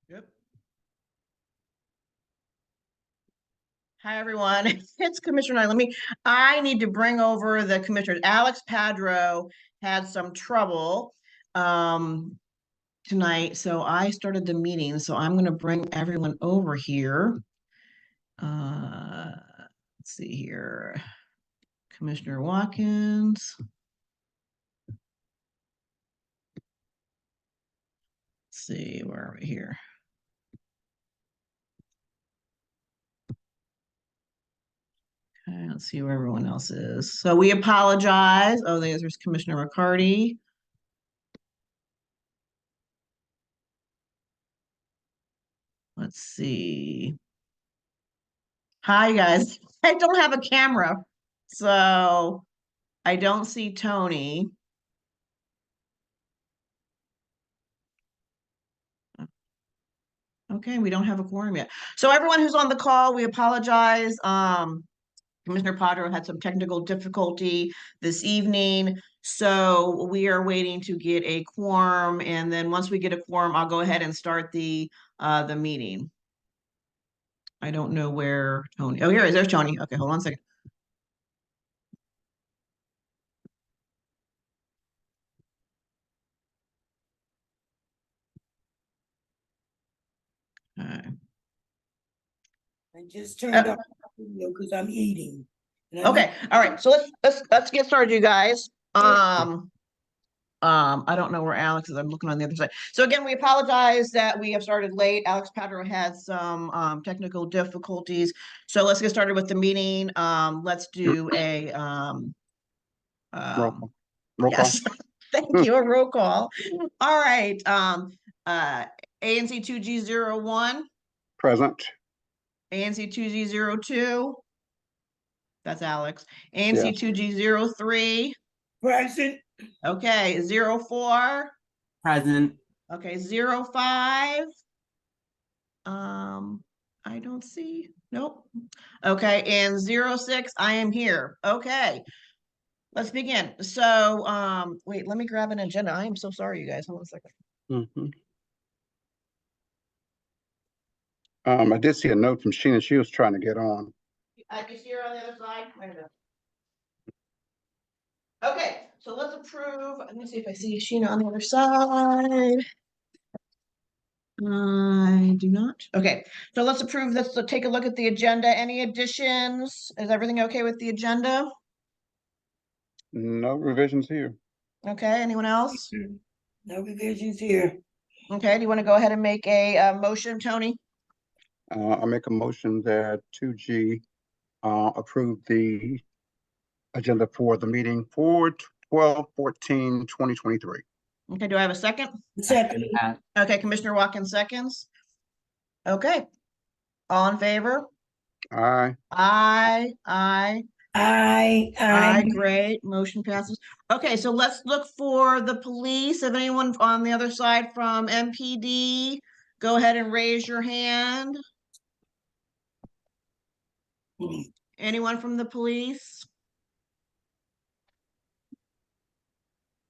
Yep. Hi, everyone. It's Commissioner Knight. I need to bring over the commissioners. Alex Padro had some trouble tonight, so I started the meeting. So I'm going to bring everyone over here. Let's see here. Commissioner Watkins. Let's see, where are we here? Okay, let's see where everyone else is. So we apologize. Oh, there's Commissioner McCarty. Let's see. Hi, guys. I don't have a camera, so I don't see Tony. Okay, we don't have a quorum yet. So everyone who's on the call, we apologize. Commissioner Potter had some technical difficulty this evening, so we are waiting to get a quorum, and then once we get a quorum, I'll go ahead and start the meeting. I don't know where Tony. Oh, here he is. There's Tony. Okay, hold on a second. All right. I just turned off the video because I'm eating. Okay, all right. So let's get started, you guys. I don't know where Alex is. I'm looking on the other side. So again, we apologize that we have started late. Alex Padro had some technical difficulties. So let's get started with the meeting. Let's do a roll yes. call. Thank you. A roll call. All right. ANC 2G01. Present. ANC 2G02. That's Alex. ANC 2G03. Present. Okay, 04. Present. Okay, 05. I don't see. Nope. Okay, and 06. I am here. Okay, let's begin. So, wait, let me grab an agenda. I am so sorry, you guys. Hold on a second. I did see a note from Sheena. She was trying to get on. I can see her on the other side. Wait a minute. Okay, so let's approve. Let me see if I see Sheena on the other side. I do not. Okay, so let's approve this. So take a look at the agenda. Any additions? Is everything okay with the agenda? No revisions here. Okay, anyone else? No revisions here. Okay, do you want to go ahead and make a motion, Tony? I make a motion that 2G approve the agenda for the meeting for 12/14/2023. Okay, do I have a second? Second. Okay, Commissioner Watkins seconds. Okay, all in favor? Aye. Aye. Aye. Great, motion passes. Okay, so let's look for the police. If anyone on the other side from MPD, go ahead and raise your hand. Anyone from the police?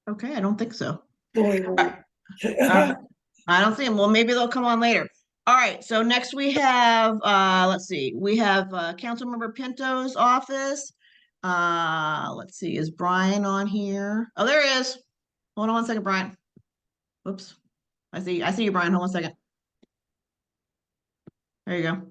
Okay, I don't think so. I don't see them. Well, maybe they'll come on later. All right, so next we have, let's see, we have Councilmember Pinto's office. Let's see, is Brian on here? Oh, there he is. Hold on one second, Brian. Oops. I see you, Brian. Hold on a second. There you go.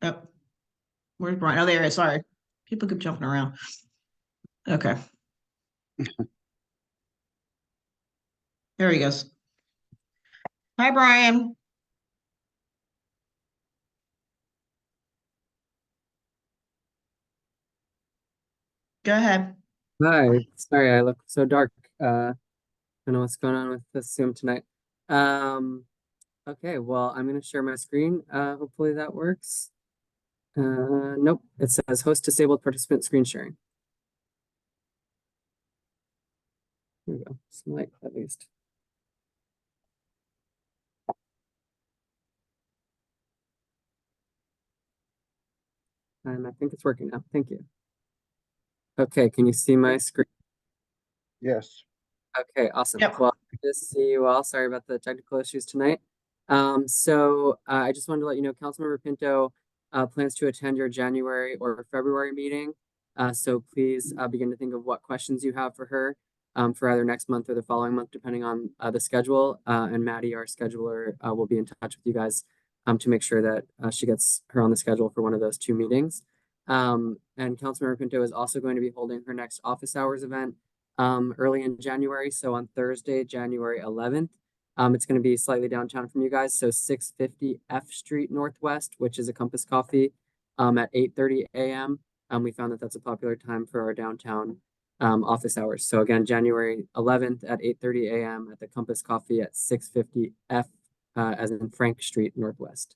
Oh, where's Brian? Oh, there he is. Sorry. People keep jumping around. Okay. There he goes. Hi, Brian. Go ahead. Hi. Sorry, I look so dark. I don't know what's going on with this Zoom tonight. Okay, well, I'm gonna share my screen. Hopefully that works. Nope, it says host disabled participant screen sharing. Here we go. Some light at least. And I think it's working now. Thank you. Okay, can you see my screen? Yes. Okay, awesome. Yep. Well, good to see you all. Sorry about the technical issues tonight. I just wanted to let you know, Councilmember Pinto plans to attend your January or February meeting. So please begin to think of what questions you have for her for either next month or the following month, depending on the schedule. And Maddie, our scheduler, will be in touch with you guys to make sure that she gets her on the schedule for one of those two meetings. And Councilmember Pinto is also going to be holding her next office hours event early in January. So on Thursday, January 11th, it's going to be slightly downtown from you guys. So 650 F Street Northwest, which is a Compass Coffee at 8:30 a.m. We found that that's a popular time for our downtown office hours. So again, January 11th at 8:30 a.m. at the Compass Coffee at 650 F as in Frank Street Northwest.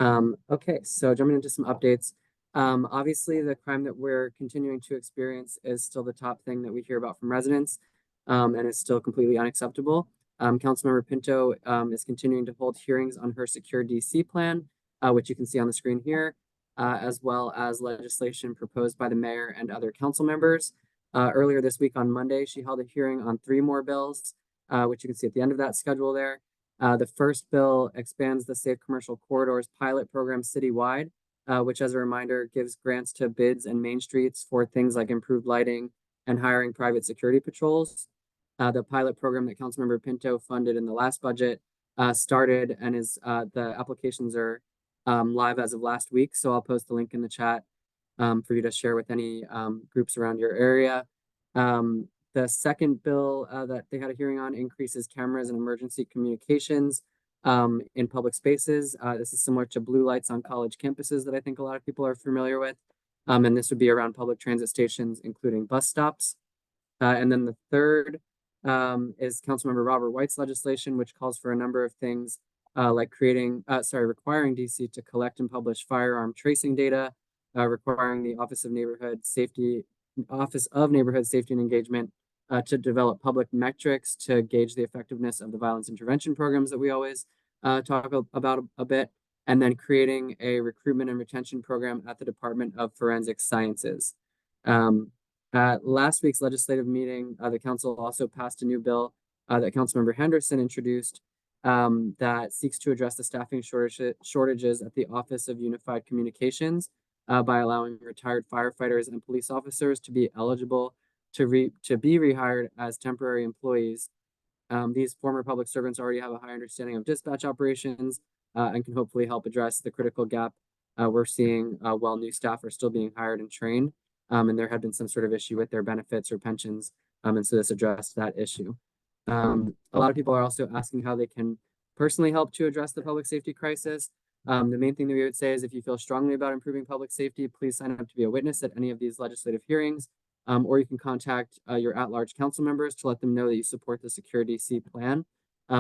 Okay, so jumping into some updates. Obviously, the crime that we're continuing to experience is still the top thing that we hear about from residents, and it's still completely unacceptable. Councilmember Pinto is continuing to hold hearings on her secure DC plan, which you can see on the screen here, as well as legislation proposed by the mayor and other council members. Earlier this week on Monday, she held a hearing on 3 more bills, which you can see at the end of that schedule there. The first bill expands the Safe Commercial Corridors pilot program citywide, which, as a reminder, gives grants to bids and main streets for things like improved lighting and hiring private security patrols. The pilot program that Councilmember Pinto funded in the last budget started and is the applications are live as of last week. So I'll post the link in the chat for you to share with any groups around your area. The second bill that they had a hearing on increases cameras and emergency communications in public spaces. This is similar to blue lights on college campuses that I think a lot of people are familiar with. And this would be around public transit stations, including bus stops. And then the third is Councilmember Robert White's legislation, which calls for a number of things like requiring DC to collect and publish firearm tracing data, requiring the Office of Neighborhood Safety and Engagement to develop public metrics to gauge the effectiveness of the violence intervention programs that we always talk about a bit, and then creating a recruitment and retention program at the Department of Forensic Sciences. At last week's legislative meeting, the council also passed a new bill that Councilmember Henderson introduced that seeks to address the staffing shortages at the Office of Unified Communications by allowing retired firefighters and police officers to be eligible to be rehired as temporary employees. These former public servants already have a high understanding of dispatch operations and can hopefully help address the critical gap we're seeing while new staff are still being hired and trained. And there had been some sort of issue with their benefits or pensions. And so this addressed that issue. A lot of people are also asking how they can personally help to address the public safety crisis. The main thing that we would say is if you feel strongly about improving public safety, please sign up to be a witness at any of these legislative hearings. Or you can contact your at-large council members to let them know that you support the Secure DC plan.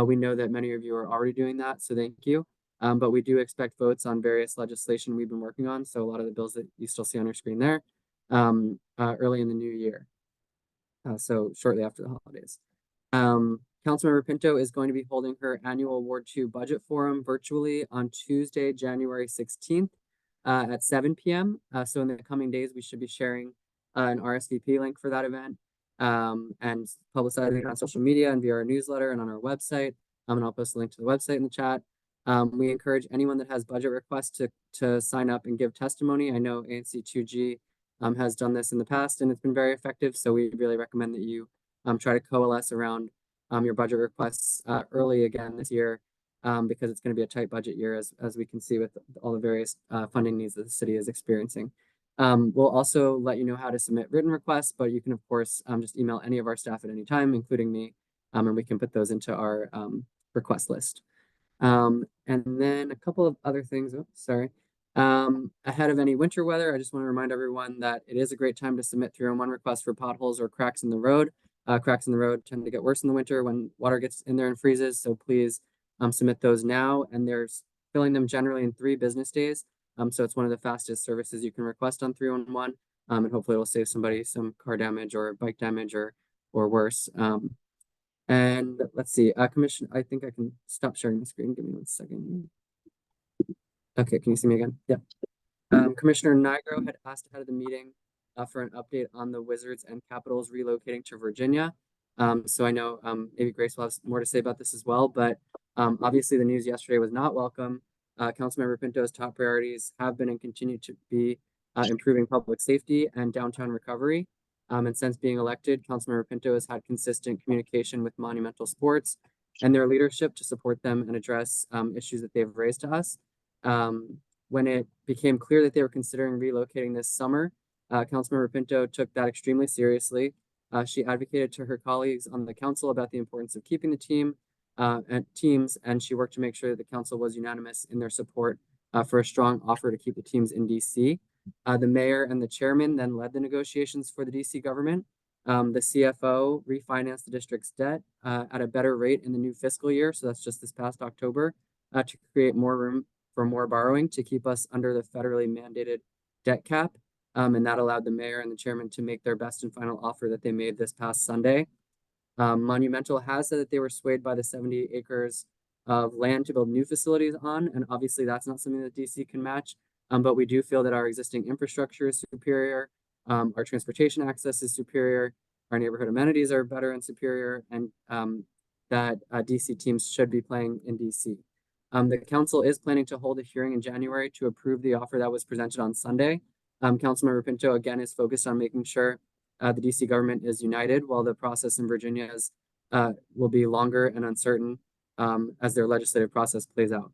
We know that many of you are already doing that, so thank you. But we do expect votes on various legislation we've been working on. So a lot of the bills that you still see on your screen there early in the new year. So shortly after the holidays. Councilmember Pinto is going to be holding her annual Ward 2 budget forum virtually on Tuesday, January 16th at 7 p.m. So in the coming days, we should be sharing an RSVP link for that event and publicizing it on social media and via our newsletter and on our website. And I'll post a link to the website in the chat. We encourage anyone that has budget requests to sign up and give testimony. I know ANC 2G has done this in the past and it's been very effective. So we really recommend that you try to coalesce around your budget requests early again this year because it's going to be a tight budget year as we can see with all the various funding needs that the city is experiencing. We'll also let you know how to submit written requests, but you can of course just email any of our staff at any time, including me, and we can put those into our request list. And then a couple of other things, ahead of any winter weather, I just want to remind everyone that it is a great time to submit 301 requests for potholes or cracks in the road. Cracks in the road tend to get worse in the winter when water gets in there and freezes. So please submit those now. And there's filling them generally in 3 business days. So it's one of the fastest services you can request on 311. And hopefully it'll save somebody some car damage or bike damage or worse. And let's see, Commission, I think I can stop sharing the screen. Give me 1 second. Okay, can you see me again? Yeah. Commissioner Nigro had asked ahead of the meeting for an update on the Wizards and Capitals relocating to Virginia. So I know maybe Grace will have more to say about this as well, but obviously the news yesterday was not welcome. Councilmember Pinto's top priorities have been and continue to be improving public safety and downtown recovery. And since being elected, Councilmember Pinto has had consistent communication with Monumental Sports and their leadership to support them and address issues that they've raised to us. When it became clear that they were considering relocating this summer, Councilmember Pinto took that extremely seriously. She advocated to her colleagues on the council about the importance of keeping the teams, and she worked to make sure that the council was unanimous in their support for a strong offer to keep the teams in DC. The mayor and the chairman then led the negotiations for the DC government. The CFO refinanced the district's debt at a better rate in the new fiscal year, so that's just this past October, to create more room for more borrowing to keep us under the federally mandated debt cap. And that allowed the mayor and the chairman to make their best and final offer that they made this past Sunday. Monumental has said that they were swayed by the 70 acres of land to build new facilities on, and obviously that's not something that DC can match. But we do feel that our existing infrastructure is superior, our transportation access is superior, our neighborhood amenities are better and superior, and that DC teams should be playing in DC. The council is planning to hold a hearing in January to approve the offer that was presented on Sunday. Councilmember Pinto again is focused on making sure the DC government is united, while the process in Virginia will be longer and uncertain as their legislative process plays out.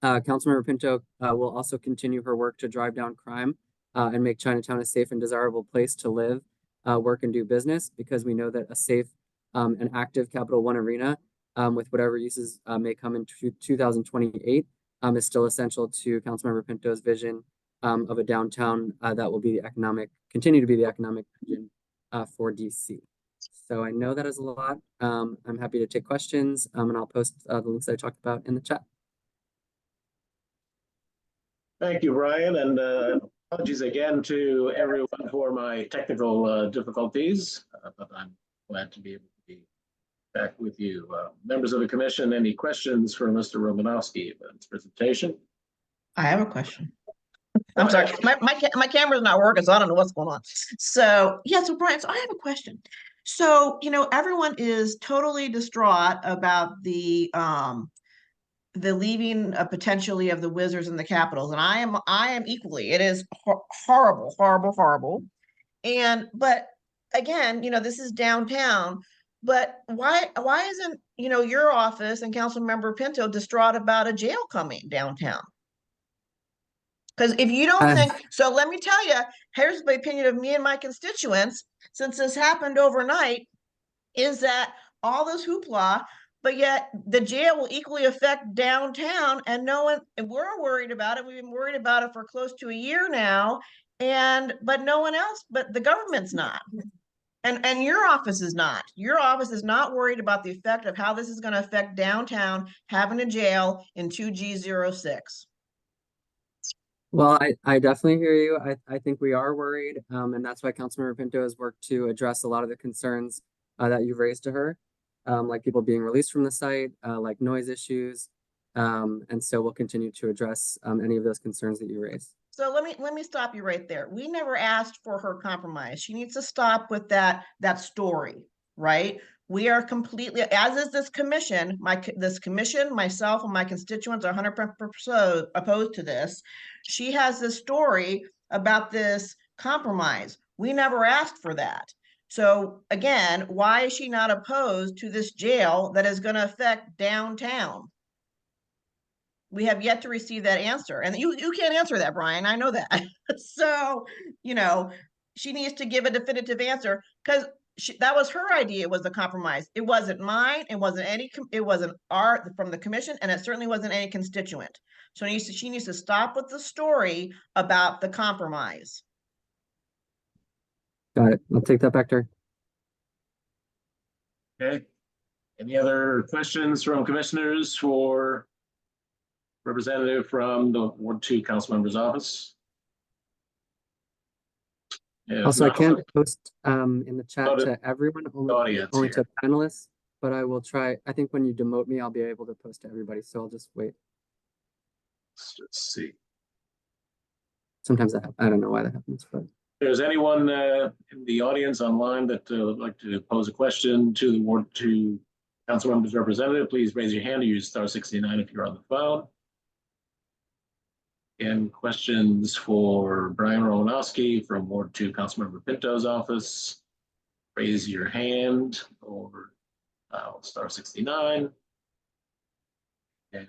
Councilmember Pinto will also continue her work to drive down crime and make Chinatown a safe and desirable place to live, work, and do business, because we know that a safe and active Capital One Arena with whatever uses may come in 2028 is still essential to Councilmember Pinto's vision of a downtown that will be continue to be the economic engine for DC. So I know that is a lot. I'm happy to take questions, and I'll post the links that I talked about in the chat. Thank you, Brian, and apologies again to everyone for my technical difficulties, but I'm glad to be able to be back with you. Members of the commission, any questions for Mr. Romanowski about his presentation? I have a question. I'm sorry, my camera's not working, so I don't know what's going on. So yeah, so Brian, so I have a question. So, everyone is totally distraught about the leaving potentially of the Wizards and the Capitals, and I am equally. It is horrible, horrible, horrible. But again, this is downtown. But why isn't your office and Councilmember Pinto distraught about a jail coming downtown? Because if you don't think so, let me tell you, here's the opinion of me and my constituents, since this happened overnight, is that all this hoopla, but yet the jail will equally affect downtown, and we're worried about it. We've been worried about it for close to a year now, but no one else, but the government's not. And your office is not. Your office is not worried about the effect of how this is going to affect downtown, having a jail in 2G06. Well, I definitely hear you. I think we are worried, and that's why Councilmember Pinto has worked to address a lot of the concerns that you've raised to her, like people being released from the site, like noise issues, and so we'll continue to address any of those concerns that you raised. So let me stop you right there. We never asked for her compromise. She needs to stop with that story, right? We are completely, as is this commission, myself and my constituents are 100% opposed to this. She has this story about this compromise. We never asked for that. So again, why is she not opposed to this jail that is going to affect downtown? We have yet to receive that answer. And you can't answer that, Brian. I know that. So, she needs to give a definitive answer, because that was her idea, was the compromise. It wasn't mine. It wasn't from the commission, and it certainly wasn't any constituent. So she needs to stop with the story about the compromise. Got it. I'll take that back to her. Okay. Any other questions from commissioners for representative from the Ward 2 council member's office? Also, I can't post in the chat to everyone, only to panelists, but I will try. I think when you demote me, I'll be able to post to everybody, so I'll just wait. Let's see. sometimes I don't know why that happens, but. If there's anyone in the audience online that would like to pose a question to the Ward 2 council members representative, please raise your hand or use *69 if you're on the phone. And questions for Brian Rowanowski from Ward 2 Councilmember Pinto's office. Raise your hand or *69. And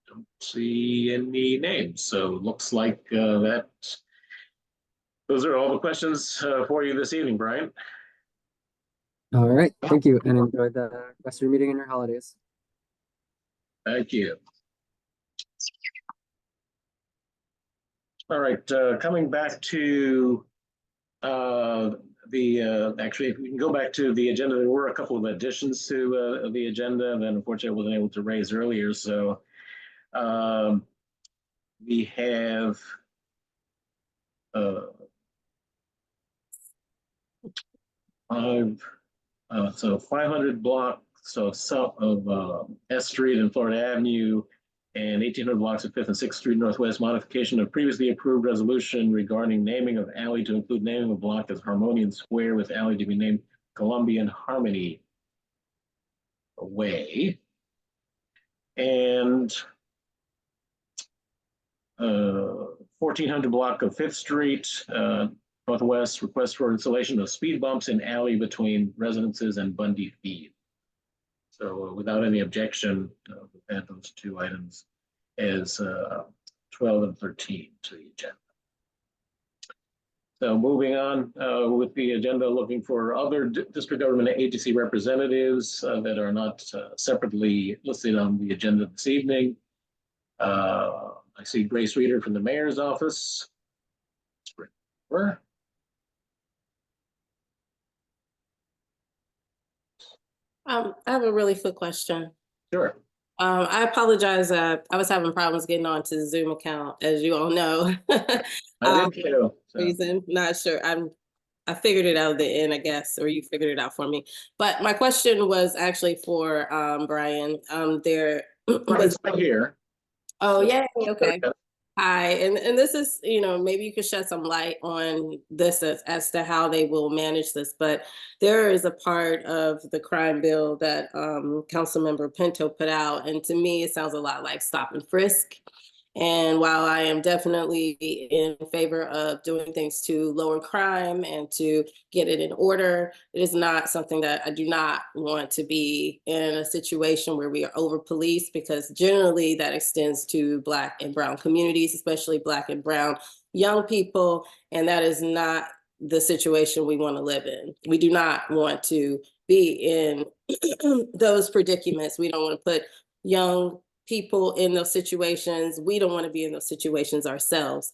don't see any names. So looks like those are all the questions for you this evening, Brian. All right, thank you, and enjoy the rest of your meeting and your holidays. Thank you. All right, coming back to actually, if we can go back to the agenda, there were a couple of additions to the agenda that unfortunately I wasn't able to raise earlier. So we have so 500 block south of S Street and Florida Avenue, and 1,800 blocks of 5th and 6th Street Northwest, modification of previously approved resolution regarding naming of alley to include naming of block as Harmonian Square, with alley to be named Columbian Harmony Way. And 1,400 block of 5th Street Northwest, request for installation of speed bumps in alley between residences and Bundy Feed. So without any objection, we've had those two items as 12 and 13 to the agenda. So moving on with the agenda, looking for other district government agency representatives that are not separately listed on the agenda this evening. I see Grace Reeder from the mayor's office. Where? I have a really quick question. Sure. I apologize. I was having problems getting onto the Zoom account, as you all know. I did too. So. Reason, not sure. I figured it out at the end, I guess, or you figured it out for me. But my question was actually for Brian. There was right here. Oh, yeah. Okay. Hi, and this is, maybe you could shed some light on this as to how they will manage this, but there is a part of the crime bill that Councilmember Pinto put out, and to me, it sounds a lot like stop and frisk. And while I am definitely in favor of doing things to lower crime and to get it in order, it is not something that I do not want to be in a situation where we are over policed, because generally that extends to Black and brown communities, especially Black and brown young people. And that is not the situation we want to live in. We do not want to be in those predicaments. We don't want to put young people in those situations. We don't want to be in those situations ourselves.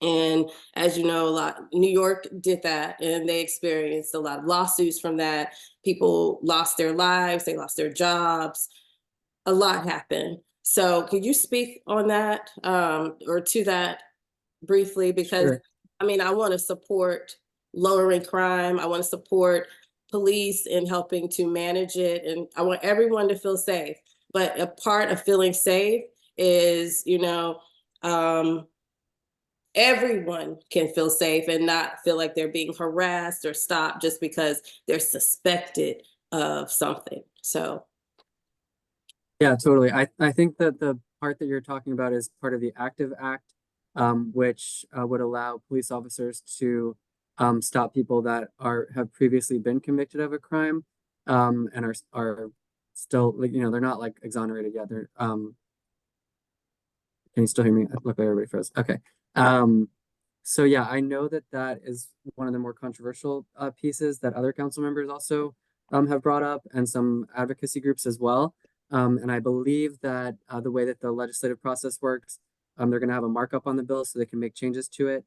And as you know, New York did that, and they experienced a lot of lawsuits from that. People lost their lives, they lost their jobs. A lot happened. So could you speak on that or to that briefly? Because Sure. I want to support lowering crime. I want to support police in helping to manage it. And I want everyone to feel safe. But a part of feeling safe is, everyone can feel safe and not feel like they're being harassed or stopped just because they're suspected of something. So. Yeah, totally. I think that the part that you're talking about is part of the Active Act, which would allow police officers to stop people that have previously been convicted of a crime and are still, they're not like exonerated yet. They're can you still hear me? I look like everybody froze. Okay. So yeah, I know that is one of the more controversial pieces that other council members also have brought up, and some advocacy groups as well. And I believe that the way that the legislative process works, they're going to have a markup on the bill so they can make changes to it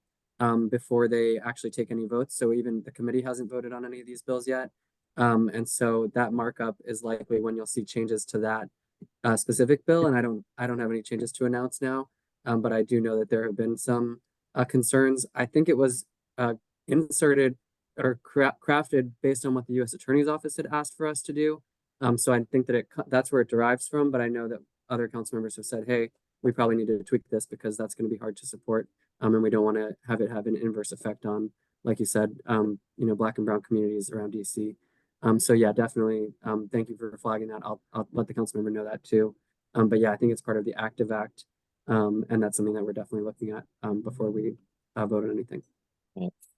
before they actually take any votes. So even the committee hasn't voted on any of these bills yet. And so that markup is likely when you'll see changes to that specific bill. And I don't have any changes to announce now, but I do know that there have been some concerns. I think it was inserted or crafted based on what the U.S. Attorney's Office had asked for us to do. So I think that that's where it derives from, but I know that other council members have said, hey, we probably need to tweak this because that's going to be hard to support And we don't want to have it have an inverse effect on, like you said, Black and brown communities around DC. So yeah, definitely. Thank you for flagging that. I'll let the council member know that too. But yeah, I think it's part of the Active Act. And that's something that we're definitely looking at before we vote on anything.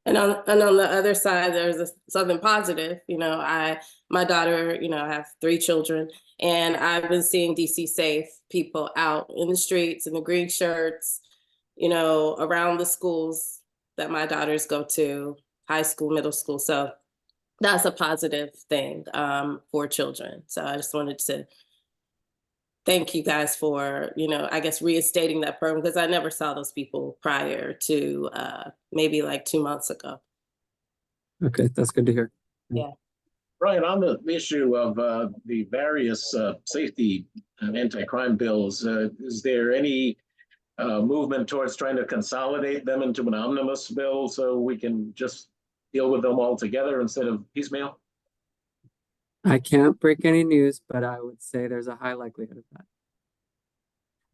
And on the other side, there's something positive. My daughter, I have 3 children, and I've been seeing DC Safe people out in the streets in the green shirts, around the schools that my daughters go to, high school, middle school. So that's a positive thing for children. So I just wanted to thank you guys for, I guess reinstating that program, because I never saw those people prior to maybe like 2 months ago. Okay, that's good to hear. Yeah. Brian, on the issue of the various safety and anti-crime bills, is there any movement towards trying to consolidate them into an omnibus bill so we can just deal with them all together instead of piecemeal? I can't break any news, but I would say there's a high likelihood of that.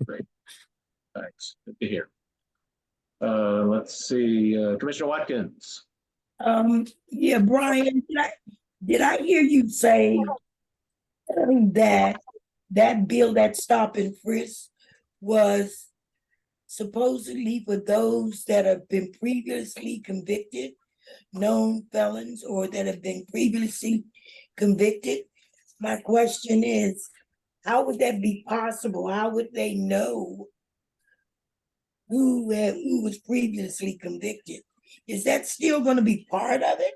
Great. Thanks. Good to hear. Let's see, Commissioner Watkins. Yeah, Brian, did I hear you say that bill, that stop and frisk, was supposedly for those that have been previously convicted, known felons, or that have been previously convicted? My question is, how would that be possible? How would they know who was previously convicted? Is that still going to be part of it?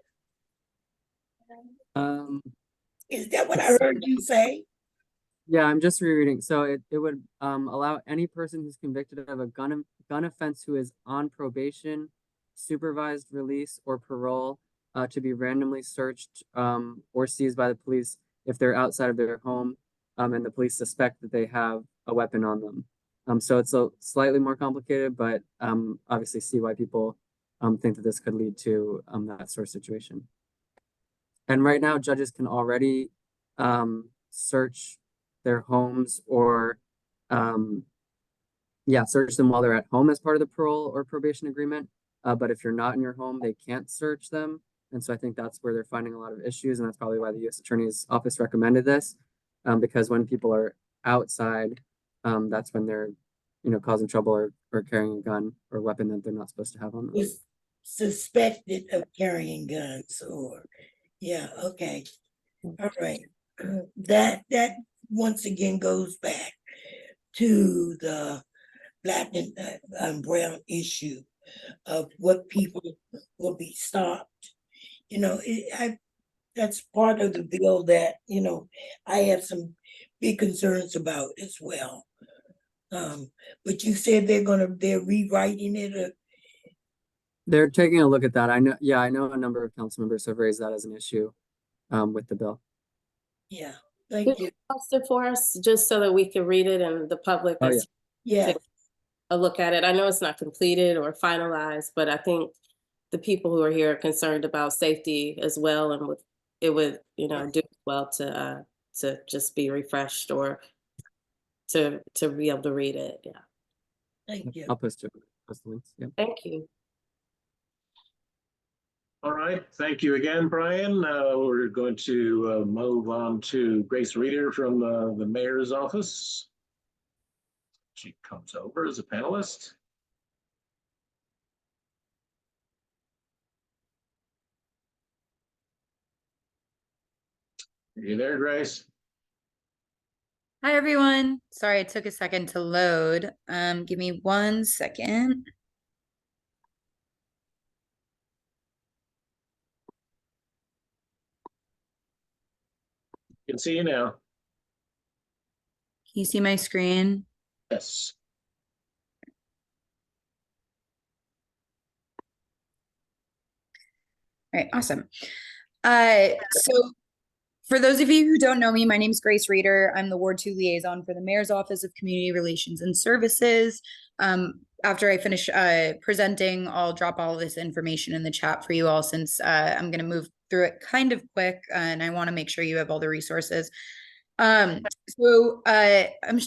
Is that what I heard you say? Yeah, I'm just rereading. So it would allow any person who's convicted of a gun offense who is on probation, supervised release, or parole to be randomly searched or seized by the police if they're outside of their home and the police suspect that they have a weapon on them. So it's a slightly more complicated, but obviously see why people think that this could lead to that sort of situation. And right now, judges can already search their homes or search them while they're at home as part of the parole or probation agreement. But if you're not in your home, they can't search them. And so I think that's where they're finding a lot of issues. And that's probably why the U.S. Attorney's Office recommended this, because when people are outside, that's when they're, causing trouble or carrying a gun or weapon that they're not supposed to have on them. Was suspected of carrying guns, or yeah, okay. All right. That once again goes back to the Black and brown issue of what people will be stopped. That's part of the bill that, I have some big concerns about as well. But you said they're rewriting it. They're taking a look at that. I know a number of council members have raised that as an issue with the bill. Yeah, thank you. Post it for us just so that we can read it and the public Yeah, a look at it. I know it's not completed or finalized, but I think the people who are here are concerned about safety as well, and it would do well to just be refreshed or to be able to read it. Yeah. thank you. I'll post the links. Yeah. Thank you. All right, thank you again, Brian. We're going to move on to Grace Reeder from the mayor's office. She comes over as a panelist. Are you there, Grace? Hi, everyone. Sorry, it took a second to load. Give me 1 second. Can see you now. Can you see my screen? Yes. All right, awesome. So for those of you who don't know me, my name is Grace Reeder. I'm the Ward 2 liaison for the Mayor's Office of Community Relations and Services. After I finish presenting, I'll drop all of this information in the chat for you all, since I'm going to move through it kind of quick and I want to make sure you have all the resources. I'm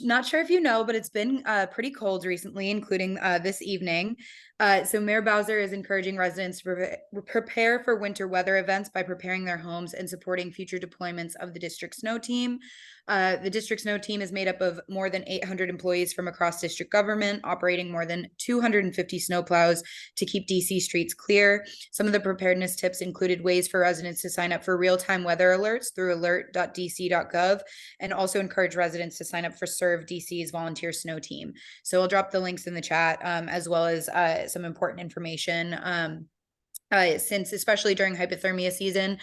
not sure if you know, but it's been pretty cold recently, including this evening. So Mayor Bowser is encouraging residents to prepare for winter weather events by preparing their homes and supporting future deployments of the district snow team. The district snow team is made up of more than 800 employees from across district government, operating more than 250 snowplows to keep DC streets clear. Some of the preparedness tips included ways for residents to sign up for real-time weather alerts through alert.dc.gov, and also encourage residents to sign up for Serve DC's volunteer snow team. So I'll drop the links in the chat, as well as some important information. Since especially during hypothermia season,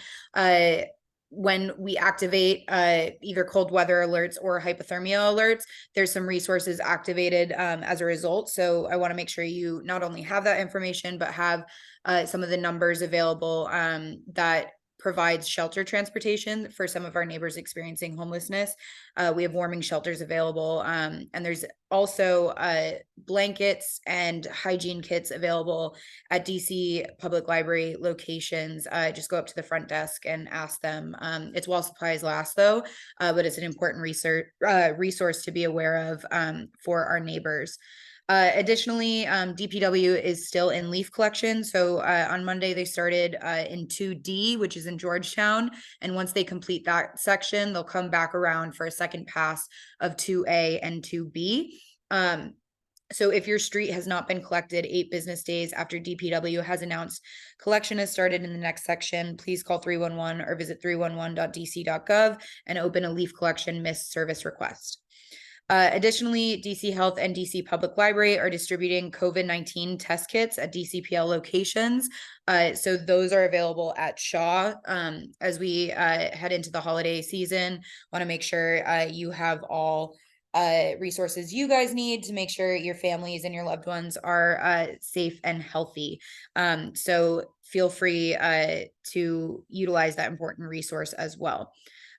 when we activate either cold weather alerts or hypothermia alerts, there's some resources activated as a result. So I want to make sure you not only have that information, but have some of the numbers available that provides shelter transportation for some of our neighbors experiencing homelessness. We have warming shelters available, and there's also blankets and hygiene kits available at DC Public Library locations. Just go up to the front desk and ask them. It's while supplies last, though, but it's an important resource to be aware of for our neighbors. Additionally, DPW is still in leaf collection. So on Monday, they started in 2D, which is in Georgetown. And once they complete that section, they'll come back around for a second pass of 2A and 2B. So if your street has not been collected 8 business days after DPW has announced collection has started in the next section, please call 311 or visit 311.dc.gov and open a leaf collection missed service request. Additionally, DC Health and DC Public Library are distributing COVID-19 test kits at DCPL locations. So those are available at Shaw as we head into the holiday season. Want to make sure you have all resources you guys need to make sure your families and your loved ones are safe and healthy. So feel free to utilize that important resource as well.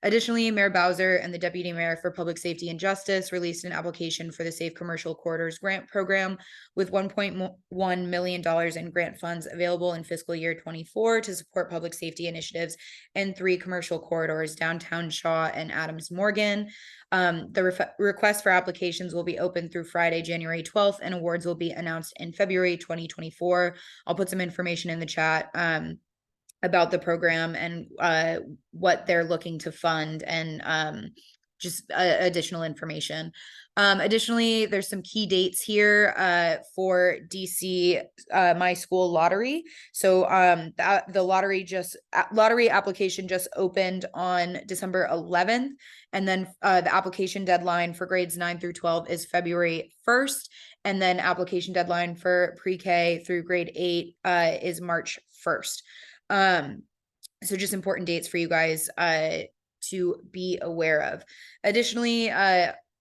Additionally, Mayor Bowser and the Deputy Mayor for Public Safety and Justice released an application for the Safe Commercial Corridors Grant Program with $1.1 million in grant funds available in fiscal year 24 to support public safety initiatives in 3 commercial corridors, downtown Shaw and Adams Morgan. The request for applications will be open through Friday, January 12th, and awards will be announced in February 2024. I'll put some information in the chat about the program and what they're looking to fund and just additional information. Additionally, there's some key dates here for DC My School Lottery. So the lottery application just opened on December 11th, and then the application deadline for grades 9 through 12 is February 1st, and then application deadline for pre-K through grade 8 is March 1st. So just important dates for you guys to be aware of. Additionally,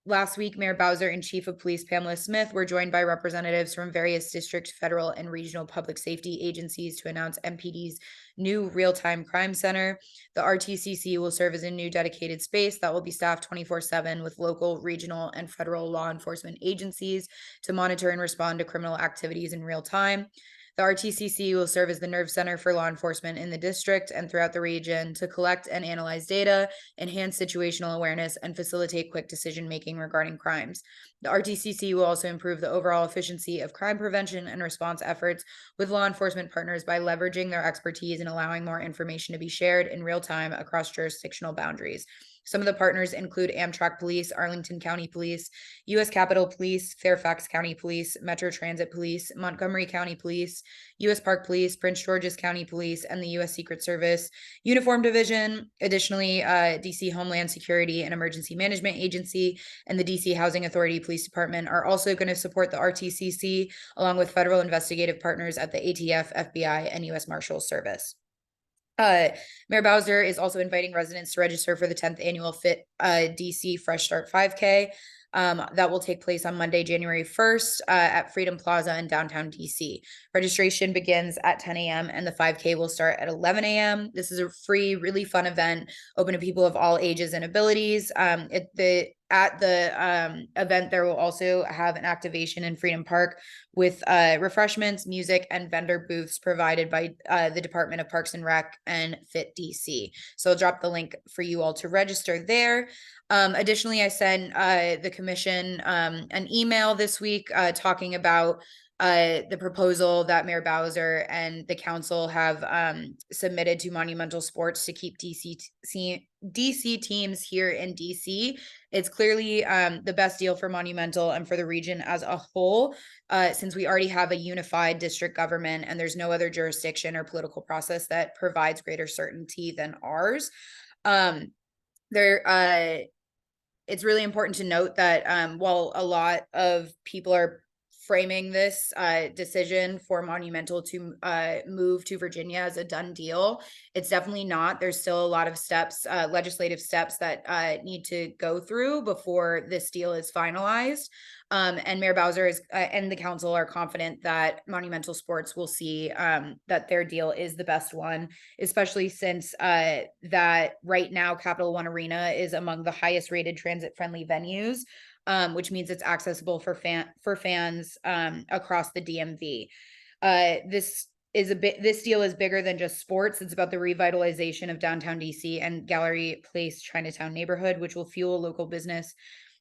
last week, Mayor Bowser and Chief of Police Pamela Smith were joined by representatives from various district, federal, and regional public safety agencies to announce MPD's new real-time crime center. The RTCC will serve as a new dedicated space that will be staffed 24/7 with local, regional, and federal law enforcement agencies to monitor and respond to criminal activities in real time. The RTCC will serve as the nerve center for law enforcement in the district and throughout the region to collect and analyze data, enhance situational awareness, and facilitate quick decision-making regarding crimes. The RTCC will also improve the overall efficiency of crime prevention and response efforts with law enforcement partners by leveraging their expertise and allowing more information to be shared in real time across jurisdictional boundaries. Some of the partners include Amtrak Police, Arlington County Police, U.S. Capitol Police, Fairfax County Police, Metro Transit Police, Montgomery County Police, U.S. Park Police, Prince George's County Police, and the U.S. Secret Service Uniform Division. Additionally, DC Homeland Security and Emergency Management Agency and the DC Housing Authority Police Department are also going to support the RTCC, along with federal investigative partners at the ATF, FBI, and U.S. Marshals Service. Mayor Bowser is also inviting residents to register for the 10th annual Fit DC Fresh Start 5K. That will take place on Monday, January 1st at Freedom Plaza in downtown DC. Registration begins at 10 a.m. and the 5K will start at 11 a.m. This is a free, really fun event open to people of all ages and abilities. At the event, there will also have an activation in Freedom Park with refreshments, music, and vendor booths provided by the Department of Parks and Rec and Fit DC. So I'll drop the link for you all to register there. Additionally, I sent the commission an email this week talking about the proposal that Mayor Bowser and the council have submitted to Monumental Sports to keep DC teams here in DC. It's clearly the best deal for Monumental and for the region as a whole, since we already have a unified district government and there's no other jurisdiction or political process that provides greater certainty than ours. It's really important to note that while a lot of people are framing this decision for Monumental to move to Virginia as a done deal, it's definitely not. There's still a lot of steps, legislative steps that need to go through before this deal is finalized. And Mayor Bowser and the council are confident that Monumental Sports will see that their deal is the best one, especially since that right now Capital One Arena is among the highest rated transit-friendly venues, which means it's accessible for fans across the DMV. This deal is bigger than just sports. It's about the revitalization of downtown DC and Gallery Place Chinatown neighborhood, which will fuel local business,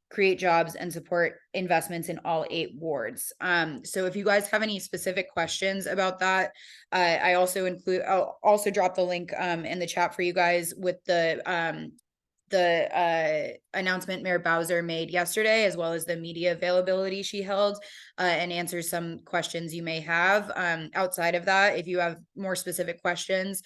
create jobs, and support investments in all 8 wards. So if you guys have any specific questions about that, I'll also drop the link in the chat for you guys with the announcement Mayor Bowser made yesterday, as well as the media availability she held, and answers some questions you may have. Outside of that, if you have more specific questions,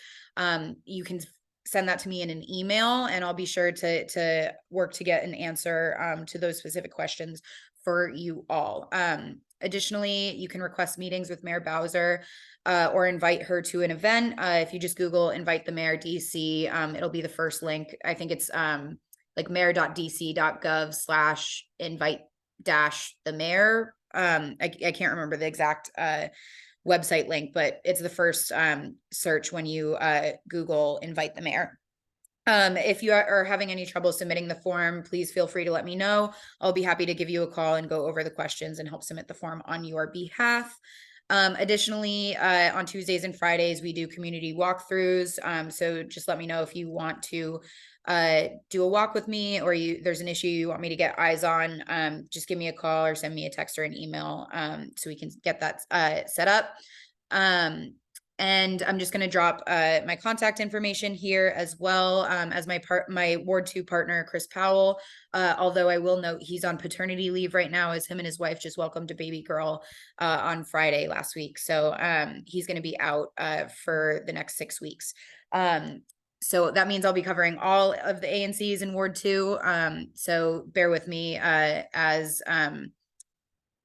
you can send that to me in an email, and I'll be sure to work to get an answer to those specific questions for you all. Additionally, you can request meetings with Mayor Bowser or invite her to an event. If you just Google invite the mayor DC, it'll be the first link. I think it's like mayor.dc.gov/invite the mayor. I can't remember the exact website link, but it's the first search when you Google invite the mayor. If you are having any trouble submitting the form, please feel free to let me know. I'll be happy to give you a call and go over the questions and help submit the form on your behalf. Additionally, on Tuesdays and Fridays, we do community walkthroughs. So just let me know if you want to do a walk with me, or there's an issue you want me to get eyes on. Just give me a call or send me a text or an email so we can get that set up. And I'm just going to drop my contact information here, as well as my Ward 2 partner, Chris Powell. Although I will note he's on paternity leave right now, as him and his wife just welcomed a baby girl on Friday last week. So he's going to be out for the next 6 weeks. So that means I'll be covering all of the ANCs in Ward 2. So bear with me as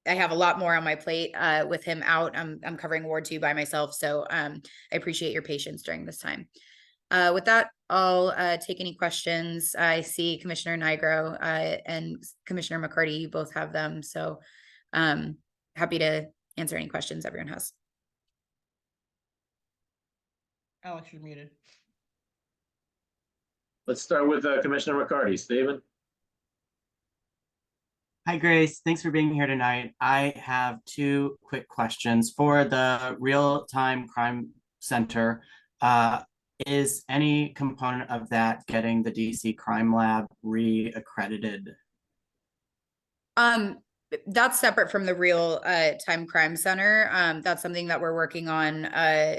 I have a lot more on my plate with him out. I'm covering Ward 2 by myself. So I appreciate your patience during this time. With that, I'll take any questions. I see Commissioner Nigro and Commissioner McCarty, you both have them. So happy to answer any questions everyone has. Alex, you're muted. Let's start with Commissioner McCarty. Stephen? Hi, Grace. Thanks for being here tonight. I have 2 quick questions. For the Real-Time Crime Center, is any component of that getting the DC Crime Lab re-accredited? That's separate from the Real-Time Crime Center. That's something that we're working on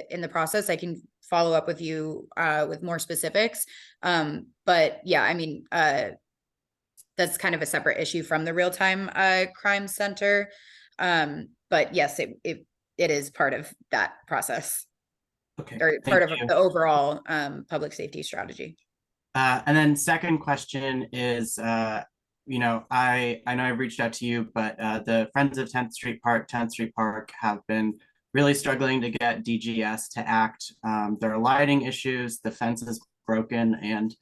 in the process. I can follow up with you with more specifics. But yeah, I mean, that's kind of a separate issue from the Real-Time Crime Center. But yes, it is part of that process. Okay, or part of the overall public safety strategy. And then second question is, you know, I know I've reached out to you, but the Friends of 10th Street Park have been really struggling to get DGS to act. There are lighting issues, the fence is broken, and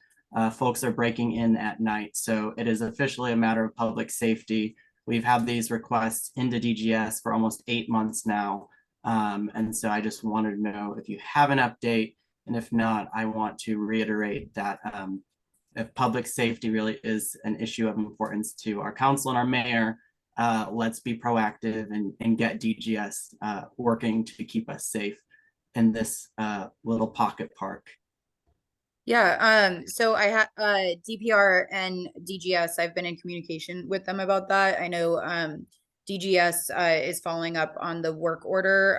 folks are breaking in at night. So it is officially a matter of public safety. We've had these requests into DGS for almost 8 months now. And so I just wanted to know if you have an update, and if not, I want to reiterate that if public safety really is an issue of importance to our council and our mayor, let's be proactive and get DGS working to keep us safe in this little pocket park. Yeah, so I had DPR and DGS, I've been in communication with them about that. I know DGS is following up on the work order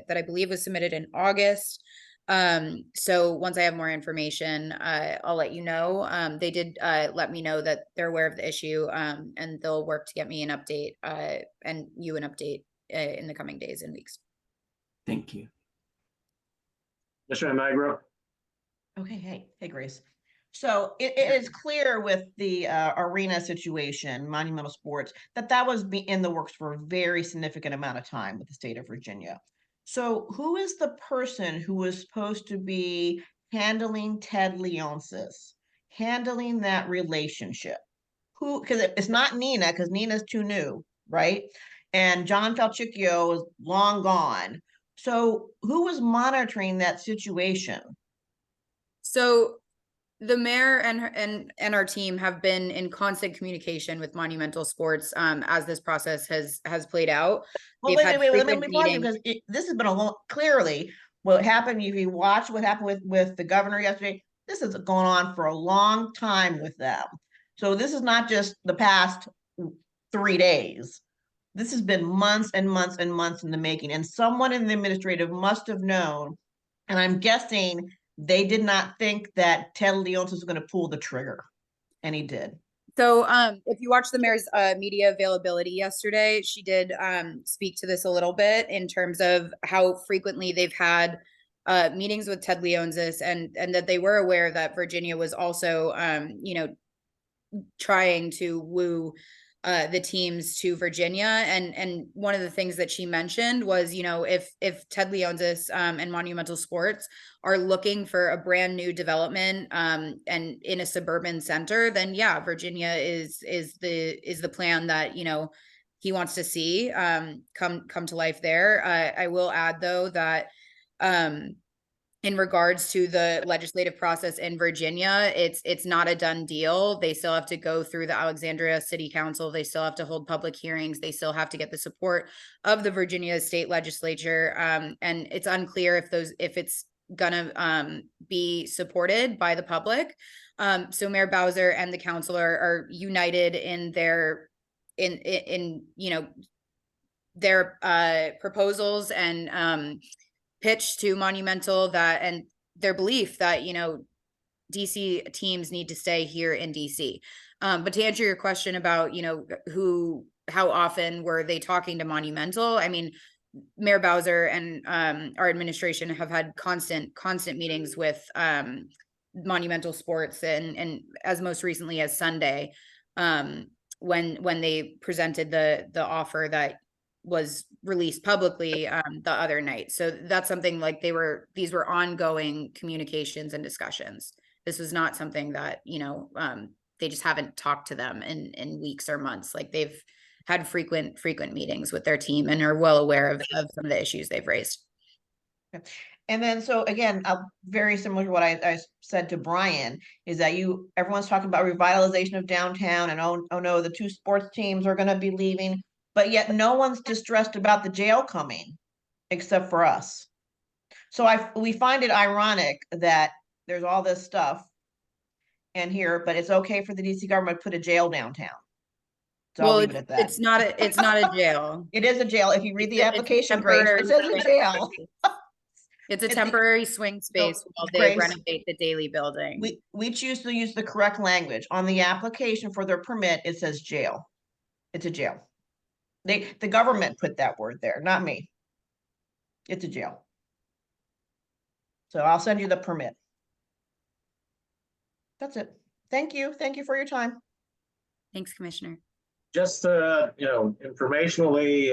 that I believe was submitted in August. So once I have more information, I'll let you know. They did let me know that they're aware of the issue, and they'll work to get me an update and you an update in the coming days and weeks. Thank you. Mr. Magro? Okay, hey, Grace. So it is clear with the arena situation, Monumental Sports, that was in the works for a very significant amount of time with the state of Virginia. So who is the person who was supposed to be handling Ted Leonsis, handling that relationship? Who, because it's not Nina, because Nina's too new, right? And John Falchicchio is long gone. So who was monitoring that situation? So the mayor and our team have been in constant communication with Monumental Sports as this process has played out. Well, They've had wait, let frequent me pause you meetings. because this has been a long, clearly what happened. If you watch what happened with the governor yesterday, this has gone on for a long time with them. So this is not just the past 3 days. This has been months and months and months in the making, and someone in the administrative must have known. And I'm guessing they did not think that Ted Leonsis was going to pull the trigger, and he did. So if you watch the mayor's media availability yesterday, she did speak to this a little bit in terms of how frequently they've had meetings with Ted Leonsis, and that they were aware that Virginia was also trying to woo the teams to Virginia. And one of the things that she mentioned was, if Ted Leonsis and Monumental Sports are looking for a brand new development and in a suburban center, then yeah, Virginia is the plan that he wants to see come to life there. I will add though that in regards to the legislative process in Virginia, it's not a done deal. They still have to go through the Alexandria City Council. They still have to hold public hearings. They still have to get the support of the Virginia State Legislature. And it's unclear if it's gonna be supported by the public. So Mayor Bowser and the council are united in their their proposals and pitch to Monumental and their belief that DC teams need to stay here in DC. But to answer your question about how often were they talking to Monumental, I mean, Mayor Bowser and our administration have had constant meetings with Monumental Sports and as most recently as Sunday, when they presented the offer that was released publicly the other night. So that's something like these were ongoing communications and discussions. This was not something that they just haven't talked to them in weeks or months. Like they've had frequent meetings with their team and are well aware of some of the issues they've raised. And then, so again, very similar to what I said to Brian, is that everyone's talking about revitalization of downtown and oh no, the 2 sports teams are going to be leaving, but yet no one's distressed about the jail coming except for us. So we find it ironic that there's all this stuff in here, but it's okay for the DC government to put a jail downtown. So I'll leave it at that. It's not a jail. It is a jail. If you read the application, Grace, it says a jail. It's a temporary swing space while they renovate the Daily building. We choose to use the correct language. On the application for their permit, it says jail. It's a jail. The government put that word there, not me. It's a jail. So I'll send you the permit. That's it. Thank you. Thank you for your time. Thanks, Commissioner. Just, informationally,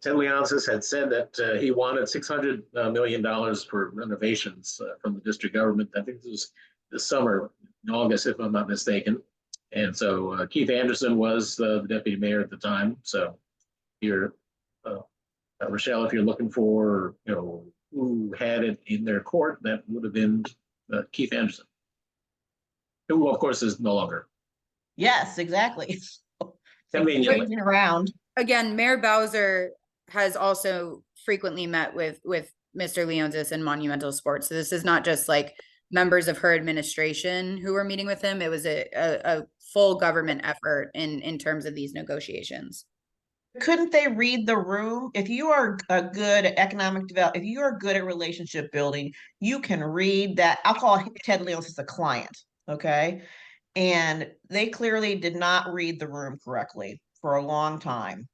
Ted Leonsis had said that he wanted $600 million for renovations from the district government. I think this was this summer, in August, if I'm not mistaken. And so Keith Anderson was the deputy mayor at the time. So you're, Rochelle, if you're looking for, who had it in their court, that would have been Keith Anderson, who, of course, is no longer. Yes, exactly. Conveniently. Around. Again, Mayor Bowser has also frequently met with Mr. Leonsis and Monumental Sports. So this is not just like members of her administration who were meeting with him. It was a full government effort in terms of these negotiations. couldn't they read the room? If you are a good at economic develop, if you are good at relationship building, you can read that. I'll call Ted Leos as a client, okay? And they clearly did not read the room correctly for a long time.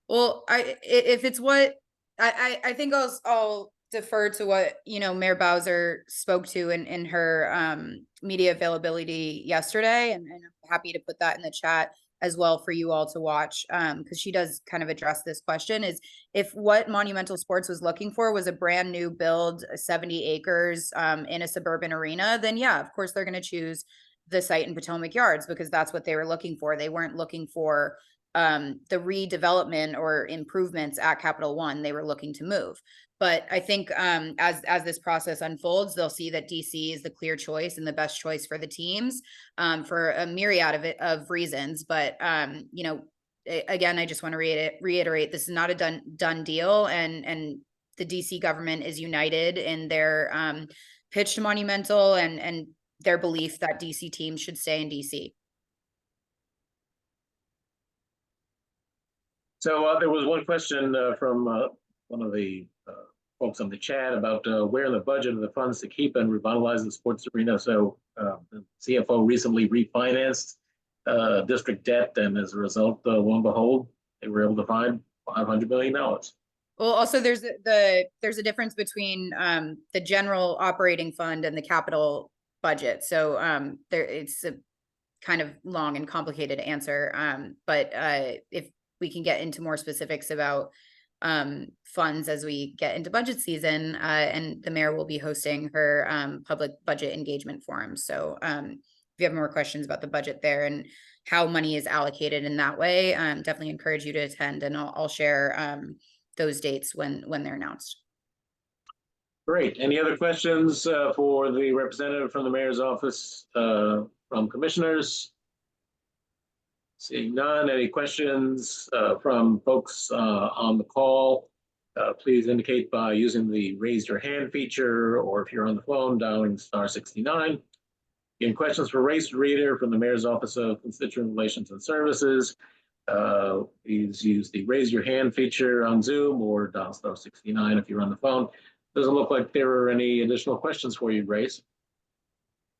Well, if it's what I think I'll defer to what, you know, Mayor Bowser spoke to in her media availability yesterday, and I'm happy to put that in the chat as well for you all to watch, because she does kind of address this question. Is if what Monumental Sports was looking for was a brand new build, 70 acres in a suburban arena, then yeah, of course they're going to choose the site in Potomac Yards, because that's what they were looking for. They weren't looking for the redevelopment or improvements at Capital One. They were looking to move. But I think as this process unfolds, they'll see that DC is the clear choice and the best choice for the teams for a myriad of reasons. But you know, again, I just want to reiterate, this is not a done deal, and the DC government is united in their pitch to Monumental and their belief that DC teams should stay in DC. So there was one question from one of the folks on the chat about where in the budget are the funds to keep and revitalize the sports arena. So the CFO recently refinanced district debt, and as a result, lo and behold, they were able to find $500 million. Well, also there's a difference between the general operating fund and the capital budget. So it's a kind of long and complicated answer. But if we can get into more specifics about funds as we get into budget season, and the mayor will be hosting her public budget engagement forum. So if you have more questions about the budget there and how money is allocated in that way, definitely encourage you to attend, and I'll share those dates when they're announced. Great. Any other questions for the representative from the mayor's office from commissioners? Seeing none. Any questions from folks on the call? Please indicate by using the raise your hand feature, or if you're on the phone, dialing *69. Again, questions for Race Reader from the Mayor's Office of Constituent Relations and Services. Please use the raise your hand feature on Zoom, or dial *69 if you're on the phone. Doesn't look like there are any additional questions for you, Grace.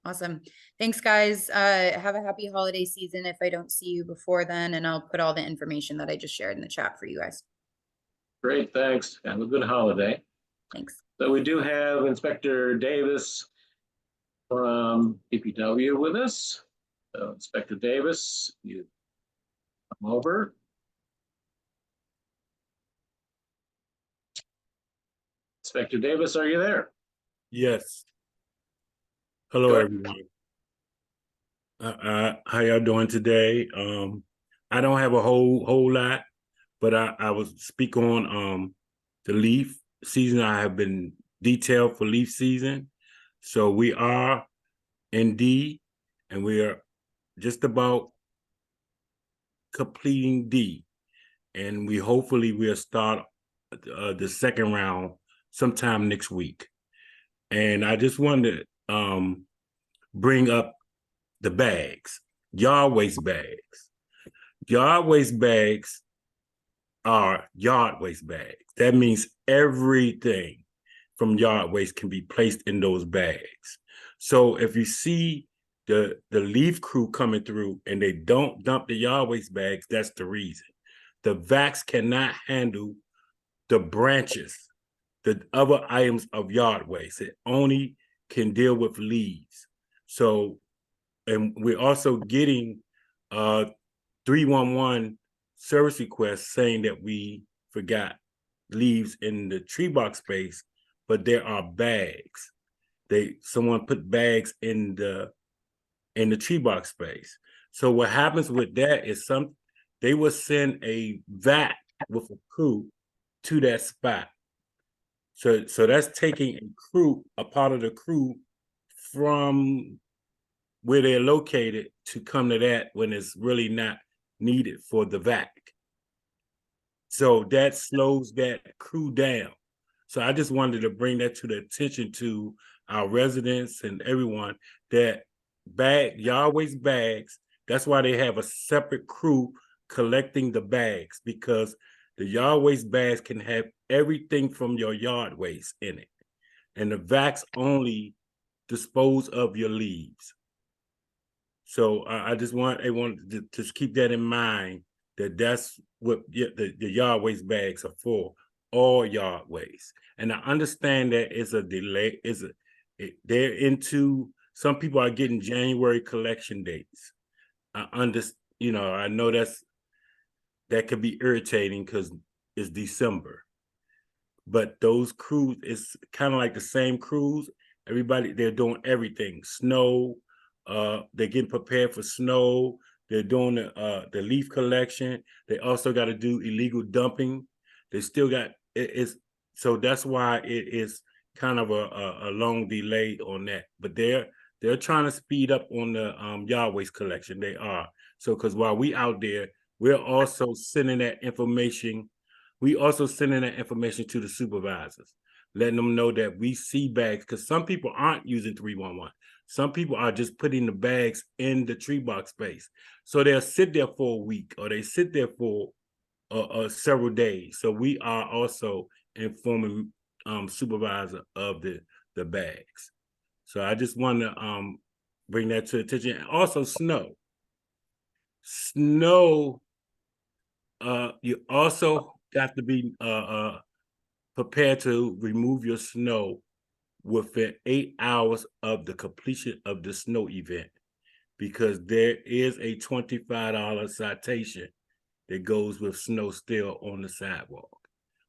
Awesome. Thanks, guys. Have a happy holiday season if I don't see you before then, and I'll put all the information that I just shared in the chat for you guys. Great, thanks. Have a good holiday. Thanks. So we do have Inspector Davis from DPW with us. So Inspector Davis, you come over. Inspector Davis, are you there? Yes. Hello, Good. everyone. How y'all doing today? I don't have a whole lot, but I will speak on the leaf season. I have been detailed for leaf season. So we are in D, and we are just about completing D. And hopefully we'll start the second round sometime next week. And I just wanted to bring up the bags, yard waste bags. Yard waste bags are yard waste bags. That means everything from yard waste can be placed in those bags. So if you see the leaf crew coming through and they don't dump the yard waste bags, that's the reason. The vacs cannot handle the branches, the other items of yard waste. It only can deal with leaves. So, and we're also getting 311 service requests saying that we forgot leaves in the tree box space, but there are bags. Someone put bags in the tree box space. So what happens with that is they will send a vac with a crew to that spot. So that's taking a part of the crew from where they're located to come to that when it's really not needed for the vac. So that slows that crew down. So I just wanted to bring that to the attention to our residents and everyone that yard waste bags, that's why they have a separate crew collecting the bags, because the yard waste bags can have everything from your yard waste in it. And the vacs only dispose of your leaves. So I just want everyone to just keep that in mind, that that's what the yard waste bags are for, all yard waste. And I understand that it's a delay, they're into, some people are getting January collection dates. I know that could be irritating because it's December. But those crews, it's kind of like the same crews. Everybody, they're doing everything. Snow, they're getting prepared for snow. They're doing the leaf collection. They also got to do illegal dumping. They still got so that's why it is kind of a long delay on that. But they're trying to speed up on the yard waste collection. They are. So because while we out there, we're also sending that information. We also sending that information to the supervisors, letting them know that we see bags, because some people aren't using 311. Some people are just putting the bags in the tree box space. So they'll sit there for a week, or they sit there for several days. So we are also informing supervisor of the bags. So I just want to bring that to attention. And also snow. You also got to be prepared to remove your snow within 8 hours of the completion of the snow event, because there is a $25 citation that goes with snow still on the sidewalk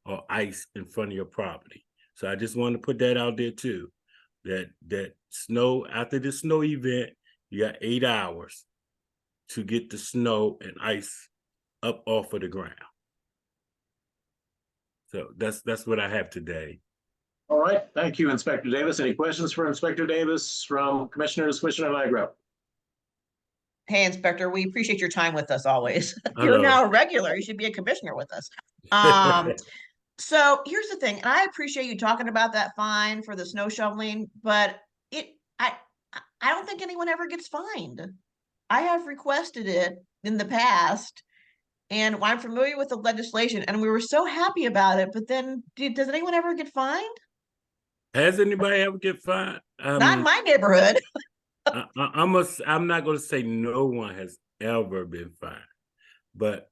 or ice in front of your property. So I just want to put that out there too, that snow, after the snow event, you got 8 hours to get the snow and ice up off of the ground. So that's what I have today. All right, thank you, Inspector Davis. Any questions for Inspector Davis from Commissioners? Commissioner Nigro? Hey, Inspector, we appreciate your time with us always. You're Hello. now a regular. You should be a commissioner with us. So here's the thing, and I appreciate you talking about that fine for the snow shoveling, but I don't think anyone ever gets fined. I have requested it in the past, and I'm familiar with the legislation, and we were so happy about it. But then, does anyone ever get fined? Has anybody ever get fined? Not in my neighborhood. I'm not going to say no one has ever been fined, but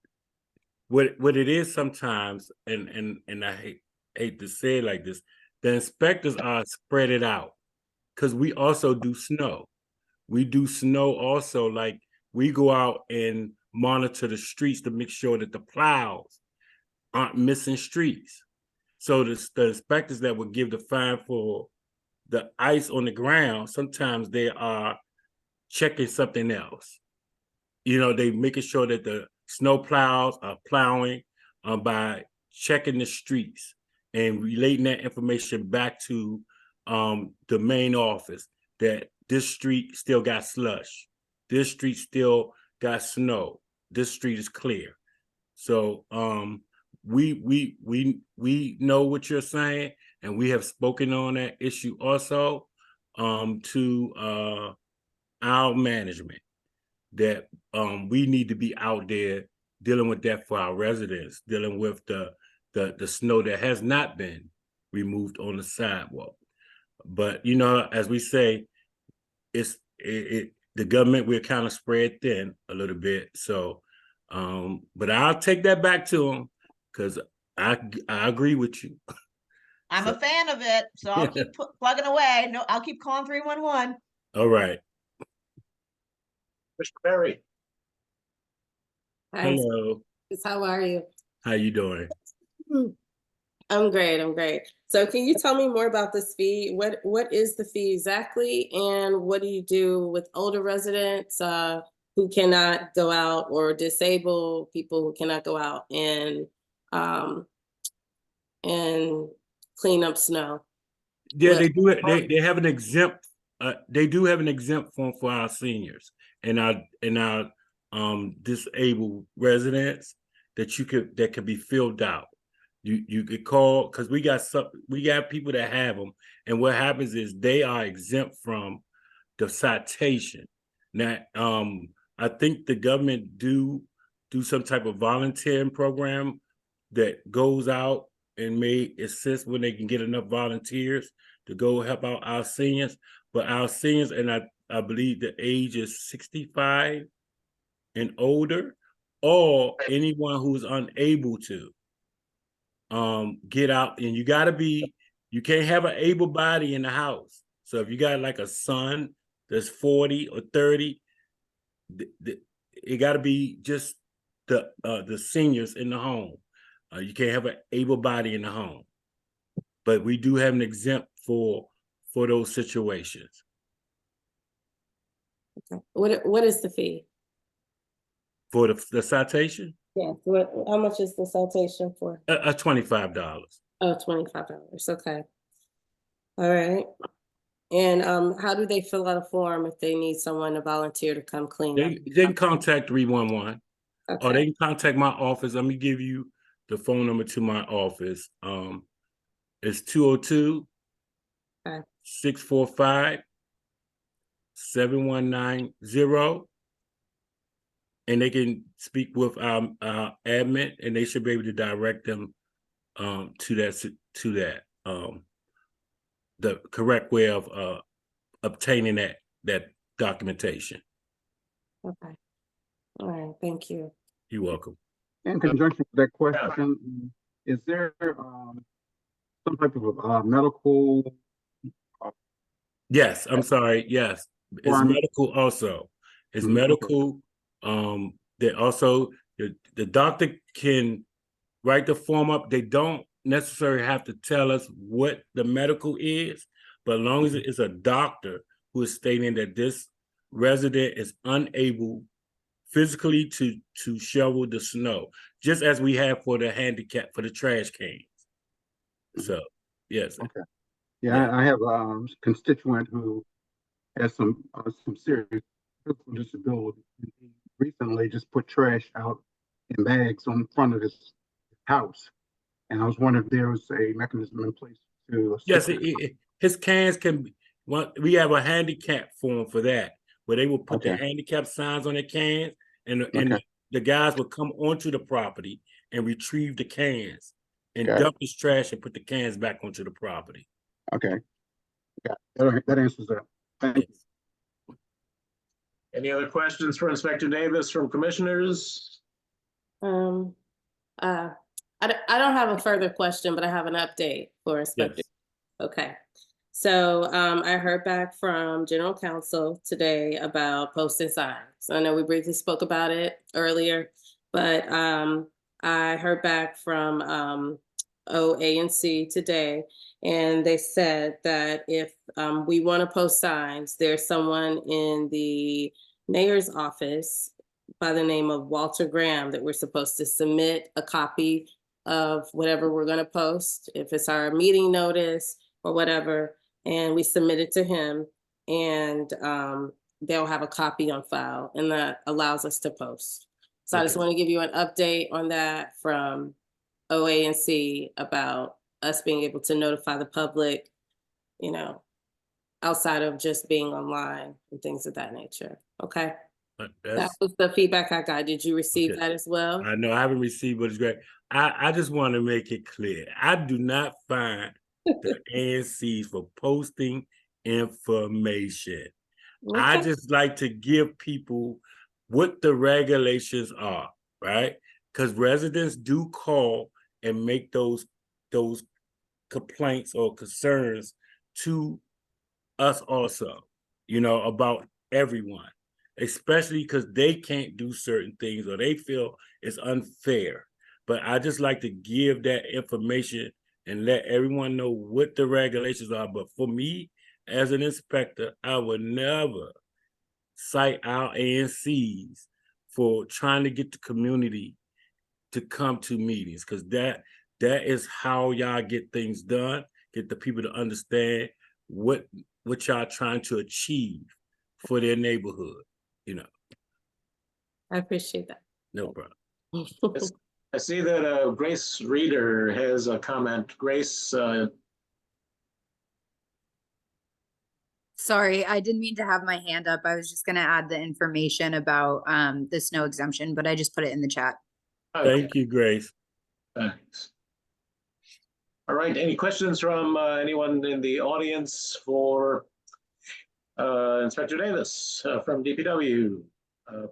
what it is sometimes, and I hate to say it like this, the inspectors are spread it out, because we also do snow. We do snow also, like we go out and monitor the streets to make sure that the plows aren't missing streets. So the inspectors that would give the fine for the ice on the ground, sometimes they are checking something else. They making sure that the snow plows are plowing by checking the streets and relating that information back to the main office, that this street still got slush, this street still got snow, this street is clear. So we know what you're saying, and we have spoken on that issue also to our management, that we need to be out there dealing with that for our residents, dealing with the snow that has not been removed on the sidewalk. But as we say, the government, we're kind of spread thin a little bit. So but I'll take that back to them, because I agree with you. I'm a fan of it, so I'll keep plugging away. No, I'll keep calling 311. All right. Mr. Perry? Hi, Hello. how are you? How you doing? I'm great. So can you tell me more about this fee? What is the fee exactly? And what do you do with older residents who cannot go out, or disabled people who cannot go out and clean up snow? Yeah, they do it. They have an exempt. They do have an exempt form for our seniors and our disabled residents that could be filled out. You could call, because we got people that have them, and what happens is they are exempt from the citation. Now, I think the government do do some type of volunteering program that goes out and may assist when they can get enough volunteers to go help out our seniors. But our seniors, and I believe the age is 65 and older, or anyone who's unable to get out. And you can't have an able body in the house. So if you got like a son that's 40 or 30, it got to be just the seniors in the home. You can't have an able body in the home, but we do have an exempt for those situations. Okay. What is the fee? For the citation, Yeah. How much is the citation for? $25. Oh, $25. Okay. All right. And how do they fill out a form if they need someone to volunteer to come clean up? They can contact 311, or Okay. they can contact my office. Let me give you the phone number to my office. It's 202 645 7190, and they can speak with our admin, and they should be able to direct them to that the correct way of obtaining that documentation. Okay. All right. Thank you. You're welcome. In conjunction with that question, is there some type of medical? Yes, I'm sorry. Yes, it's medical also. It's medical. That also the doctor can write the form up. They don't necessarily have to tell us what the medical is, but as long as it's a doctor who is stating that this resident is unable physically to shovel the snow, just as we have for the handicap, for the trash cans. So, yes. Okay. Yeah. I have a constituent who has some serious physical disability. He recently just put trash out in bags on front of his house, and I was wondering if there was a mechanism in place to Yes, his cans can be. We have a handicap form for that, where they will put the handicap signs on their cans, and the guys will come onto the property and retrieve the cans and dump his trash and put the cans back onto the property. Okay. Yeah, that answers that. Thank you. Any other questions for Inspector Davis from commissioners? I don't have a further question, but I have an update for Inspector. Yes. Okay. So I heard back from General Counsel today about posting signs. I know we briefly spoke about it earlier, but I heard back from ANC today, and they said that if we want to post signs, there's someone in the mayor's office by the name of Walter Graham that we're supposed to submit a copy of whatever we're going to post, if it's our meeting notice or whatever, and we submit it to him, and they'll have a copy on file, and that allows us to post. So I just want to give you an update on that from OANC about us being able to notify the public, you know, outside of just being online and things of that nature. Okay. That was the feedback I got. Did you receive that as well? I know I haven't received, but it's great. I just want to make it clear. I do not find the ANCs for posting information. Okay. I just like to give people what the regulations are, right? Because residents do call and make those complaints or concerns to us also, about everyone, especially because they can't do certain things or they feel it's unfair. But I just like to give that information and let everyone know what the regulations are. But for me, as an inspector, I would never cite our ANCs for trying to get the community to come to meetings, because that is how y'all get things done, get the people to understand what y'all trying to achieve for their neighborhood, I appreciate that. No problem. I see that Grace Reader has a comment. Grace, Sorry, I didn't mean to have my hand up. I was just going to add the information about the snow exemption, but I just put it in the chat. Okay, Thank you, Grace. thanks. All right, any questions from anyone in the audience for Inspector Davis from DPW?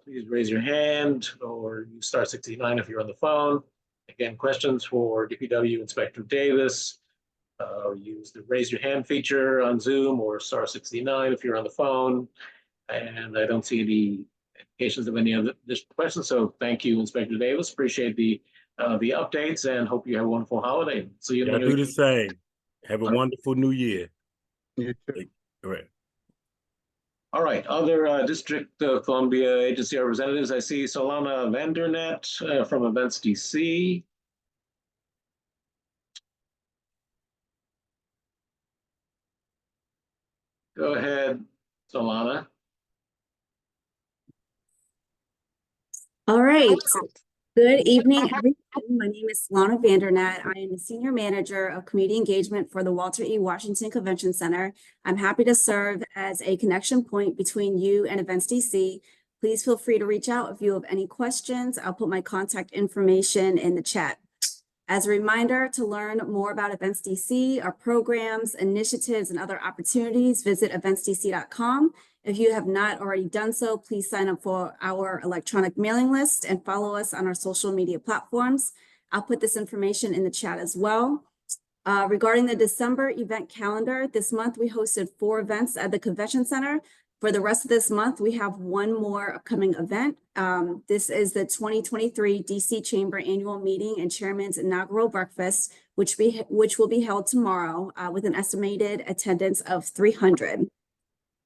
Please raise your hand or use star 69 if you're on the phone. Again, questions for DPW Inspector Davis. Use the raise your hand feature on Zoom or star 69 if you're on the phone. And I don't see any indications of any other additional questions. So thank you, Inspector Davis. Appreciate the updates and hope you have a wonderful holiday. See you in the Y'all new do year. the same. Have a wonderful new year. You too. All right. All right, other District of Columbia agency representatives. I see Solana Vandernet from Events DC. Go ahead, Solana. All right. Good evening, everyone. My name is Lana Vandernet. I am the Senior Manager of Community Engagement for the Walter E. Washington Convention Center. I'm happy to serve as a connection point between you and Events DC. Please feel free to reach out if you have any questions. I'll put my contact information in the chat. As a reminder, to learn more about Events DC, our programs, initiatives, and other opportunities, visit eventsdc.com. If you have not already done so, please sign up for our electronic mailing list and follow us on our social media platforms. I'll put this information in the chat as well. Regarding the December event calendar, this month we hosted 4 events at the Convention Center. For the rest of this month, we have one more upcoming event. This is the 2023 DC Chamber Annual Meeting and Chairman's Inaugural Breakfast, which will be held tomorrow with an estimated attendance of 300.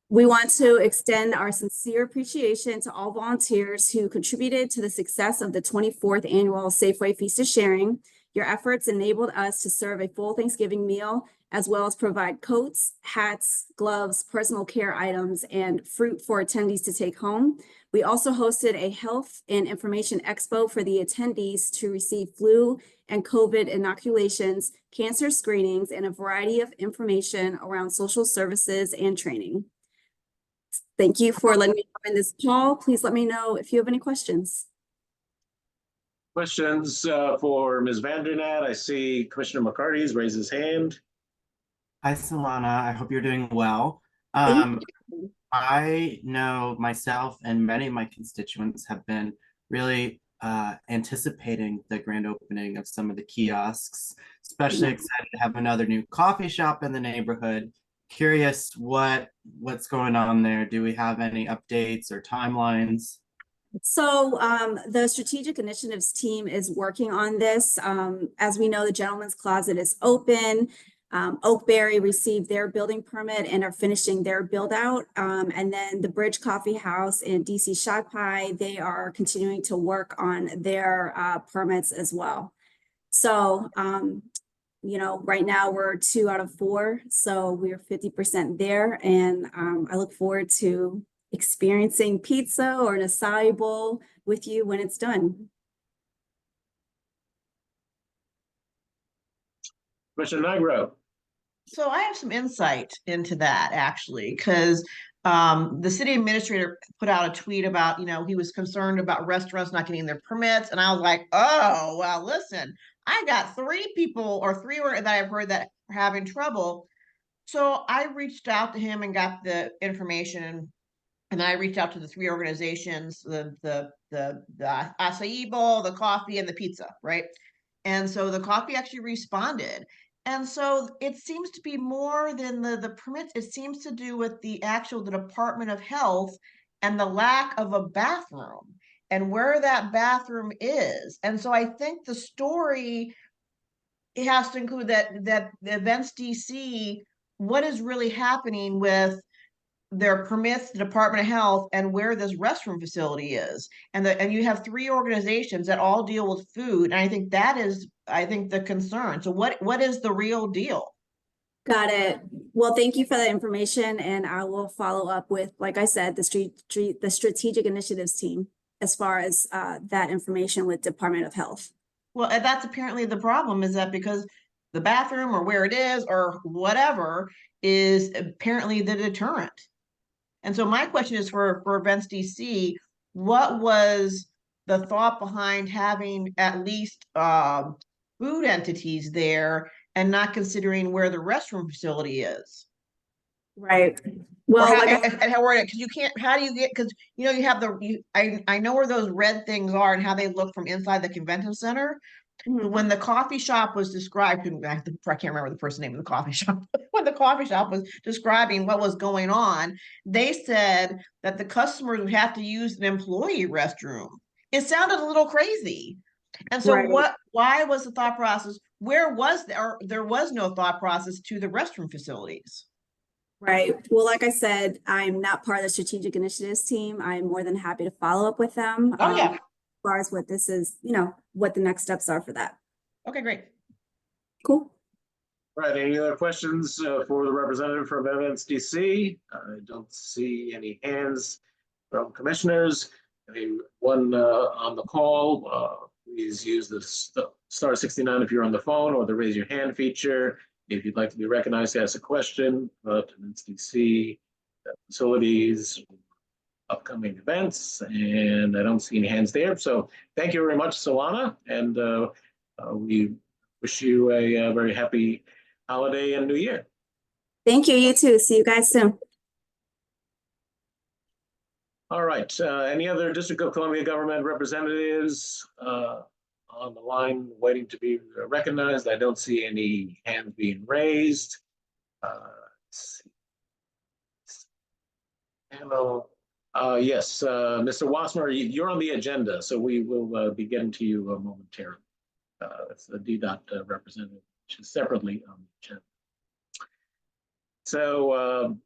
We want to extend our sincere appreciation to all volunteers who contributed to the success of the 24th Annual Safeway Feast of Sharing. Your efforts enabled us to serve a full Thanksgiving meal, as well as provide coats, hats, gloves, personal care items, and fruit for attendees to take home. We also hosted a health and information expo for the attendees to receive flu and COVID inoculations, cancer screenings, and a variety of information around social services and training. Thank you for letting me join this call. Please let me know if you have any questions. Questions for Ms. Vandernet. I see Commissioner McCarty's raised his hand. Hi, Solana. I hope you're doing well. Thank you. I know myself and many of my constituents have been really anticipating the grand opening of some of the kiosks, especially excited to have another new coffee shop in the neighborhood. Curious what's going on there. Do we have any updates or timelines? So the strategic initiatives team is working on this. As we know, the Gentleman's Closet is open. Oakberry received their building permit and are finishing their build out. And then the Bridge Coffee House and DC Shy Pie, they are continuing to work on their permits as well. So, you know, right now we're 2 out of 4, so we're 50% there. And I look forward to experiencing pizza or an acai bowl with you when it's done. Commissioner Nigro. So I have some insight into that actually, because the city administrator put out a tweet about, you know, he was concerned about restaurants not getting their permits. And I was like, oh, well, listen, I got 3 people or 3 that I've heard that are having trouble. So I reached out to him and got the information. And then I reached out to the 3 organizations, the acai bowl, the coffee, and the pizza, right? And so the coffee actually responded. And so it seems to be more than the permits. It seems to do with the Department of Health and the lack of a bathroom and where that bathroom is. And so I think the story, it has to include that the Events DC, what is really happening with their permits, the Department of Health, and where this restroom facility is. And you have 3 organizations that all deal with food. And I think that is, the concern. So what is the real deal? Got it. Well, thank you for the information, and I will follow up with, like I said, the strategic initiatives team as far as that information with Department of Health. Well, and that's apparently the problem, is that because the bathroom or where it is or whatever is apparently the deterrent. And so my question is for Events DC, what was the thought behind having at least food entities there and not considering where the restroom facility is? Right. Or Well, how, like I and how because you can't, how do you get, because you know, you have I know where those red things are and how they look from inside the convention center. Mhm. When the coffee shop was described, I can't remember the first name of the coffee shop. When the coffee shop was describing what was going on, they said that the customers would have to use an employee restroom. It sounded a little crazy. And so Right. why was the thought process, there was no thought process to the restroom facilities? Right. Well, like I said, I'm not part of the strategic initiatives team. I'm more than happy to follow up with them. Oh, yeah. As far as what this is, you know, what the next steps are for that. Okay, great. Cool. Right, any other questions for the representative from Events DC? I don't see any hands from commissioners. Anyone on the call, please use the star 69 if you're on the phone, or the raise your hand feature if you'd like to be recognized to ask a question about Events DC, facilities, upcoming events, and I don't see any hands there. So thank you very much, Solana, and we wish you a very happy holiday and New Year. Thank you. You too. See you guys soon. All right. Any other District of Columbia government representatives on the line waiting to be recognized? I don't see any hands being raised. Let's see. Panel. Yes, Mr. Wassmer, you're on the agenda, so we will be getting to you momentarily. That's the DDOT representative, which is separately on the agenda. So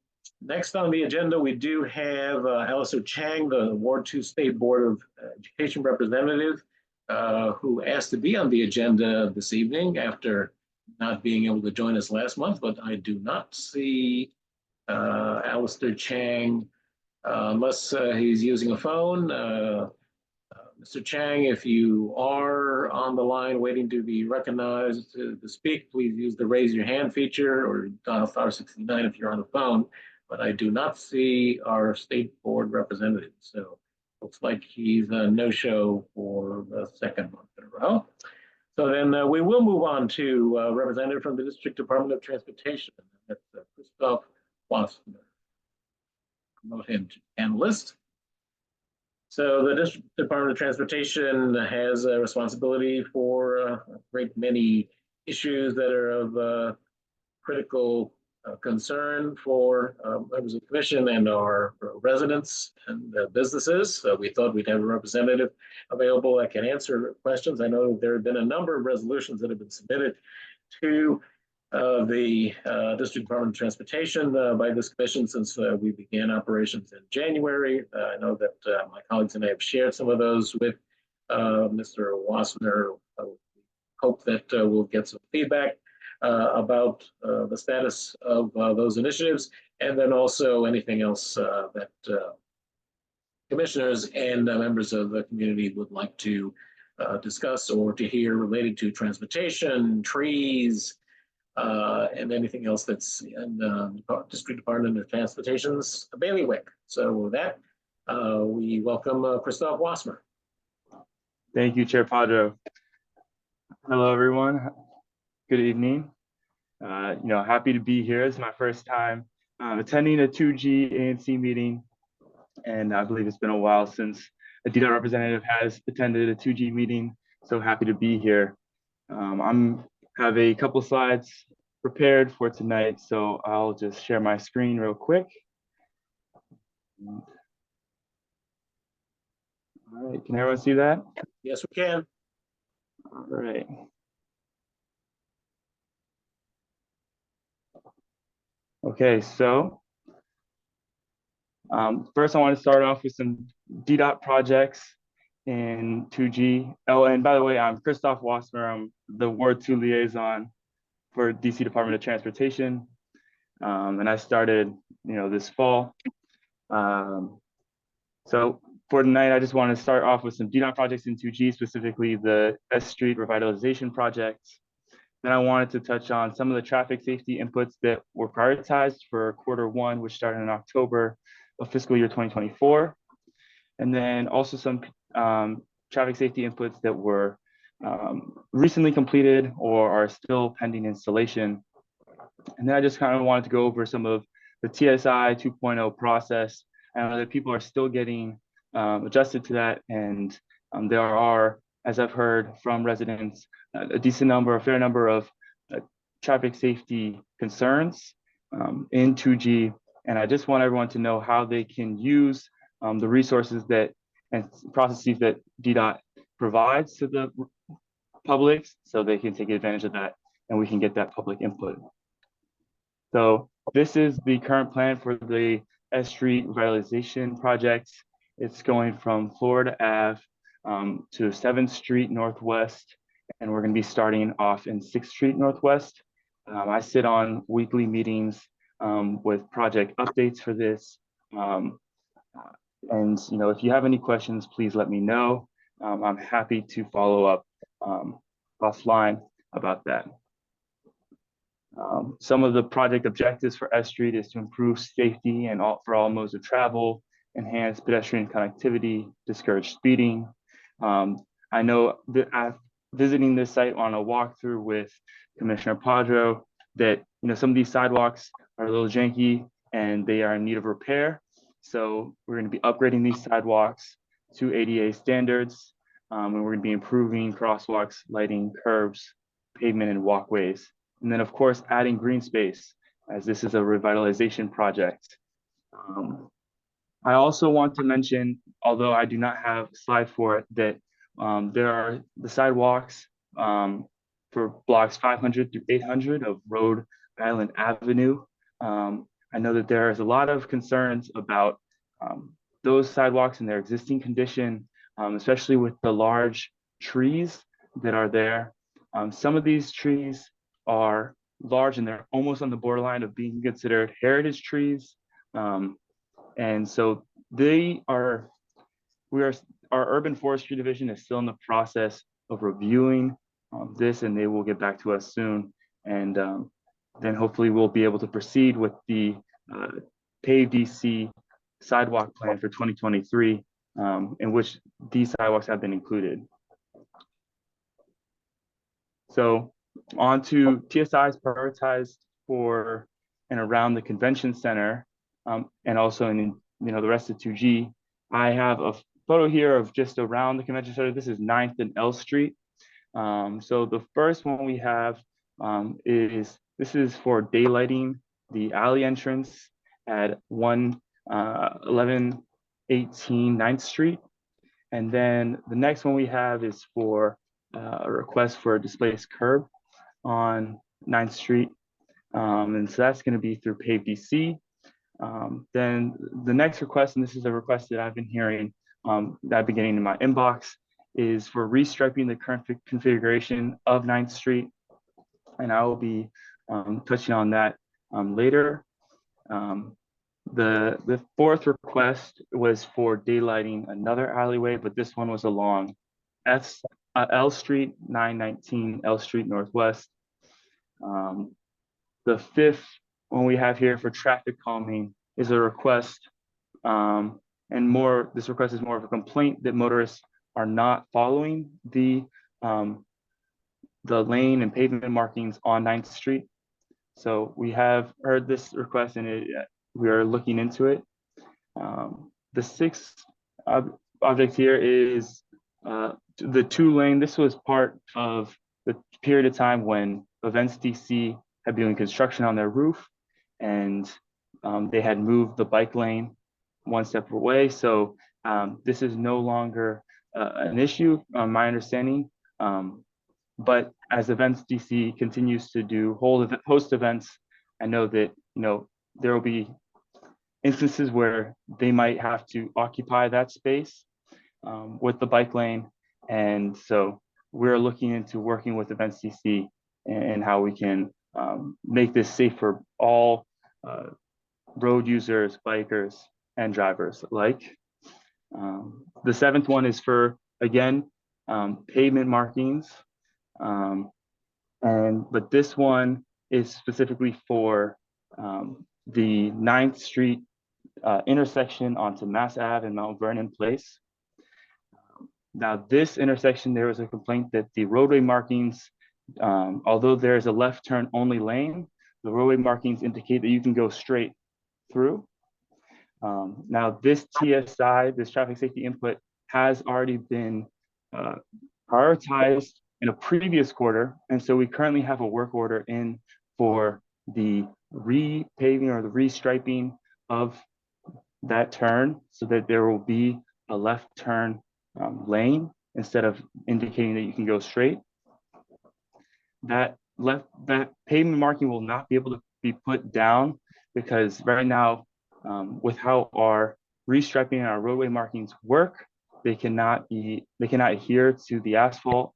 next on the agenda, we do have Alistair Chang, the Ward 2 State Board of Education representative, who asked to be on the agenda this evening after not being able to join us last month, but I do not see Alistair Chang unless he's using a phone. Mr. Chang, if you are on the line waiting to be recognized to speak, please use the raise your hand feature or dial star 69 if you're on the phone. But I do not see our state board representative. So looks like he's a no-show for the second month in a row. So then we will move on to representative from the District Department of Transportation. That's Christoph Wassner. Promote him to panelist. So the District Department of Transportation has a responsibility for a great many issues that are of critical concern for members of the commission and our residents and businesses. So we thought we'd have a representative available that can answer questions. I know there have been a number of resolutions that have been submitted to the District Department of Transportation by this commission since we began operations in January. I know that my colleagues and I have shared some of those with Mr. Wassner. Hope that we'll get some feedback about the status of those initiatives, and then also anything else that commissioners and members of the community would like to discuss or to hear related to transportation, trees, and anything else that's in the District Department of Transportation's bailiwick. So with that, we welcome Christoph Wassmer. Thank you, Chair Padro. Hello, everyone. Good evening. Happy to be here. It's my first time attending a 2G ANC meeting, and I believe it's been a while since a DDOT representative has attended a 2G meeting. So happy to be here. I'm have a couple slides prepared for tonight, so I'll just share my screen real quick. All right, can everyone see that? Yes, we can. All right. Okay, so first I want to start off with some DDOT projects in 2G. Oh, and by the way, I'm Christoph Wassmer. I'm the Ward 2 liaison for DC Department of Transportation. And I started, this fall. So for tonight, I just want to start off with some DDOT projects in 2G, specifically the S Street Revitalization Project. Then I wanted to touch on some of the traffic safety inputs that were prioritized for Q1, which started in October of fiscal year 2024. And then also some traffic safety inputs that were recently completed or are still pending installation. And then I just kind of wanted to go over some of the TSI 2.0 process. I know that people are still getting adjusted to that, and there are, as I've heard from residents, a fair number of traffic safety concerns in 2G. And I just want everyone to know how they can use the resources that and processes that DDOT provides to the public, so they can take advantage of that and we can get that public input. So this is the current plan for the S Street revitalization project. It's going from Florida Ave to 7th Street Northwest, and we're going to be starting off in 6th Street Northwest. I sit on weekly meetings with project updates for this. And if you have any questions, please let me know. I'm happy to follow up offline about that. Some of the project objectives for S Street is to improve safety and for all modes of travel, enhance pedestrian connectivity, discourage speeding. I know that visiting this site on a walkthrough with Commissioner Padro that some of these sidewalks are a little janky and they are in need of repair. So we're going to be upgrading these sidewalks to ADA standards, and we're going to be improving crosswalks, lighting, curbs, pavement, and walkways. And then, of course, adding green space, as this is a revitalization project. I also want to mention, although I do not have a slide for it, that there are the sidewalks for blocks 500 through 800 of Rhode Island Avenue. I know that there is a lot of concerns about those sidewalks and their existing condition, especially with the large trees that are there. Some of these trees are large and they're almost on the borderline of being considered heritage trees. And so our urban forestry division is still in the process of reviewing this, and they will get back to us soon. And then hopefully we'll be able to proceed with the paved DC sidewalk plan for 2023, in which these sidewalks have been included. So on to TSIs prioritized for and around the convention center, and also in the rest of 2G. I have a photo here of just around the convention center. This is 9th and L Street. So the first one we have this is for daylighting the alley entrance at 1118 9th Street. And then the next one we have is for a request for a displaced curb on 9th Street. And so that's going to be through paved DC. Then the next request, and this is a request that I've been hearing that I've been getting in my inbox, is for restriping the current configuration of 9th Street. And I will be touching on that later. The fourth request was for daylighting another alleyway, but this one was along L Street, 919 L Street Northwest. The fifth one we have here for traffic calming is a request, this request is more of a complaint that motorists are not following the lane and pavement markings on 9th Street. So we have heard this request and we are looking into it. The sixth object here is the 2-lane. This was part of the period of time when Events DC had been doing construction on their roof, and they had moved the bike lane one step away. So this is no longer an issue, my understanding. But as Events DC continues to do host events, I know that there will be instances where they might have to occupy that space with the bike lane. And so we're looking into working with Events DC and how we can make this safe for all road users, bikers, and drivers alike. The seventh one is for, again, pavement markings. But this one is specifically for the 9th Street intersection onto Mass Ave and Mount Vernon Place. Now, this intersection, there was a complaint that the roadway markings, although there is a left turn only lane, the roadway markings indicate that you can go straight through. Now, this TSI, this traffic safety input, has already been prioritized in a previous quarter. And so we currently have a work order in for the repaving or the restriping of that turn so that there will be a left turn lane instead of indicating that you can go straight. That pavement marking will not be able to be put down because right now, with how our restriping and our roadway markings work, they cannot adhere to the asphalt,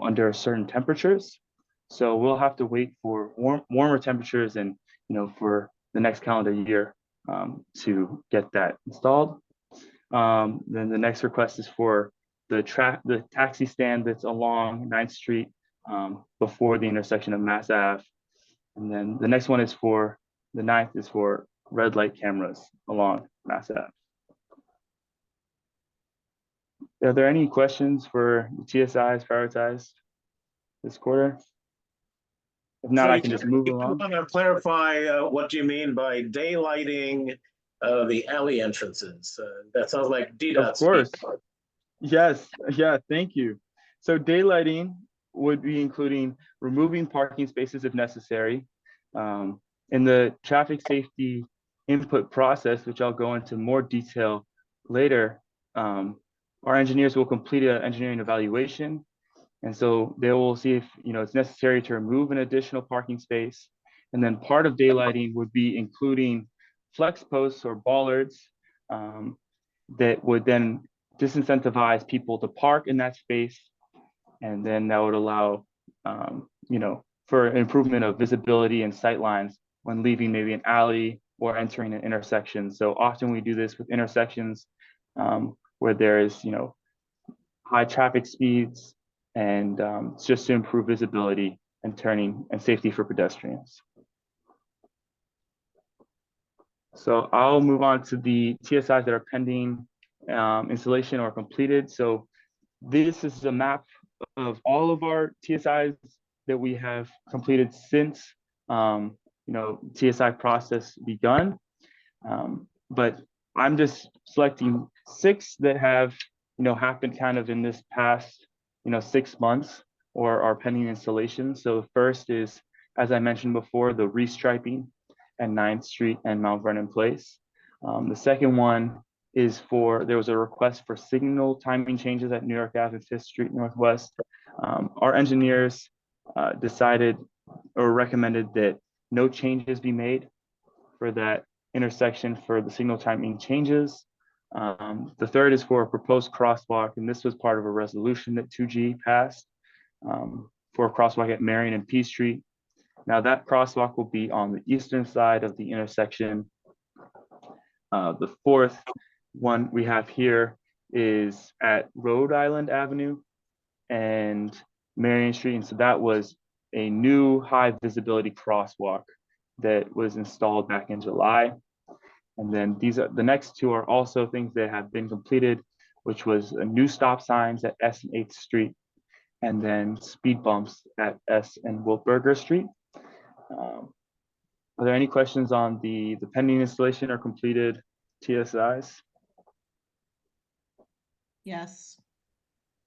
under certain temperatures. So we'll have to wait for warmer temperatures and for the next calendar year to get that installed. Then the next request is for the taxi stand that's along 9th Street before the intersection of Mass Ave. And then the next one is for the 9th is for red light cameras along Mass Ave. Are there any questions for the TSIs prioritized this quarter? If not, I can just move along. I want to clarify what you mean by daylighting the alley entrances. That sounds like DDOT. Of course. Yes. Yeah. Thank you. So daylighting would be including removing parking spaces if necessary. In the traffic safety input process, which I'll go into more detail later, our engineers will complete an engineering evaluation. And so they will see if it's necessary to remove an additional parking space. And then part of daylighting would be including flex posts or bollards that would then disincentivize people to park in that space. And then that would allow, for improvement of visibility and sight lines when leaving maybe an alley or entering an intersection. So often we do this with intersections where there is, high traffic speeds, and it's just to improve visibility and turning and safety for pedestrians. So I'll move on to the TSIs that are pending installation or completed. So this is a map of all of our TSIs that we have completed since TSI process begun. But I'm just selecting 6 that have happened kind of in this past 6 months or are pending installation. So the first is, as I mentioned before, the restriping at 9th Street and Mount Vernon Place. The second one is there was a request for signal timing changes at New York Ave and 5th Street Northwest. Our engineers decided or recommended that no changes be made for that intersection for the signal timing changes. The third is for a proposed crosswalk, and this was part of a resolution that 2G passed for a crosswalk at Marion and P Street. Now that crosswalk will be on the eastern side of the intersection. The fourth one we have here is at Rhode Island Avenue and Marion Street, and so that was a new high visibility crosswalk that was installed back in July. And then the next 2 are also things that have been completed, which was a new stop signs at S and 8th Street, and then speed bumps at S and Wiltberger Street. Are there any questions on the pending installation or completed TSIs? Yes.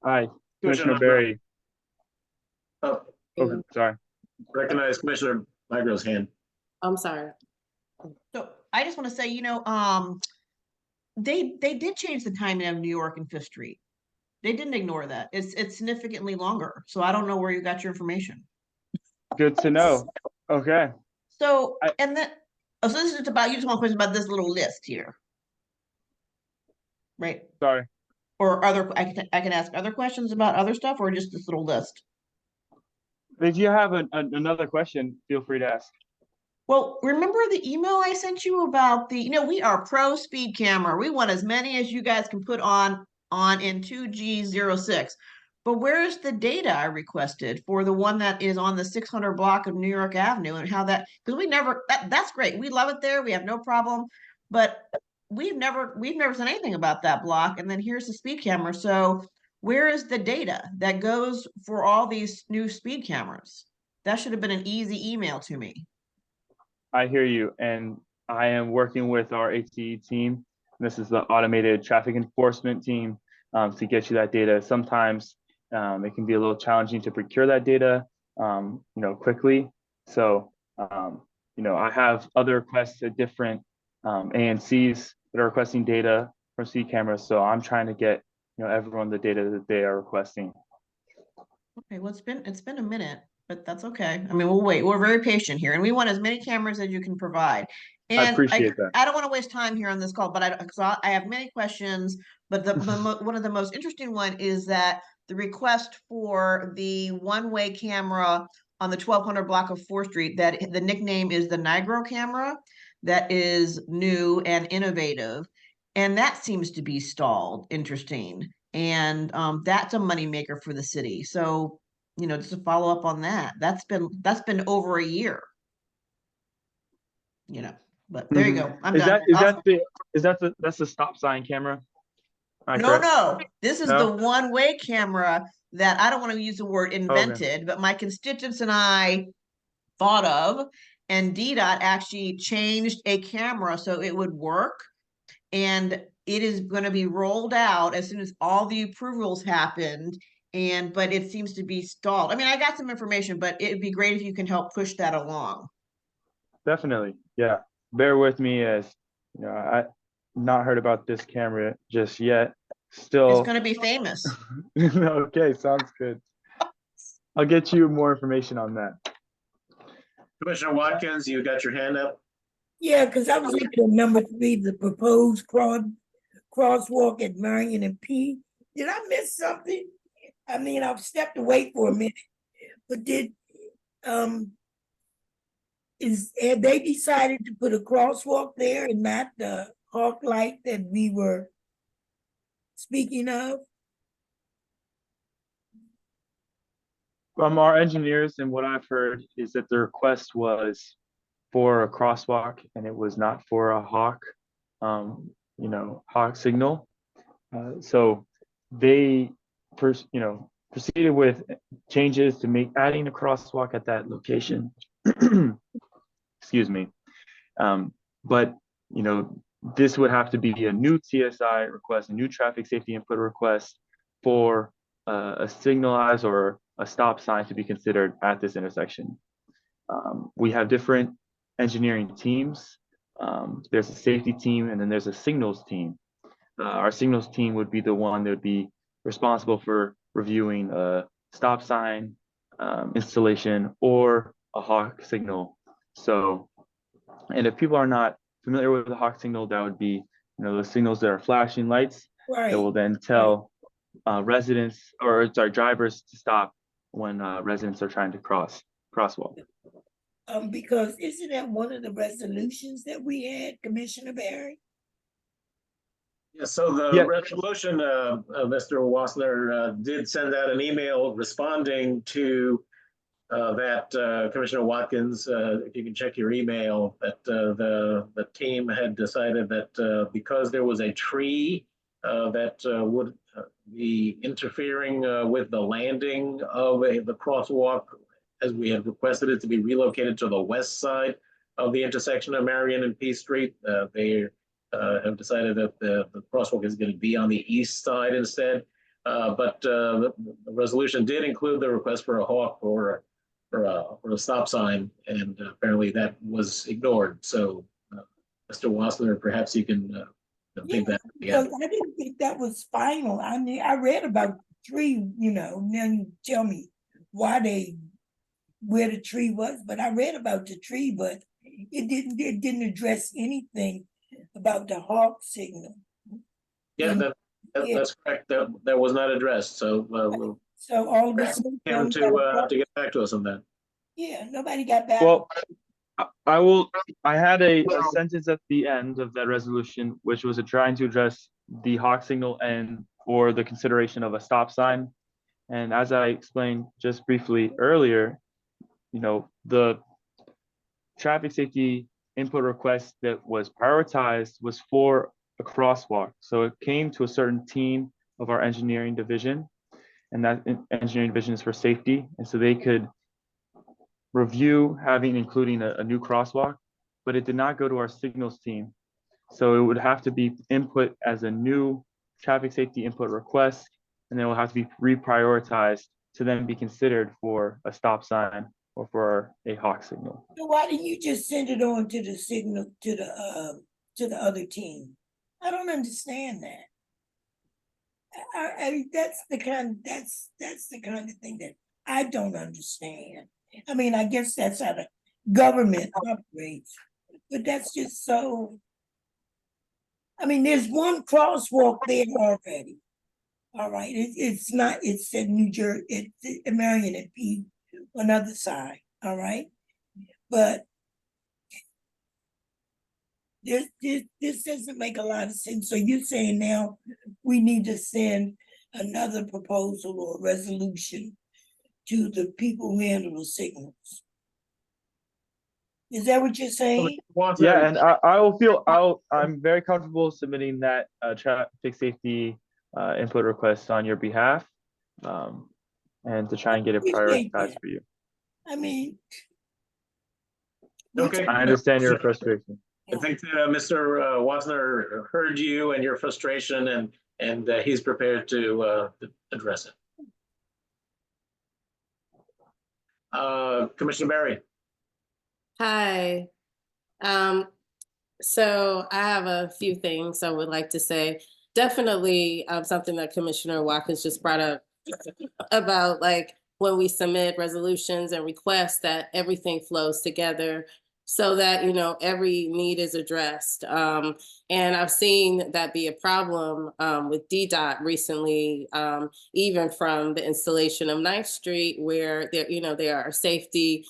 Hi, Commissioner Barry. Oh, Oh, sorry. recognize Commissioner Migro's hand. I'm sorry. So I just want to say, they did change the timing of New York and 5th Street. They didn't ignore that. It's significantly longer. So I don't know where you got your information. Good to know. Okay. So, so this is about, you just want questions about this little list here. Right? Sorry. Or I can ask other questions about other stuff or just this little list? If you have another question, feel free to ask. Well, remember the email I sent you about we are pro speed camera. We want as many as you guys can put on in 2G06. But where's the data I requested for the one that is on the 600 block of New York Avenue and how that, because we never, that's great. We love it there. We have no problem. But we've never said anything about that block. And then here's the speed camera. So where is the data that goes for all these new speed cameras? That should have been an easy email to me. I hear you, and I am working with our ATE team. This is the automated traffic enforcement team to get you that data. Sometimes it can be a little challenging to procure that data, quickly. So, I have other requests at different ANCs that are requesting data from speed cameras. So I'm trying to get everyone the data that they are requesting. Okay, well, it's been a minute, but that's okay. I mean, we'll wait. We're very patient here, and we want as many cameras as you can provide. I And appreciate that. I don't want to waste time here on this call, but I have many questions. But one of the most interesting one is that the request for the one-way camera on the 1200 block of 4th Street, that the nickname is the Nigro camera, that is new and innovative, and that seems to be stalled. Interesting. And that's a moneymaker for the city. So, just to follow up on that, that's been over a year. But there you go. I'm done. That's the stop sign camera? No. This is No? the one-way camera that I don't want to use the word invented, but my constituents and I thought of, and DDOT actually changed a camera so it would work. And it is going to be rolled out as soon as all the approvals happened. But it seems to be stalled. I mean, I got some information, but it'd be great if you can help push that along. Definitely. Yeah. Bear with me as I not heard about this camera just yet. Still, it's going to be famous. Okay, sounds good. I'll get you more information on that. Commissioner Watkins, you got your hand up? Yeah, because I was looking at number 3, the proposed crosswalk at Marion and P. Did I miss something? I mean, I've stepped away for a minute, but have they decided to put a crosswalk there and not the hawk light that we were speaking of? From our engineers, and what I've heard is that the request was for a crosswalk and it was not for a hawk, hawk signal. So they proceeded with changes to adding a crosswalk at that location. Excuse me. But this would have to be a new TSI request, a new traffic safety input request for a signalized or a stop sign to be considered at this intersection. We have different engineering teams. There's a safety team and then there's a signals team. Our signals team would be the one that would be responsible for reviewing a stop sign installation or a hawk signal. So, and if people are not familiar with the hawk signal, that would be the signals that are flashing lights that will then tell drivers to stop when residents are trying to crosswalk. Because isn't that one of the resolutions that we had, Commissioner Barry? Yeah, so the resolution, Mr. Wassler did send out an email responding to that, Commissioner Watkins, if you can check your email, that the team had decided that because there was a tree that would be interfering with the landing of the crosswalk, as we had requested it to be relocated to the west side of the intersection of Marion and P Street. They have decided that the crosswalk is going to be on the east side instead. But the resolution did include the request for a hawk or a stop sign, and apparently that was ignored. So, Mr. Wassler, perhaps you can think that. Yeah, I didn't think that was final. I mean, I read about the tree, now you tell me where the tree was, but I read about the tree, but it didn't address anything about the hawk signal. Yeah, that's correct. That was not addressed. So we'll all of us him to get back to us on that. Yeah, nobody got back. Well, I had a sentence at the end of that resolution, which was trying to address the hawk signal and or the consideration of a stop sign. And as I explained just briefly earlier, the traffic safety input request that was prioritized was for a crosswalk. So it came to a certain team of our engineering division, and that engineering division is for safety. And so they could review including a new crosswalk, but it did not go to our signals team. So it would have to be input as a new traffic safety input request, and then it will have to be reprioritized to then be considered for a stop sign or for a hawk signal. So why didn't you just send it on to the signal to the other team? I don't understand that. I mean, that's the kind of thing that I don't understand. I mean, I guess that's how the government operates, but that's just so. I mean, there's one crosswalk there already. All right, it's not. It's in New Jersey. It's Marion and P on the other side. All right, but this doesn't make a lot of sense. So you're saying now we need to send another proposal or resolution to the people who handle the signals? Is that what you're saying? Yeah, and I'm very comfortable submitting that traffic safety input request on your behalf, and to try and get it prioritized for you. I mean, Okay. I understand your frustration. I think Mr. Wasner heard you and your frustration, and he's prepared to address it. Commissioner Barry. Hi. So I have a few things I would like to say. Definitely something that Commissioner Watkins just brought up about, like, when we submit resolutions and requests, that everything flows together so that, every need is addressed. And I've seen that be a problem with DDOT recently, even from the installation of 9th Street, where there are safety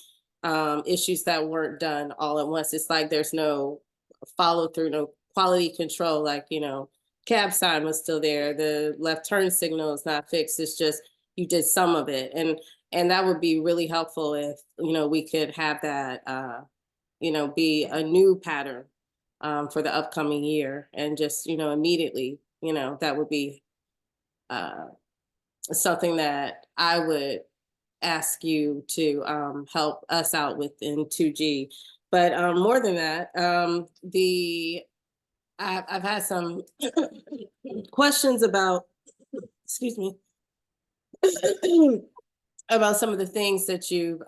issues that weren't done all at once. It's like there's no follow through, no quality control. Like, cab sign was still there, the left turn signal is not fixed. It's just you did some of it, and that would be really helpful if we could have that be a new pattern for the upcoming year, and just immediately that would be something that I would ask you to help us out with in 2G. But more than that, I've had some questions about, excuse me, about some of the things that you've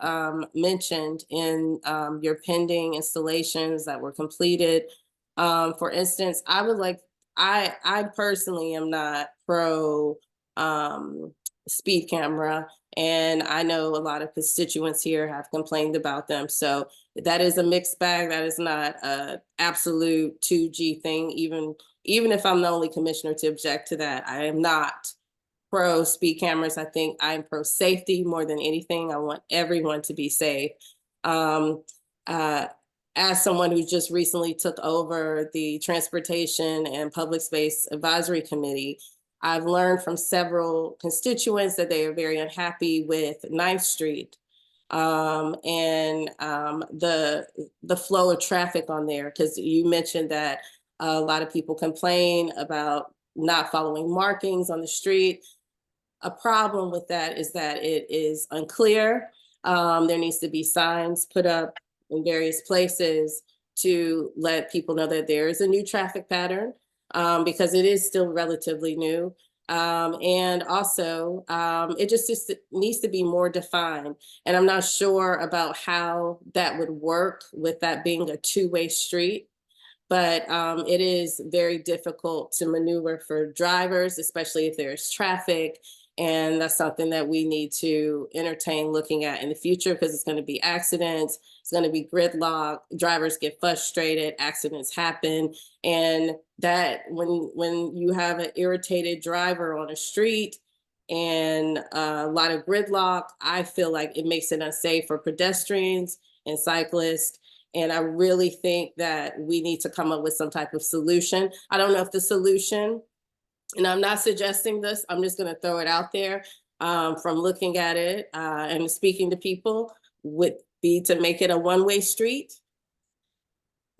mentioned in your pending installations that were completed. For instance, I personally am not pro speed camera, and I know a lot of constituents here have complained about them. So that is a mixed bag. That is not a absolute 2G thing. Even if I'm the only commissioner to object to that, I am not pro speed cameras. I think I'm pro safety more than anything. I want everyone to be safe. As someone who just recently took over the Transportation and Public Space Advisory Committee, I've learned from several constituents that they are very unhappy with 9th Street and the flow of traffic on there. Because you mentioned that a lot of people complain about not following markings on the street. A problem with that is that it is unclear. There needs to be signs put up in various places to let people know that there is a new traffic pattern, because it is still relatively new. And also, it just needs to be more defined. And I'm not sure about how that would work with that being a two-way street. But it is very difficult to maneuver for drivers, especially if there's traffic. And that's something that we need to entertain looking at in the future, because it's going to be accidents. It's going to be gridlock. Drivers get frustrated. Accidents happen. And that when you have an irritated driver on a street and a lot of gridlock, I feel like it makes it unsafe for pedestrians and cyclists. And I really think that we need to come up with some type of solution. I don't know if the solution, and I'm not suggesting this, I'm just going to throw it out there. from looking at it and speaking to people would be to make it a one-way street.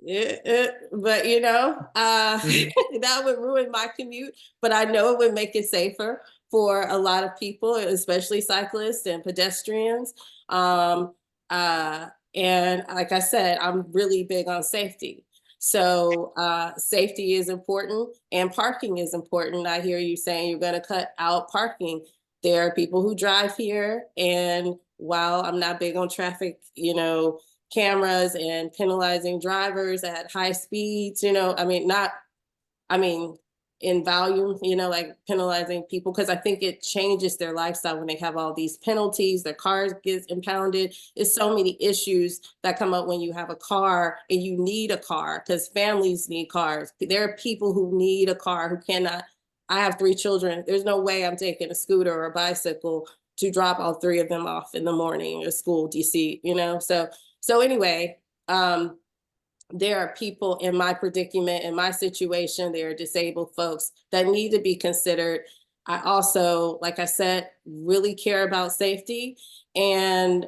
But you know, that would ruin my commute, but I know it would make it safer for a lot of people, especially cyclists and pedestrians. Um, and like I said, I'm really big on safety. So safety is important and parking is important. I hear you saying you're going to cut out parking. There are people who drive here, and while I'm not big on traffic, you know, cameras and penalizing drivers at high speeds, you know, I mean, in volume, you know, like penalizing people, because I think it changes their lifestyle when they have all these penalties, their cars gets impounded. It's so many issues that come up when you have a car and you need a car, because families need cars. There are people who need a car who cannot. I have 3 children. There's no way I'm taking a scooter or a bicycle to drop all 3 of them off in the morning at school, DC, you know? So anyway, there are people in my predicament, in my situation, there are disabled folks that need to be considered. I also, like I said, really care about safety. And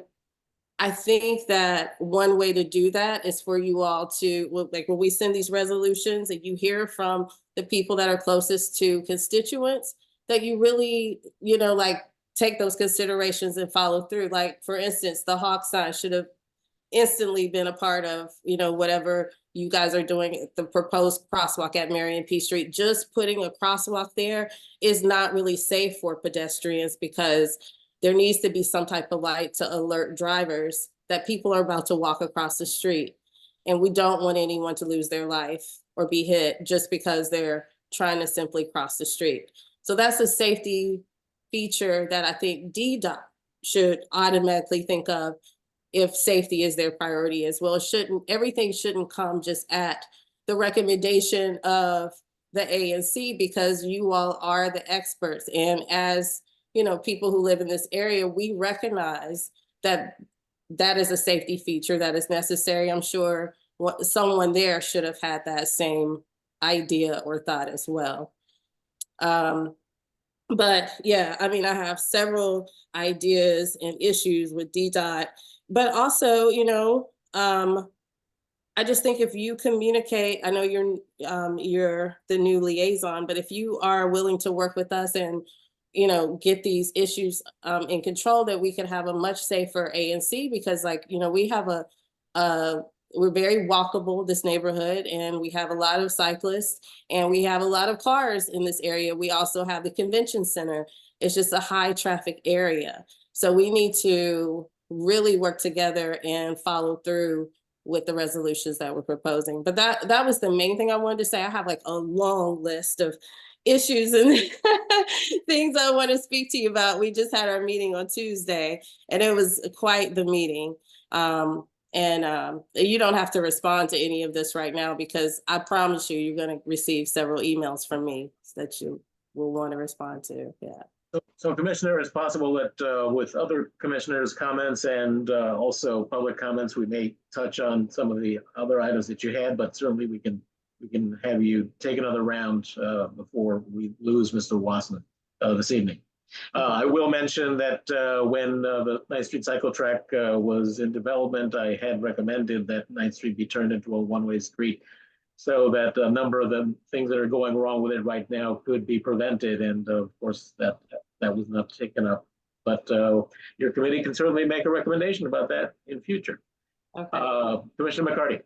I think that one way to do that is for you all to, like when we send these resolutions and you hear from the people that are closest to constituents, that you really, you know, like take those considerations and follow through. Like for instance, the hawk sign should have instantly been a part of, you know, whatever you guys are doing, the proposed crosswalk at Marion P. Street. Just putting a crosswalk there is not really safe for pedestrians, because there needs to be some type of light to alert drivers that people are about to walk across the street. And we don't want anyone to lose their life or be hit just because they're trying to simply cross the street. So that's a safety feature that I think DDOT should automatically think of if safety is their priority as well. Everything shouldn't come just at the recommendation of the ANC, because you all are the experts. And as you know, people who live in this area, we recognize that that is a safety feature that is necessary. I'm sure someone there should have had that same idea or thought as well. But yeah, I mean, I have several ideas and issues with DDOT, but also, you know, I just think if you communicate, I know you're the new liaison, but if you are willing to work with us and, you know, get these issues in control, that we can have a much safer ANC, because like, you know, we have we're very walkable, this neighborhood, and we have a lot of cyclists and we have a lot of cars in this area. We also have the convention center. It's just a high traffic area. So we need to really work together and follow through with the resolutions that we're proposing. But that was the main thing I wanted to say. I have like a long list of issues and things I want to speak to you about. We just had our meeting on Tuesday and it was quite the meeting. And you don't have to respond to any of this right now, because I promise you're going to receive several emails from me that you will want to respond to. Yeah. So Commissioner, it's possible that with other commissioners' comments and also public comments, we may touch on some of the other items that you had, but certainly we can have you take another round before we lose Mr. Wasson this evening. I will mention that when the 9th Street cycle track was in development, I had recommended that 9th Street be turned into a one-way street, so that a number of the things that are going wrong with it right now could be prevented. And of course, that was not taken up. But your committee can certainly make a recommendation about that in future. Okay. Commissioner McCarty.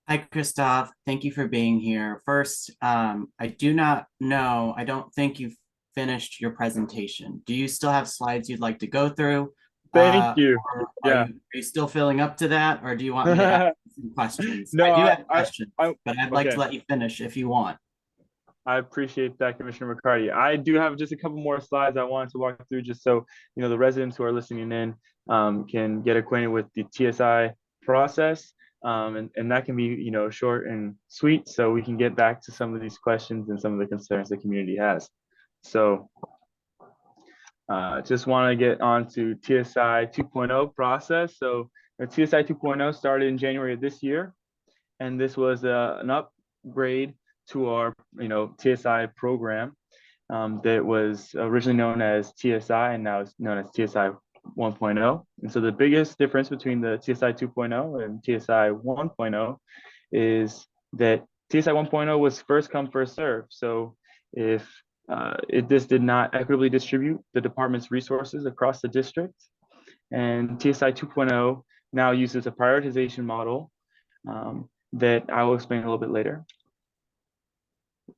Hi, Christoph. Thank you for being here. First, I do not know, I don't think you've finished your presentation. Do you still have slides you'd like to go through? Thank you. Are you still filling up to that, or do you want me to ask some questions? No, I do have questions, but I'd like to let you finish if you want. I appreciate that, Commissioner McCarty. I do have just a couple more slides I wanted to walk through, just so you know the residents who are listening in can get acquainted with the TSI process, and that can be, you know, short and sweet, so we can get back to some of these questions and some of the concerns the community has. So just want to get on to TSI 2.0 process. So the TSI 2.0 started in January of this year, and this was an upgrade to our, you know, TSI program. that was originally known as TSI and now is known as TSI 1.0. And so the biggest difference between the TSI 2.0 and TSI 1.0 is that TSI 1.0 was first come, first serve. So if this did not equitably distribute the department's resources across the district, and TSI 2.0 now uses a prioritization model that I will explain a little bit later.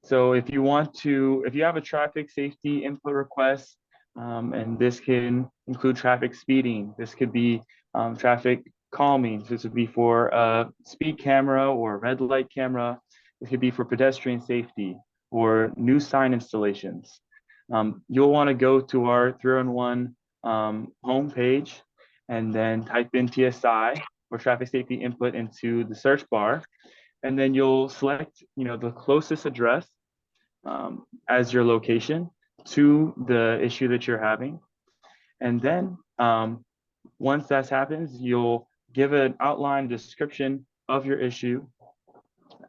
So if you have a traffic safety input request, and this can include traffic speeding, this could be traffic calming, this would be for a speed camera or a red light camera, this could be for pedestrian safety or new sign installations. You'll want to go to our 3-in-1 homepage and then type in TSI or traffic safety input into the search bar. And then you'll select, the closest address as your location to the issue that you're having. And then once that happens, you'll give an outline description of your issue,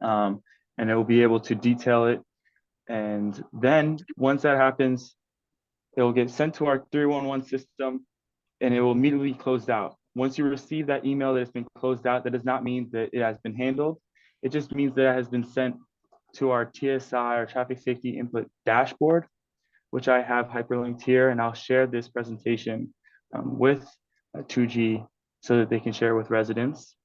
and it will be able to detail it. And then once that happens, it will get sent to our 311 system and it will immediately close out. Once you receive that email that it's been closed out, that does not mean that it has been handled. It just means that it has been sent to our TSI or traffic safety input dashboard, which I have hyperlinked here, and I'll share this presentation with 2G so that they can share with residents.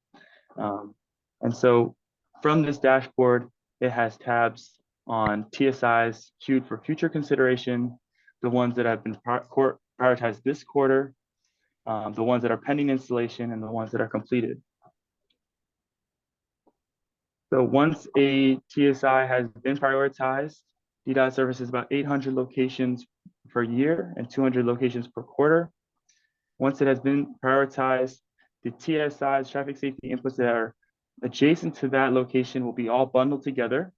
And so from this dashboard, it has tabs on TSIs queued for future consideration, the ones that have been prioritized this quarter, the ones that are pending installation, and the ones that are completed. So once a TSI has been prioritized, DDOT services about 800 locations per year and 200 locations per quarter. Once it has been prioritized, the TSI's traffic safety inputs that are adjacent to that location will be all bundled together.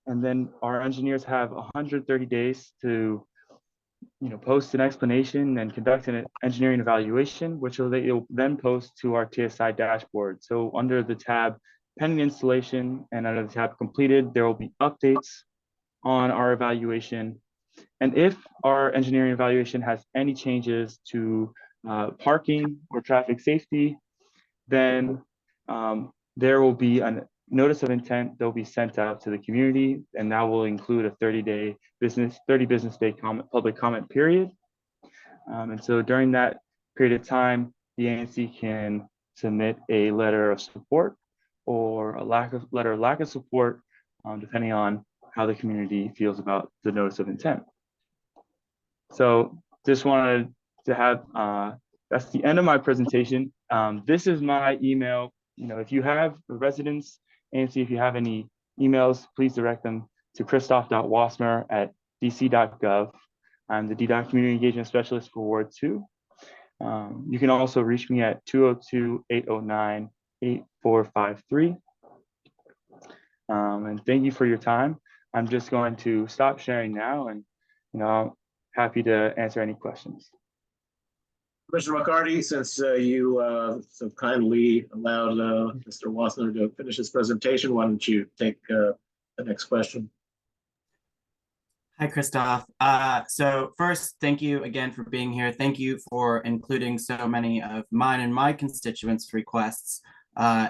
And then our engineers have 130 days to post an explanation and conduct an engineering evaluation, which they'll then post to our TSI dashboard. So under the tab pending installation and under the tab completed, there will be updates on our evaluation. And if our engineering evaluation has any changes to parking or traffic safety, then there will be a notice of intent that will be sent out to the community, and that will include a 30 business day public comment period. And so during that period of time, the ANC can submit a letter of support or a lack of support, depending on how the community feels about the notice of intent. So just wanted to have, that's the end of my presentation. This is my email. If you have residents, ANC, if you have any emails, please direct them to christoph.wassmer@dc.gov. I'm the DDOT Community Engagement Specialist for Ward 2. You can also reach me at 202-809-8453. And thank you for your time. I'm just going to stop sharing now, and I'm happy to answer any questions. Commissioner McCarty, since you so kindly allowed Mr. Wassner to finish his presentation, why don't you take the next question? Hi, Christoph. So first, thank you again for being here. Thank you for including so many of mine and my constituents' requests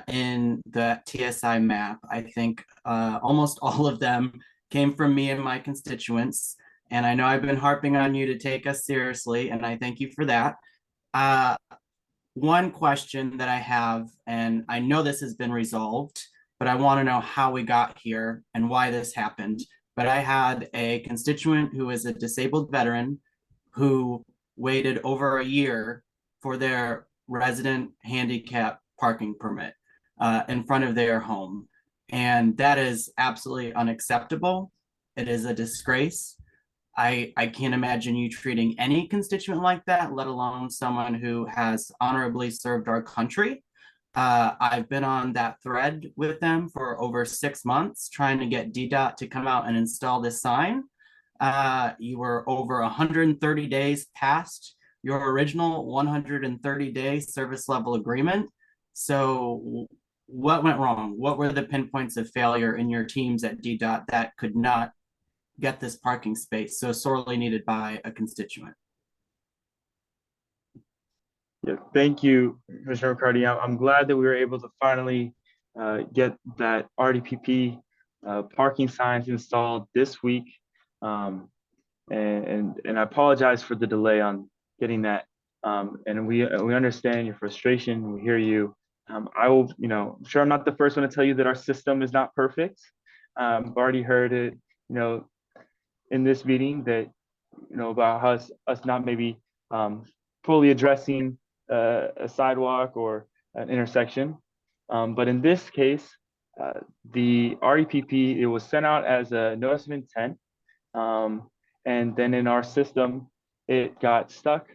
in the TSI map. I think almost all of them came from me and my constituents. And I know I've been harping on you to take us seriously, and I thank you for that. One question that I have, and I know this has been resolved, but I want to know how we got here and why this happened. But I had a constituent who is a disabled veteran who waited over a year for their resident handicap parking permit in front of their home. And that is absolutely unacceptable. It is a disgrace. I can't imagine you treating any constituent like that, let alone someone who has honorably served our country. I've been on that thread with them for over 6 months, trying to get DDOT to come out and install this sign. You were over 130 days past your original 130-day service level agreement. So what went wrong? What were the pinpoints of failure in your teams at DDOT that could not get this parking space so sorely needed by a constituent. Yeah, thank you, Commissioner McCarty. I'm glad that we were able to finally get that RDPP parking signs installed this week. And I apologize for the delay on getting that. And we understand your frustration. We hear you. I will, I'm sure I'm not the first one to tell you that our system is not perfect. I've already heard it, in this meeting that, about how us not maybe fully addressing a sidewalk or an intersection. But in this case, the RDPP, it was sent out as a notice of intent. And then in our system, it got stuck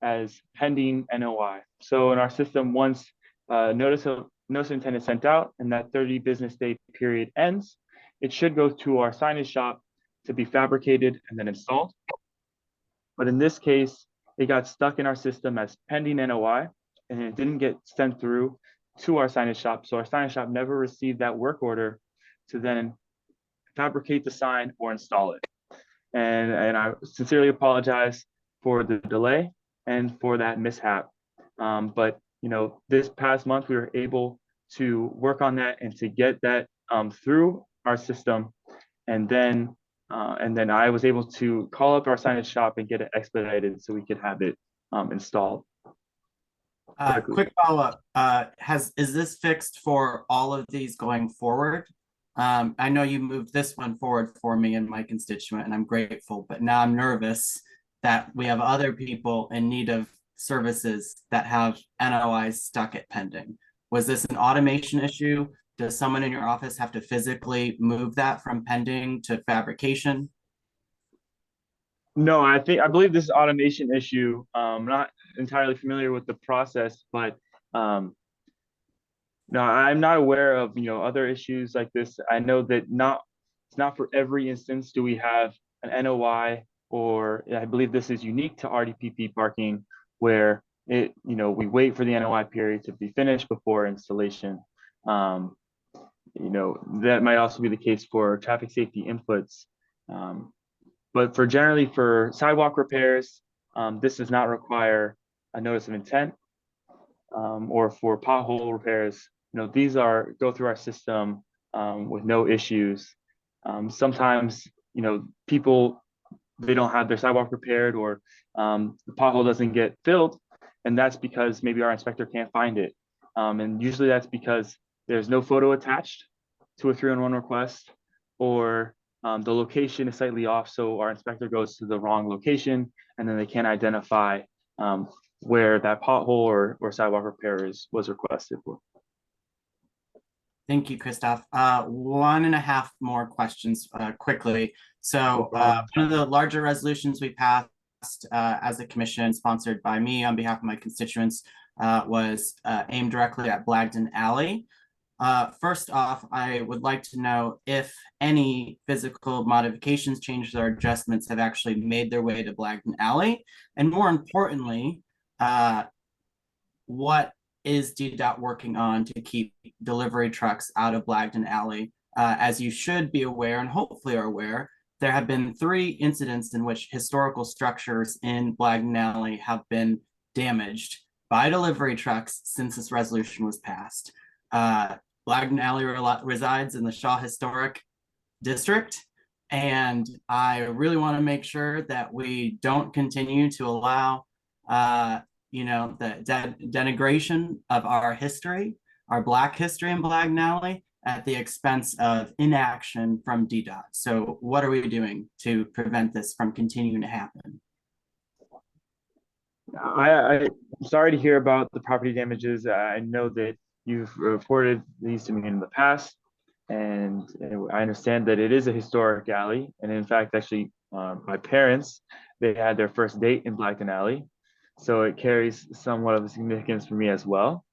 as pending NOI. So in our system, once notice of intent is sent out and that 30 business day period ends, it should go to our signage shop to be fabricated and then installed. But in this case, it got stuck in our system as pending NOI and it didn't get sent through to our signage shop. So our signage shop never received that work order to then fabricate the sign or install it. And I sincerely apologize for the delay and for that mishap. But this past month we were able to work on that and to get that through our system, and then I was able to call up our signage shop and get it expedited so we could have it installed. Quick follow-up. Is this fixed for all of these going forward? I know you moved this one forward for me and my constituent, and I'm grateful, but now I'm nervous that we have other people in need of services that have NOIs stuck at pending. Was this an automation issue? Does someone in your office have to physically move that from pending to fabrication? No, I believe this automation issue. I'm not entirely familiar with the process, but no, I'm not aware of other issues like this. I know that it's not for every instance do we have an NOI, or I believe this is unique to RDPP parking, where we wait for the NOI period to be finished before installation. That might also be the case for traffic safety inputs. But generally for sidewalk repairs, this does not require a notice of intent, or for pothole repairs. These go through our system with no issues. Sometimes, people, they don't have their sidewalk repaired, or the pothole doesn't get filled, and that's because maybe our inspector can't find it. And usually that's because there's no photo attached to a 311 request, or the location is slightly off, so our inspector goes to the wrong location, and then they can't identify where that pothole or sidewalk repair was requested for. Thank you, Christoph. 1.5 more questions quickly. So one of the larger resolutions we passed as a commission, sponsored by me on behalf of my constituents, was aimed directly at Blagden Alley. First off, I would like to know if any physical modifications, changes, or adjustments have actually made their way to Blagden Alley. And more importantly, what is DDOT working on to keep delivery trucks out of Blagden Alley? As you should be aware, and hopefully are aware, there have been 3 incidents in which historical structures in Blagden Alley have been damaged by delivery trucks since this resolution was passed. Blagden Alley resides in the Shaw Historic District, and I really want to make sure that we don't continue to allow the denigration of our history, our Black history in Blagden Alley, at the expense of inaction from DDOT. So what are we doing to prevent this from continuing to happen? I'm sorry to hear about the property damages. I know that you've reported these to me in the past, and I understand that it is a historic alley. And in fact, actually, my parents, they had their first date in Blagden Alley. So it carries somewhat of a significance for me as well.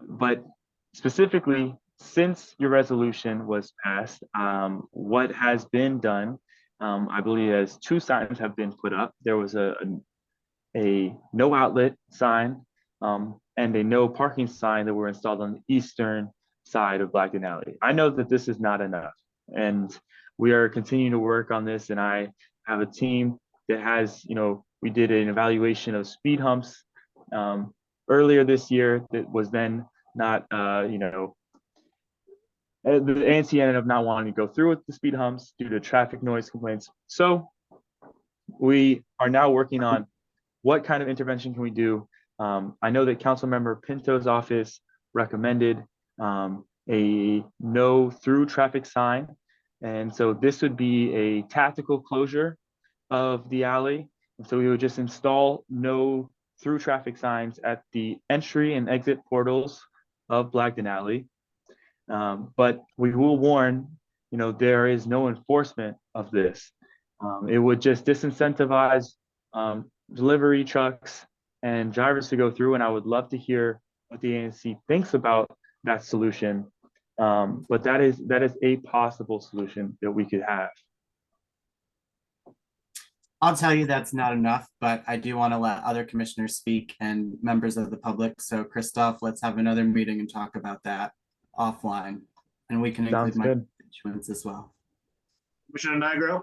But specifically, since your resolution was passed, what has been done, I believe, as 2 signs have been put up. There was a no outlet sign and a no parking sign that were installed on the eastern side of Blagden Alley. I know that this is not enough. And we are continuing to work on this. And I have a team that has, we did an evaluation of speed humps earlier this year that was then not, the ANC ended up not wanting to go through with the speed humps due to traffic noise complaints. So we are now working on what kind of intervention can we do. I know that Councilmember Pinto's office recommended a no through traffic sign. And so this would be a tactical closure of the alley. And so we would just install no through traffic signs at the entry and exit portals of Blagden Alley. But we will warn, there is no enforcement of this. It would just disincentivize delivery trucks and drivers to go through. And I would love to hear what the ANC thinks about that solution. But that is a possible solution that we could have. I'll tell you that's not enough, but I do want to let other commissioners speak and members of the public. So Christoph, let's have another meeting and talk about that offline. And we can include my constituents as well. Commissioner Nigro?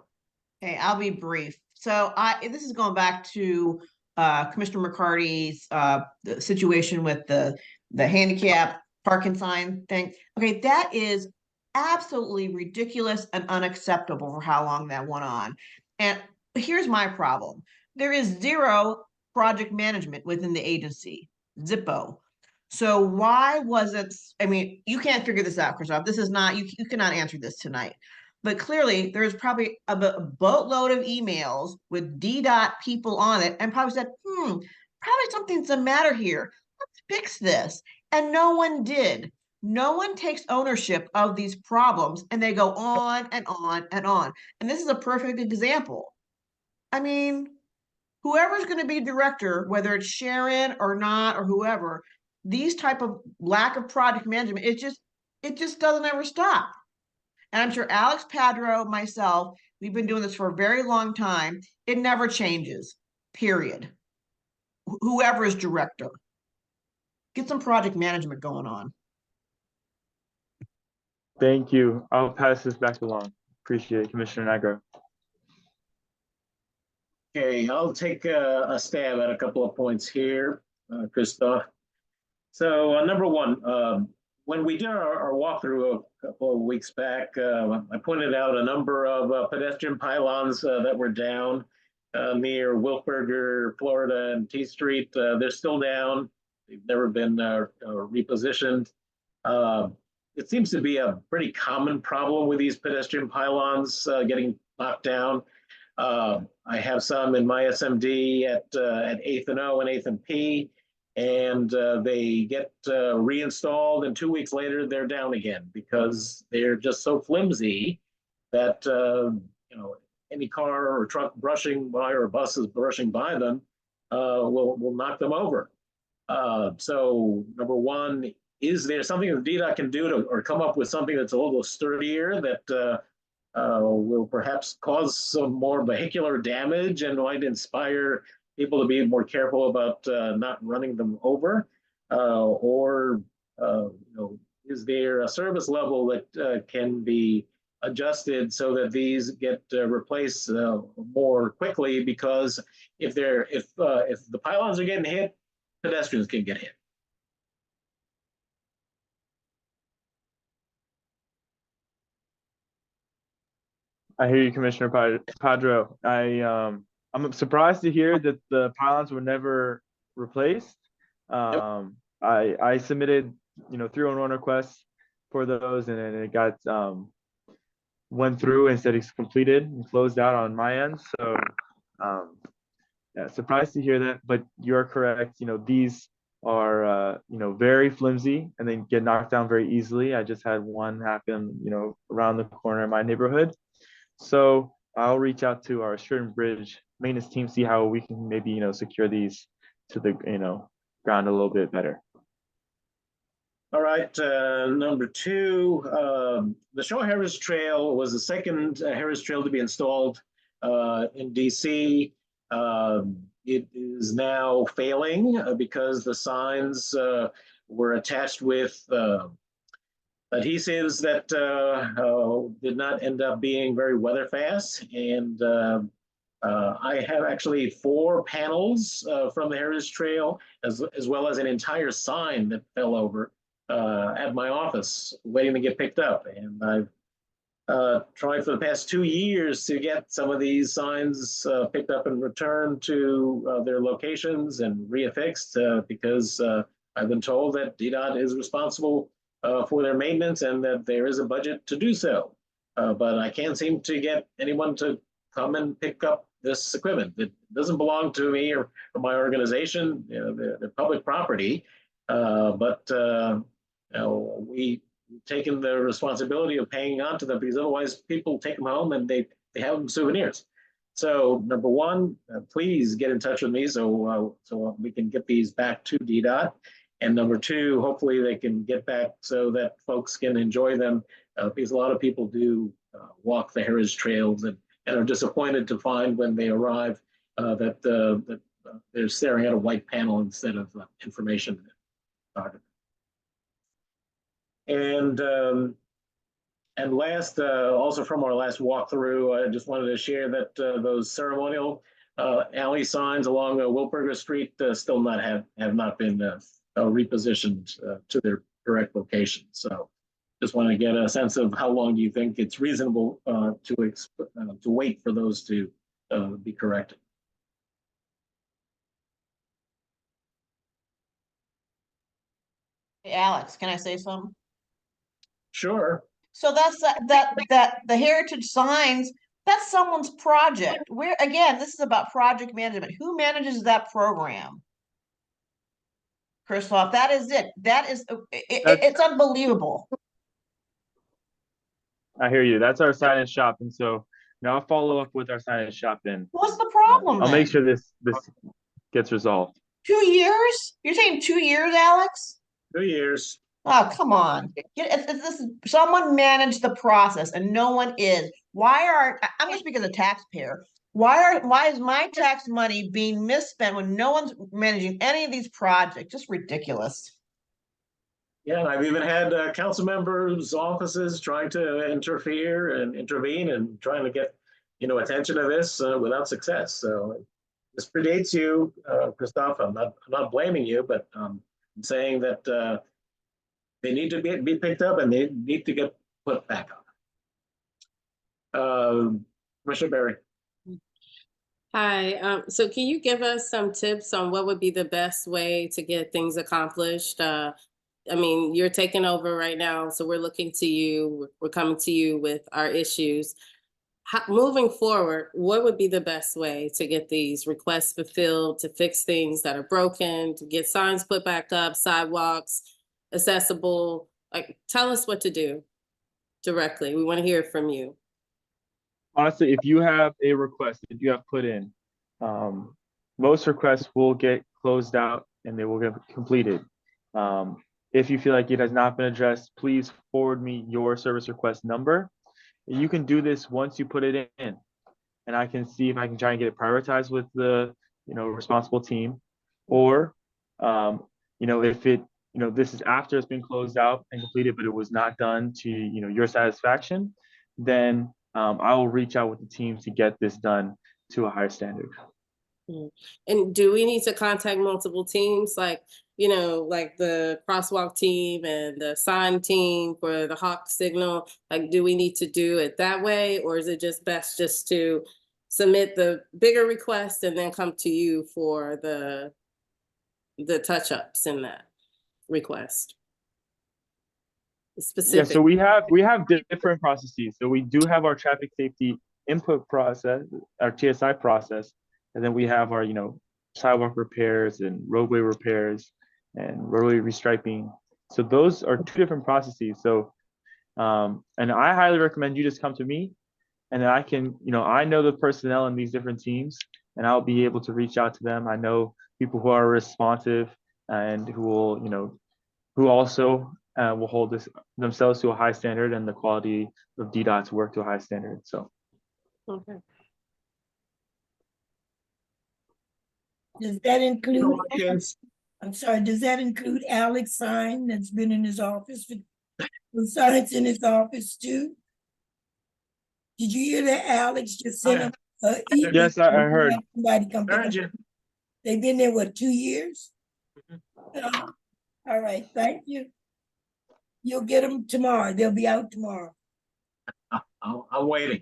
Okay, I'll be brief. So this is going back to Commissioner McCarty's the situation with the handicap parking sign thing. Okay, that is absolutely ridiculous and unacceptable for how long that went on. And here's my problem. There is zero project management within the agency, zippo. So why wasn't, I mean, you can't figure this out, Christoph. This is not, you cannot answer this tonight. But clearly there's probably a boatload of emails with DDOT people on it and probably said, probably something's the matter here. Let's fix this. And no one did. No one takes ownership of these problems and they go on and on and on. And this is a perfect example. I mean, whoever's going to be director, whether it's Sharon or not, or whoever, these type of lack of project management, it just doesn't ever stop. And I'm sure Alex Padro, myself, we've been doing this for a very long time. It never changes, period. Whoever is director. Get some project management going on. Thank you. I'll pass this back along. Appreciate it, Commissioner Nigro. Okay, I'll take a stab at a couple of points here, Christoph. So number one, when we did our walkthrough a couple of weeks back, I pointed out a number of pedestrian pylons that were down near Wilkburger, Florida, and T Street. They're still down. They've never been repositioned. It seems to be a pretty common problem with these pedestrian pylons getting knocked down. I have some in my SMD at 8th and O and 8th and P. And they get reinstalled, and 2 weeks later they're down again because they're just so flimsy that any car or truck brushing by or buses brushing by them will knock them over. So number one, is there something that DDOT can do to or come up with something that's a little sturdier that will perhaps cause some more vehicular damage and might inspire people to be more careful about not running them over, or is there a service level that can be adjusted so that these get replaced more quickly? Because if the pylons are getting hit, pedestrians can get hit. I hear you, Commissioner Padro. I'm surprised to hear that the pylons were never replaced. I submitted, 311 requests for those, and then it got went through and said it's completed and closed out on my end. So, yeah, surprised to hear that. But you're correct. These are very flimsy and they get knocked down very easily. I just had one happen, around the corner in my neighborhood. So I'll reach out to our Sheridan Bridge maintenance team, see how we can maybe, secure these to the, ground a little bit better. All right, number two, the Shaw Heritage Trail was the second Heritage Trail to be installed in DC. It is now failing because the signs were attached with adhesives that did not end up being very weatherfast. And I have actually 4 panels from the Heritage Trail, as well as an entire sign that fell over at my office waiting to get picked up. And I've tried for the past 2 years to get some of these signs picked up and returned to their locations and reaffixed because I've been told that DDOT is responsible for their maintenance and that there is a budget to do so. But I can't seem to get anyone to come and pick up this equipment. It doesn't belong to me or my organization. You know, they're public property. But you know, we've taken the responsibility of paying on to them because otherwise people take them home and they have them souvenirs. So number one, please get in touch with me so we can get these back to DDOT. And number two, hopefully they can get back so that folks can enjoy them because a lot of people do walk the heritage trails and are disappointed to find when they arrive that they're staring at a white panel instead of information. And last, also from our last walkthrough, I just wanted to share that those ceremonial alley signs along Wilberger Street still have not been repositioned to their correct location. So just want to get a sense of how long do you think it's reasonable to wait for those to be corrected. Hey, Alex, can I say something? Sure. So that's that the heritage signs, that's someone's project. Where again, this is about project management. Who manages that program? Christoph, that is it. That is it's unbelievable. I hear you. That's our signage shop, and so now I'll follow up with our signage shop, and What's the problem? I'll then? make sure this gets resolved. 2 years? You're saying 2 years, Alex? 2 years. Oh, come on. This someone managed the process and no one is. I'm just speaking as a taxpayer. Why is my tax money being misspent when no one's managing any of these projects? Just ridiculous. Yeah, and I've even had council members' offices trying to interfere and intervene and trying to get, attention to this without success. So this predates you, Christoph. I'm not blaming you, but I'm saying that they need to be picked up and they need to get put back on. Commissioner Berry. Hi, so can you give us some tips on what would be the best way to get things accomplished? I mean, you're taking over right now, so we're looking to you, we're coming to you with our issues. Moving forward, what would be the best way to get these requests fulfilled, to fix things that are broken, to get signs put back up, sidewalks accessible? Like, tell us what to do directly. We want to hear from you. Honestly, if you have a request that you have put in, most requests will get closed out and they will get completed. If you feel like it has not been addressed, please forward me your service request number. You can do this once you put it in, and I can see if I can try and get it prioritized with the responsible team, or if it this is after it's been closed out and completed, but it was not done to your satisfaction, then I will reach out with the team to get this done to a higher standard. And do we need to contact multiple teams, like like the crosswalk team and the sign team for the hawk signal? Like, do we need to do it that way, or is it just best just to submit the bigger request and then come to you for the touch-ups in that request? Specific. Yeah, so we have different processes. So we do have our traffic safety input process, our TSI process, and then we have our sidewalk repairs and roadway repairs and roadway restriping. So those are 2 different processes. So and I highly recommend you just come to me, and then I can I know the personnel in these different teams, and I'll be able to reach out to them. I know people who are responsive and who will who also will hold themselves to a high standard and the quality of DDOT's work to a high standard. So. Okay. Does that include, I'm sorry, does that include Alex sign that's been in his office for Besides in his office too. Did you hear that Alex just sent him an email? Yes, I heard. Somebody come pick Heard him. you. They've been there, what, 2 years? All right, thank you. You'll get them tomorrow. They'll be out tomorrow. I'm waiting.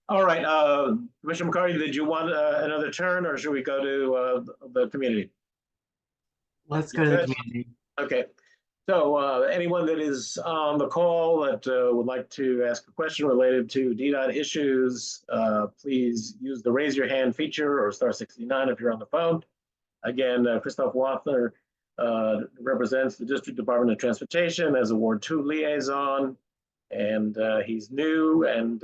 All right, Commissioner McCarty, did you want another turn, or should we go to the community? Let's go to the Good. community. Okay, so anyone that is on the call that would like to ask a question related to DDOT issues, please use the raise your hand feature or star 69 if you're on the phone. Again, Christoph Wathner represents the District Department of Transportation as a Ward 2 liaison, and he's new and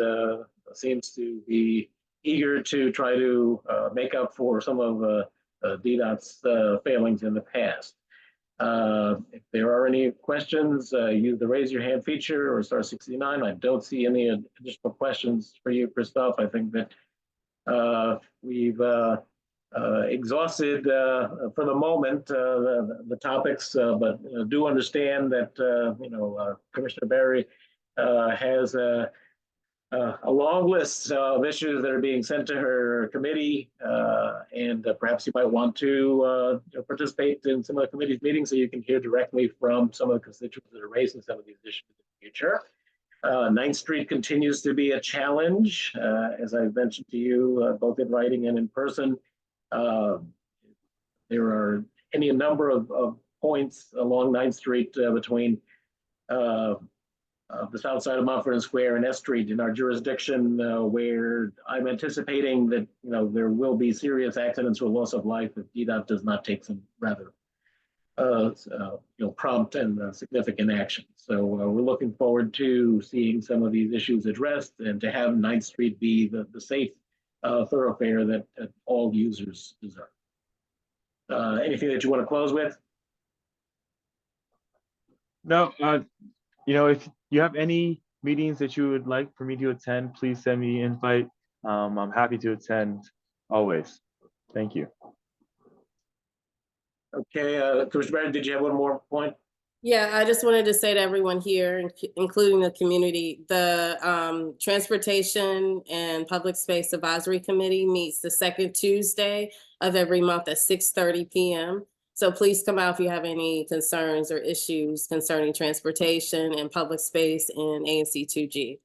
seems to be eager to try to make up for some of DDOT's failings in the past. If there are any questions, use the raise your hand feature or star 69. I don't see any additional questions for you, Christoph. I think that we've exhausted for the moment the topics, but do understand that Commissioner Berry has a long list of issues that are being sent to her committee, and perhaps you might want to participate in some of the committee's meetings so you can hear directly from some of the constituents that are raising some of these issues in the future. 9th Street continues to be a challenge, as I've mentioned to you, both in writing and in person. There are any number of points along 9th Street between the south side of Montford Square and S Street in our jurisdiction, where I'm anticipating that there will be serious accidents or loss of life if DDOT does not take some rather prompt and significant action. So we're looking forward to seeing some of these issues addressed and to have 9th Street be the safe thoroughfare that all users deserve. Anything that you want to close with? No, if you have any meetings that you would like for me to attend, please send me an invite. I'm happy to attend always. Thank you. Okay, Commissioner Barrett, did you have one more point? Yeah, I just wanted to say to everyone here, including the community, the Transportation and Public Space Advisory Committee meets the second Tuesday of every month at 6:30 p.m. So please come out if you have any concerns or issues concerning transportation and public space in ANC 2G.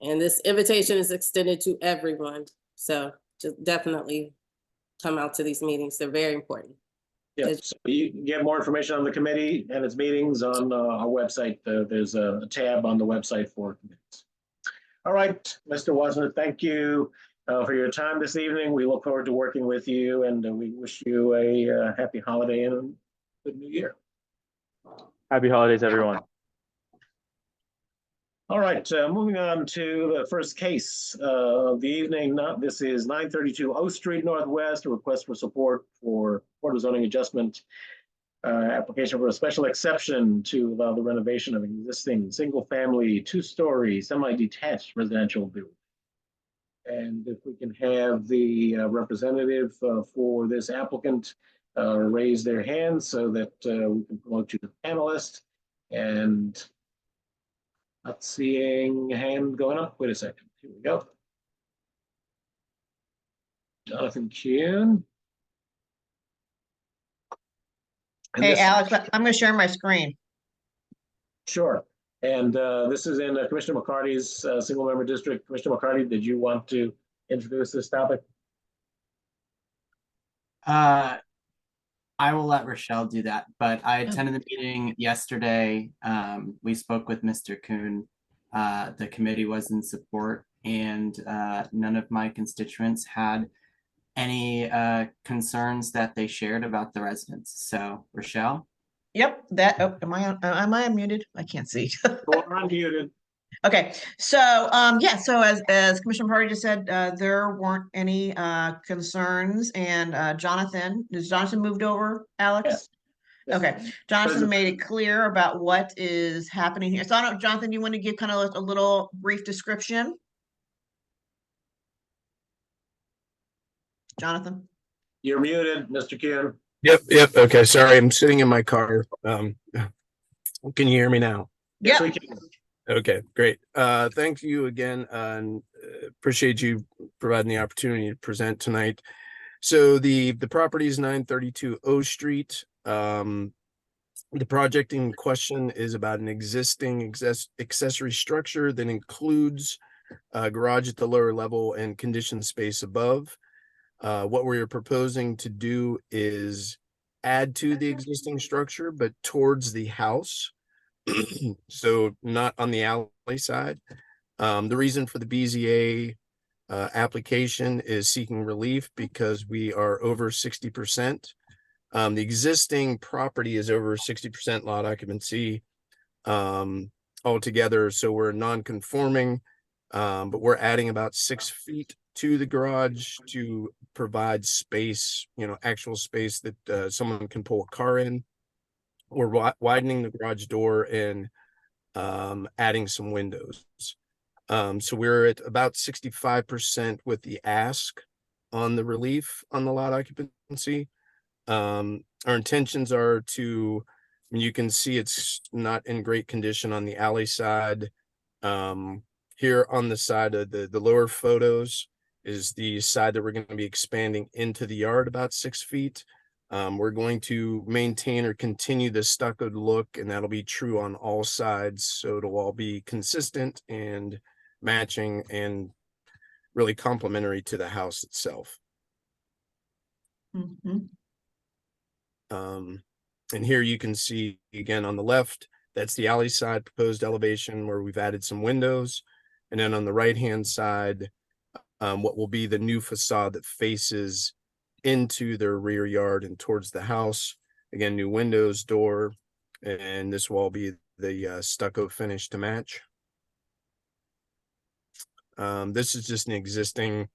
And this invitation is extended to everyone. So just definitely come out to these meetings. They're very important. Yes, so you can get more information on the committee and its meetings on our website. There's a tab on the website for committees. All right, Mr. Wasner, thank you for your time this evening. We look forward to working with you, and we wish you a happy holiday and a good new year. Happy holidays, everyone. All right, moving on to the first case of the evening. This is 932 O Street Northwest, a request for support for Board of Zoning Adjustment application for a special exception to allow the renovation of an existing single-family, two-story, semi-detached residential building. And if we can have the representative for this applicant raise their hands so that we can promote you to panelist. And not seeing a hand going up. Wait a second. Here we go. Jonathan Kuhn. Hey, Alex, I'm going to share my screen. Sure. And this is in Commissioner McCarty's single member district. Commissioner McCarty, did you want to introduce this topic? I will let Rochelle do that, but I attended the meeting yesterday. We spoke with Mr. Kuhn. The committee was in support, and none of my constituents had any concerns that they shared about the residents. So, Rochelle? Yep, am I unmuted? I can't see. You're unmuted. Okay, so yeah, so as Commissioner Party just said, there weren't any concerns, and Jonathan, has Jonathan moved over, Alex? Yes. Okay, Jonathan made it clear about what is happening here. So I don't know, Jonathan, you want to give kind of a little brief description? Jonathan? You're muted, Mr. Kuhn. Yep. Okay. Sorry, I'm sitting in my car. Can you hear me now? Yes, Yep. we can. Okay, great. Thank you again, and appreciate you providing the opportunity to present tonight. So the property is 932 O Street. The project in question is about an existing accessory structure that includes a garage at the lower level and conditioned space above. What we're proposing to do is add to the existing structure, but towards the house. So not on the alley side. The reason for the BZA application is seeking relief because we are over 60%. The existing property is over 60% lot occupancy altogether, so we're non-conforming, but we're adding about 6 feet to the garage to provide space, actual space that someone can pull a car in. We're widening the garage door and adding some windows. So we're at about 65% with the ask on the relief on the lot occupancy. Our intentions are to, you can see it's not in great condition on the alley side. Here on the side of the lower photos is the side that we're going to be expanding into the yard about 6 feet. We're going to maintain or continue the stuccoed look, and that'll be true on all sides. So it'll all be consistent and matching and really complementary to the house itself. Mhm. And here you can see again on the left, that's the alley side proposed elevation where we've added some windows. And then on the right-hand side, what will be the new facade that faces into their rear yard and towards the house. Again, new windows, door, and this will all be the stucco finish to match. This is just an existing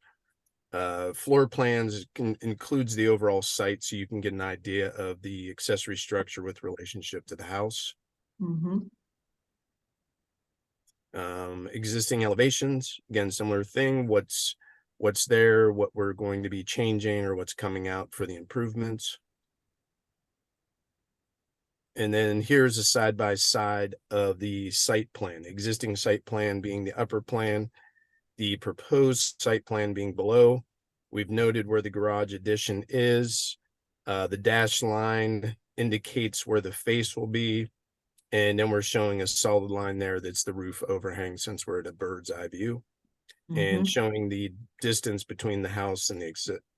floor plans, includes the overall site so you can get an idea of the accessory structure with relationship to the house. Mhm. Existing elevations, again, similar thing, what's there, what we're going to be changing or what's coming out for the improvements. And then here's a side by side of the site plan, the existing site plan being the upper plan, the proposed site plan being below. We've noted where the garage addition is. The dashed line indicates where the face will be. And then we're showing a solid line there that's the roof overhang since we're at a bird's eye view. And showing the distance between the house and the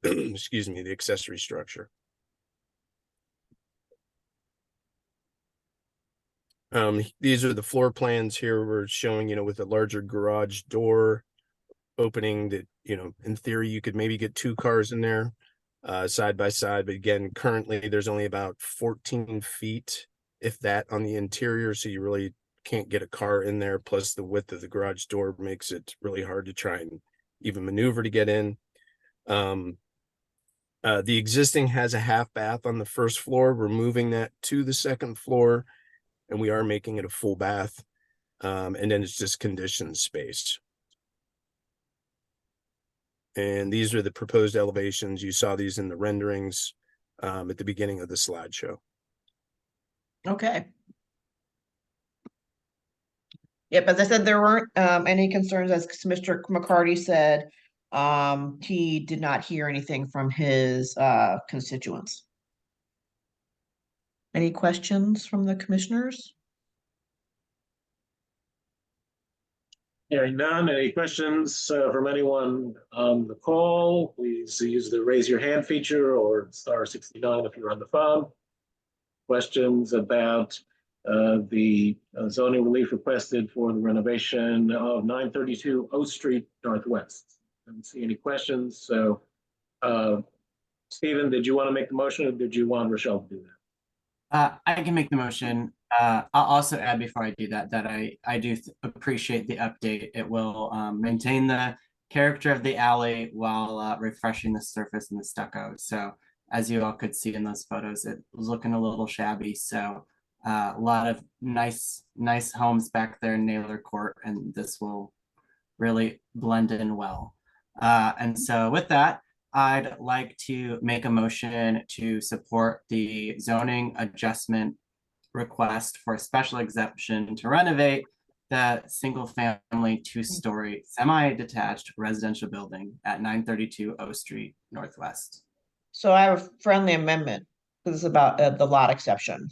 excuse me, the accessory structure. These are the floor plans here. We're showing, with a larger garage door opening that, in theory, you could maybe get 2 cars in there side by side. But again, currently there's only about 14 feet, if that, on the interior. So you really can't get a car in there. Plus the width of the garage door makes it really hard to try and even maneuver to get in. The existing has a half bath on the first floor. We're moving that to the second floor, and we are making it a full bath. And then it's just conditioned space. And these are the proposed elevations. You saw these in the renderings at the beginning of the slideshow. Okay. Yep, as I said, there weren't any concerns, as Mr. McCarty said. He did not hear anything from his constituents. Any questions from the commissioners? Hearing none, any questions from anyone on the call? Please use the raise your hand feature or *69 if you're on the phone. Questions about the zoning relief requested for the renovation of 932 O Street Northwest? I don't see any questions. So, Stephen, did you want to make the motion or did you want Rochelle to do that? I can make the motion. I'll also add before I do that, I do appreciate the update. It will maintain the character of the alley while refreshing the surface and the stucco. So as you all could see in those photos, it was looking a little shabby. So a lot of nice homes back there in Naylor Court, and this will really blend in well. And so with that, I'd like to make a motion to support the zoning adjustment request for a special exemption to renovate the single-family two-story semi-detached residential building at 932 O Street Northwest. So I have a friendly amendment. This is about the lot exception.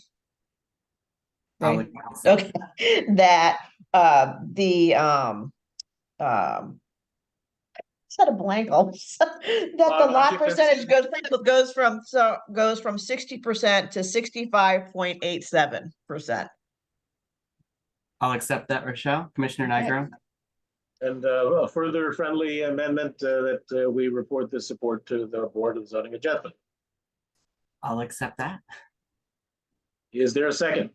I'll Right? accept. Okay, that the set a blank all of a sudden, that the lot percentage goes from 60% to 65.87%. I'll accept that, Rochelle. Commissioner Okay. Nigro. And a further friendly amendment that we report the support to the Board of Zoning Adjustment. I'll accept that. Is there a second?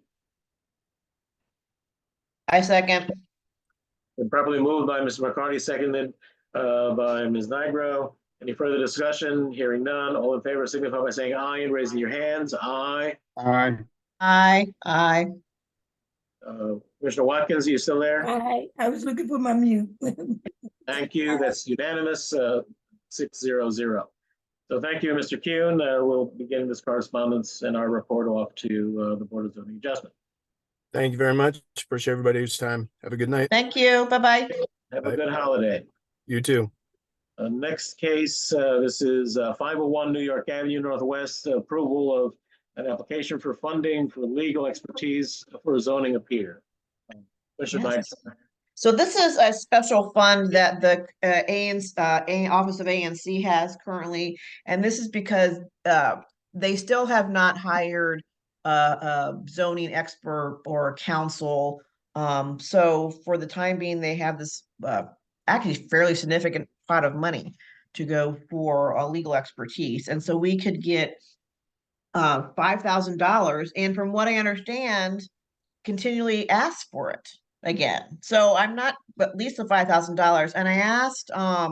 I second. Been properly moved by Mr. McCarty, seconded by Ms. Nigro. Any further discussion? Hearing none. All in favor signify by saying aye and raising your hands. Aye. Aye. Aye. Commissioner Watkins, are you still there? I was looking for my mute. Thank you. That's unanimous, 600. So thank you, Mr. Kuhn. We'll be getting this correspondence and our report off to the Board of Zoning Adjustment. Thank you very much. Appreciate everybody's time. Have a good night. Thank you. Bye-bye. Have a Bye. good holiday. You too. Next case, this is 501 New York Avenue Northwest, approval of an application for funding for legal expertise for a zoning appeal. Commissioner Yes. Knight. So this is a special fund that the Office of ANC has currently, and this is because they still have not hired a zoning expert or counsel. So for the time being, they have this actually fairly significant pot of money to go for legal expertise, and so we could get $5,000, and from what I understand, continually ask for it again. So I'm not, but at least the $5,000. And I asked, I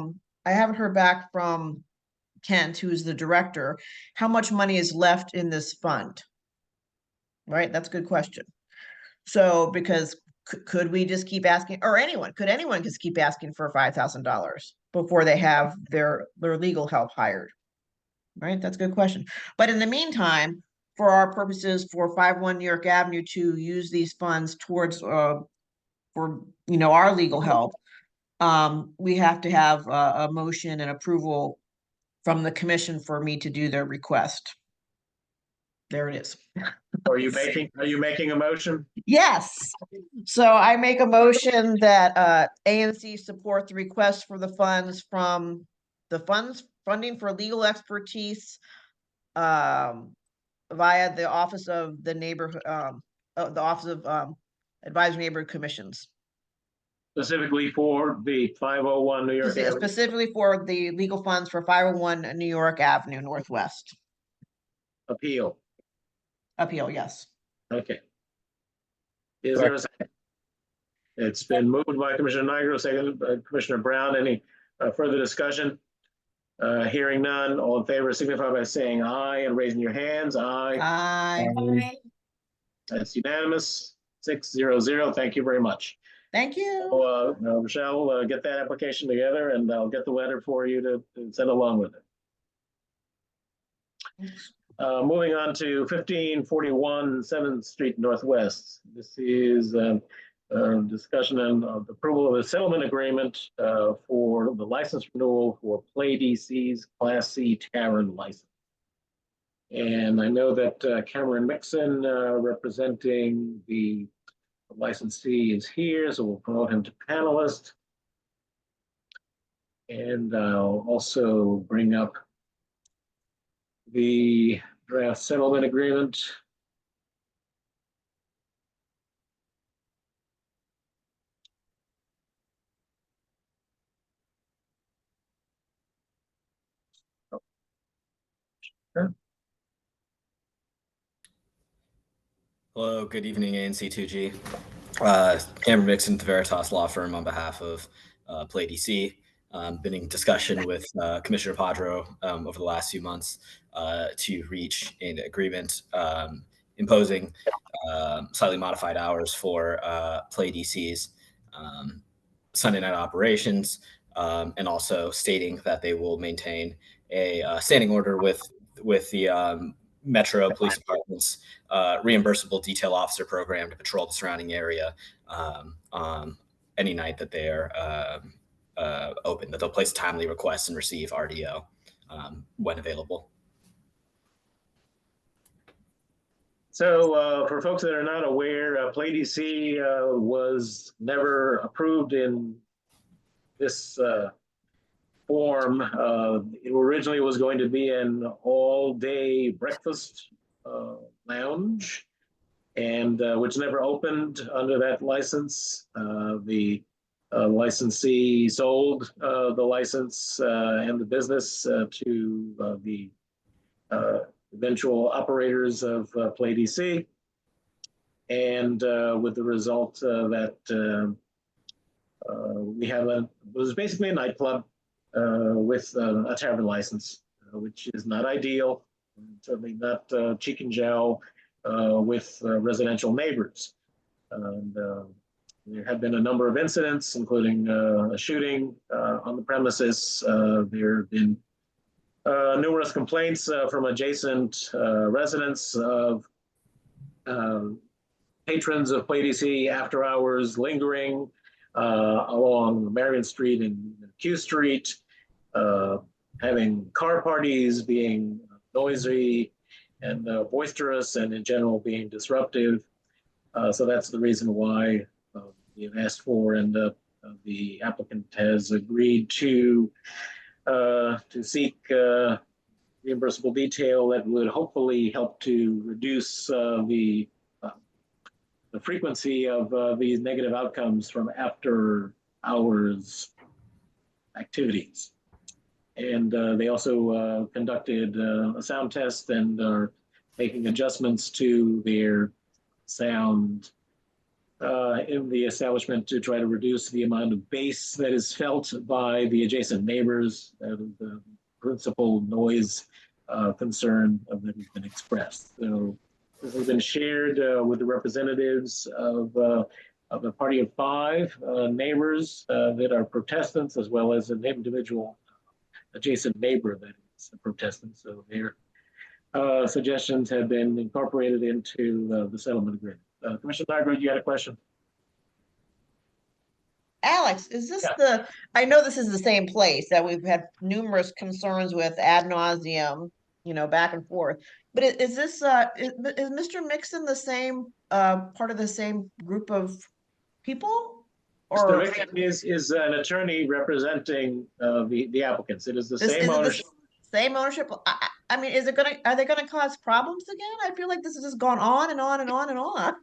haven't heard back from Kent, who's the director, how much money is left in this fund? Right? That's a good question. So, because could we just keep asking, or could anyone just keep asking for $5,000 before they have their legal help hired? Right? That's a good question. But in the meantime, for our purposes for 501 New York Avenue to use these funds towards for our legal help, we have to have a motion and approval from the commission for me to do their request. There it is. Are you making a motion? Yes. So I make a motion that ANC support the request for the funds from the funding for legal expertise via the Office of the Neighborhood, the Office of Advisory Neighborhood Commissions. Specifically for the 501 New York Avenue? Specifically for the legal funds for 501 New York Avenue Northwest. Appeal. Yes. Okay. Is there a second? It's been moved by Commissioner Nigro, seconded by Commissioner Brown. Any further discussion? Hearing none, all in favor signify by saying aye and raising your hands. Aye. Aye. That's unanimous, 600. Thank you very much. Thank you. Rochelle, get that application together and I'll get the letter for you to send along with it. Moving on to 1541 7th Street Northwest. This is discussion and approval of a settlement agreement for the license renewal for Play DC's Class C Tavern license. And I know that Cameron Mixon, representing the licensee, is here, so we'll promote him to panelist. And I'll also bring up the draft settlement agreement. Hello, good evening, ANC2G. Cameron Mixon, the Veritas Law Firm, on behalf of Play DC. Been in discussion with Commissioner Padro over the last few months to reach an agreement imposing slightly modified hours for Play DC's Sunday night operations, and also stating that they will maintain a standing order with the Metro Police Department's reimbursable detail officer program to patrol the surrounding area any night that they are open, that they'll place a timely request and receive RDO when available. So for folks that are not aware, Play DC was never approved in this form. It originally was going to be an all-day breakfast lounge, and which never opened under that license. The licensee sold the license and the business to the eventual operators of Play DC, and with the result that we have it was basically a nightclub with a tavern license, which is not ideal, certainly not cheek and jowl with residential neighbors. And there have been a number of incidents, including a shooting on the premises. There have been numerous complaints from adjacent residents of patrons of Play DC after hours lingering along Marion Street and Q Street, having car parties, being noisy and boisterous, and in general being disruptive. So that's the reason why we've asked for, and the applicant has agreed to seek reimbursable detail that would hopefully help to reduce the frequency of these negative outcomes from after hours activities. And they also conducted a sound test and are making adjustments to their sound in the establishment to try to reduce the amount of bass that is felt by the adjacent neighbors. The principal noise concern that has been expressed. So this has been shared with the representatives of a party of 5 neighbors that are Protestants, as well as an individual adjacent neighbor that is a Protestant. So their suggestions have been incorporated into the settlement agreement. Commissioner Nygaard, you had a question? Alex, is this I know this is the same place that we've had numerous concerns with ad nauseum, back and forth. But is this, is Mr. Mixon the same, part of the same group of people? Or Mr. Mixon is an attorney representing the applicants. It is the same ownership. Same ownership. I mean, are they gonna cause problems again? I feel like this has just gone on and on and on and on.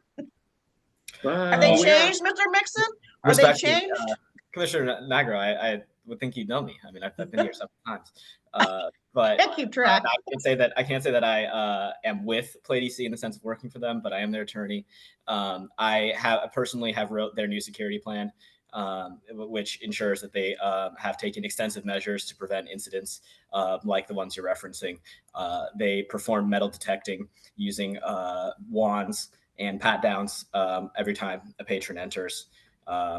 Have they changed, Mr. Mixon? Are they changed? Commissioner Nagro, I would think you'd know me. I mean, I've been here several times, but I keep track. I can't say that I am with Play DC in the sense of working for them, but I am their attorney. I personally have wrote their new security plan, which ensures that they have taken extensive measures to prevent incidents like the ones you're referencing. They perform metal detecting using wands and pat downs every time a patron enters.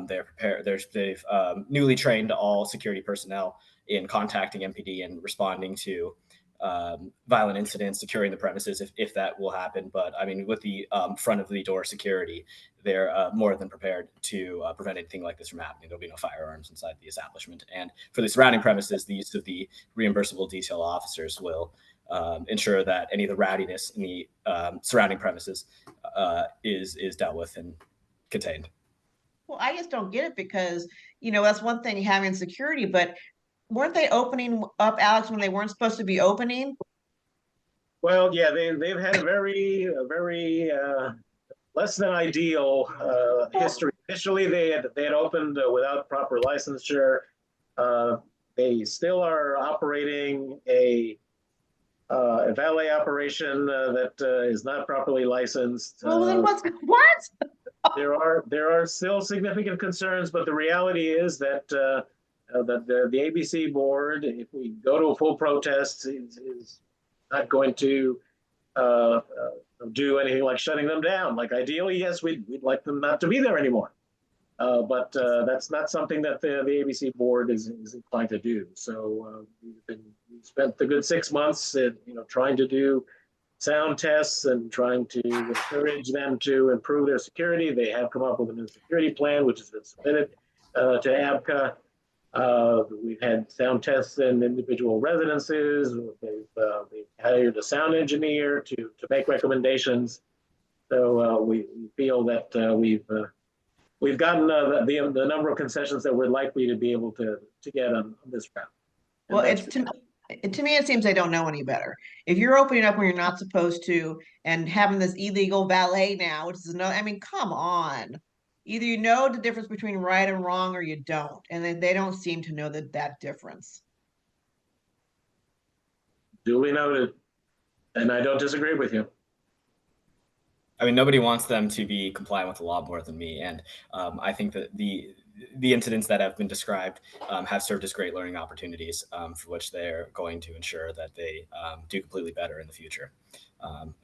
They've newly trained all security personnel in contacting MPD and responding to violent incidents, securing the premises if that will happen. But I mean, with the front of the door security, they're more than prepared to prevent anything like this from happening. There'll be no firearms inside the establishment. And for the surrounding premises, the use of the reimbursable detail officers will ensure that any of the rowdiness in the surrounding premises is dealt with and contained. Well, I just don't get it because, that's one thing having security, but weren't they opening up, Alex, when they weren't supposed to be opening? Well, yeah, they've had a very less than ideal history. Initially, they had opened without proper licensure. They still are operating a valet operation that is not properly licensed. Well, then what? There are still significant concerns, but the reality is that that the ABC board, if we go to a full protest, is not going to do anything like shutting them down. Like ideally, yes, we'd like them not to be there anymore, but that's not something that the ABC board is inclined to do. So we've spent the good 6 months, trying to do sound tests and trying to encourage them to improve their security. They have come up with a new security plan, which has been submitted to ABCA. We've had sound tests in individual residences. They've hired a sound engineer to make recommendations. So we feel that we've gotten the number of concessions that we're likely to be able to get on this round. Well, to me, it seems they don't know any better. If you're opening up when you're not supposed to and having this illegal valet now, which is no, I mean, come on. Either you know the difference between right and wrong or you don't. And they don't seem to know that difference. Duly noted. And I don't disagree with you. I mean, nobody wants them to be compliant with the law more than me. And I think that the incidents that have been described have served as great learning opportunities for which they're going to ensure that they do completely better in the future.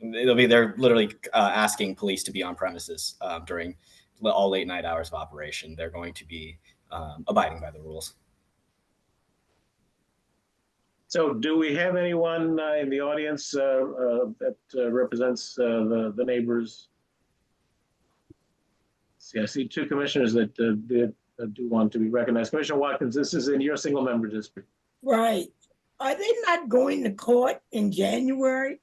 They're literally asking police to be on premises during all late night hours of operation. They're going to be abiding by the rules. So do we have anyone in the audience that represents the neighbors? See, I see two commissioners that do want to be recognized. Commissioner Watkins, this is in your single member district. Right. Are they not going to court in January?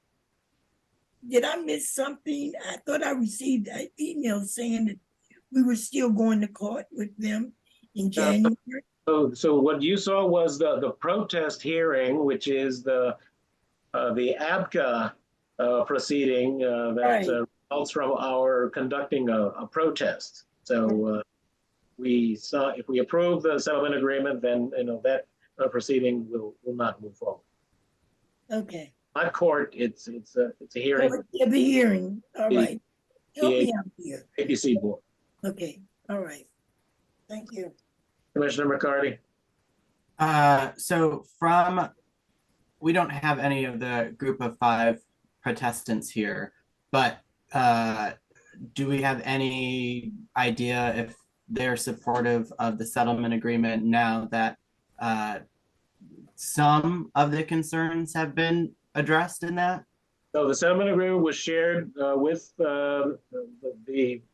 Did I miss something? I thought I received an email saying that we were still going to court with them in January. So what you saw was the protest hearing, which is the ABCA proceeding that results from our conducting a protest. So we saw, if we approve the settlement agreement, then that proceeding will not move forward. Okay. Not court, it's a hearing. The hearing. All right. Help me out here. APC board. Okay. All right. Thank you. Commissioner McCarty. So we don't have any of the group of 5 protestants here, but do we have any idea if they're supportive of the settlement agreement now that some of the concerns have been addressed in that? So the settlement agreement was shared with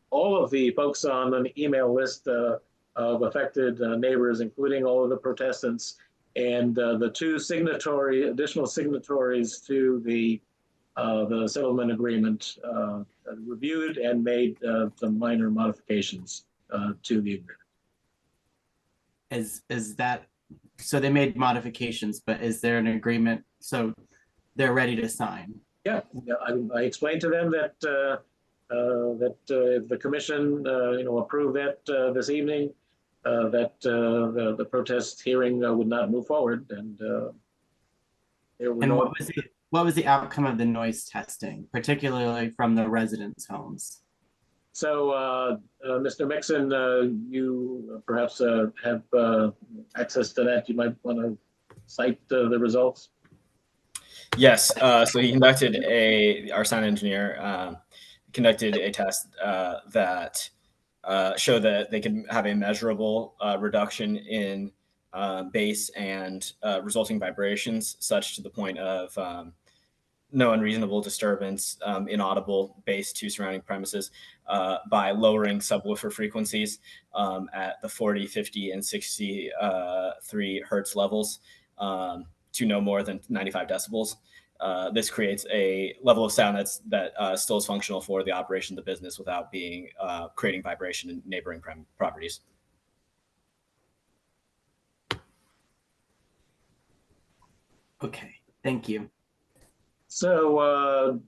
all of the folks on an email list of affected neighbors, including all of the protestants, and the 2 additional signatories to the settlement agreement reviewed and made some minor modifications to the agreement. Is that, so they made modifications, but is there an agreement? So they're ready to sign? Yeah, I explained to them that if the commission approved that this evening, that the protest hearing would not move forward, and what was the outcome of the noise testing, particularly from the residents' homes? So, Mr. Mixon, you perhaps have access to that. You might want to cite the results. Yes. So he conducted our sound engineer conducted a test that showed that they could have a measurable reduction in bass and resulting vibrations, such to the point of no unreasonable disturbance, inaudible bass to surrounding premises by lowering subwoofer frequencies at the 40, 50, and 63 hertz levels to no more than 95 decibels. This creates a level of sound that still is functional for the operation of the business without being creating vibration in neighboring properties. Okay, thank you. So,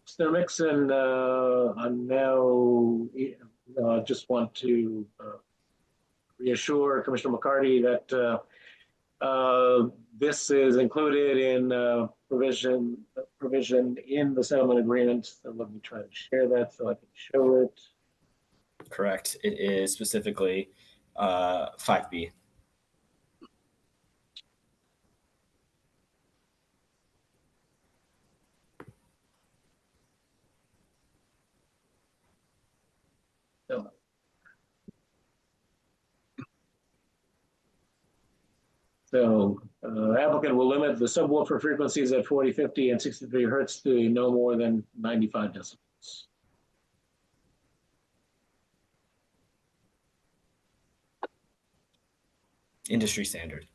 Mr. Mixon, I'm now just want to reassure Commissioner McCarty that this is included in provision in the settlement agreement. So let me try to share that so I can show it. Correct. It is specifically 5B. So applicant will limit the subwoofer frequencies at 40, 50, and 63 hertz to no more than 95 decibels. Industry standard.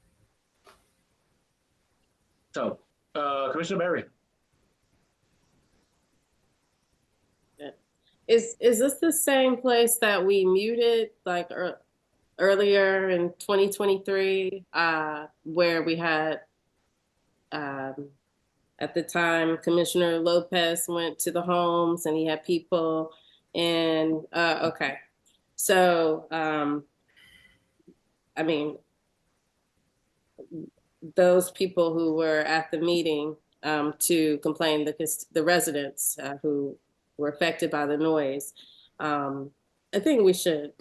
So, Commissioner Berry. Is this the same place that we muted like earlier in 2023, where we had at the time Commissioner Lopez went to the homes and he had people and okay. So I mean, those people who were at the meeting to complain, the residents who were affected by the noise, I think we should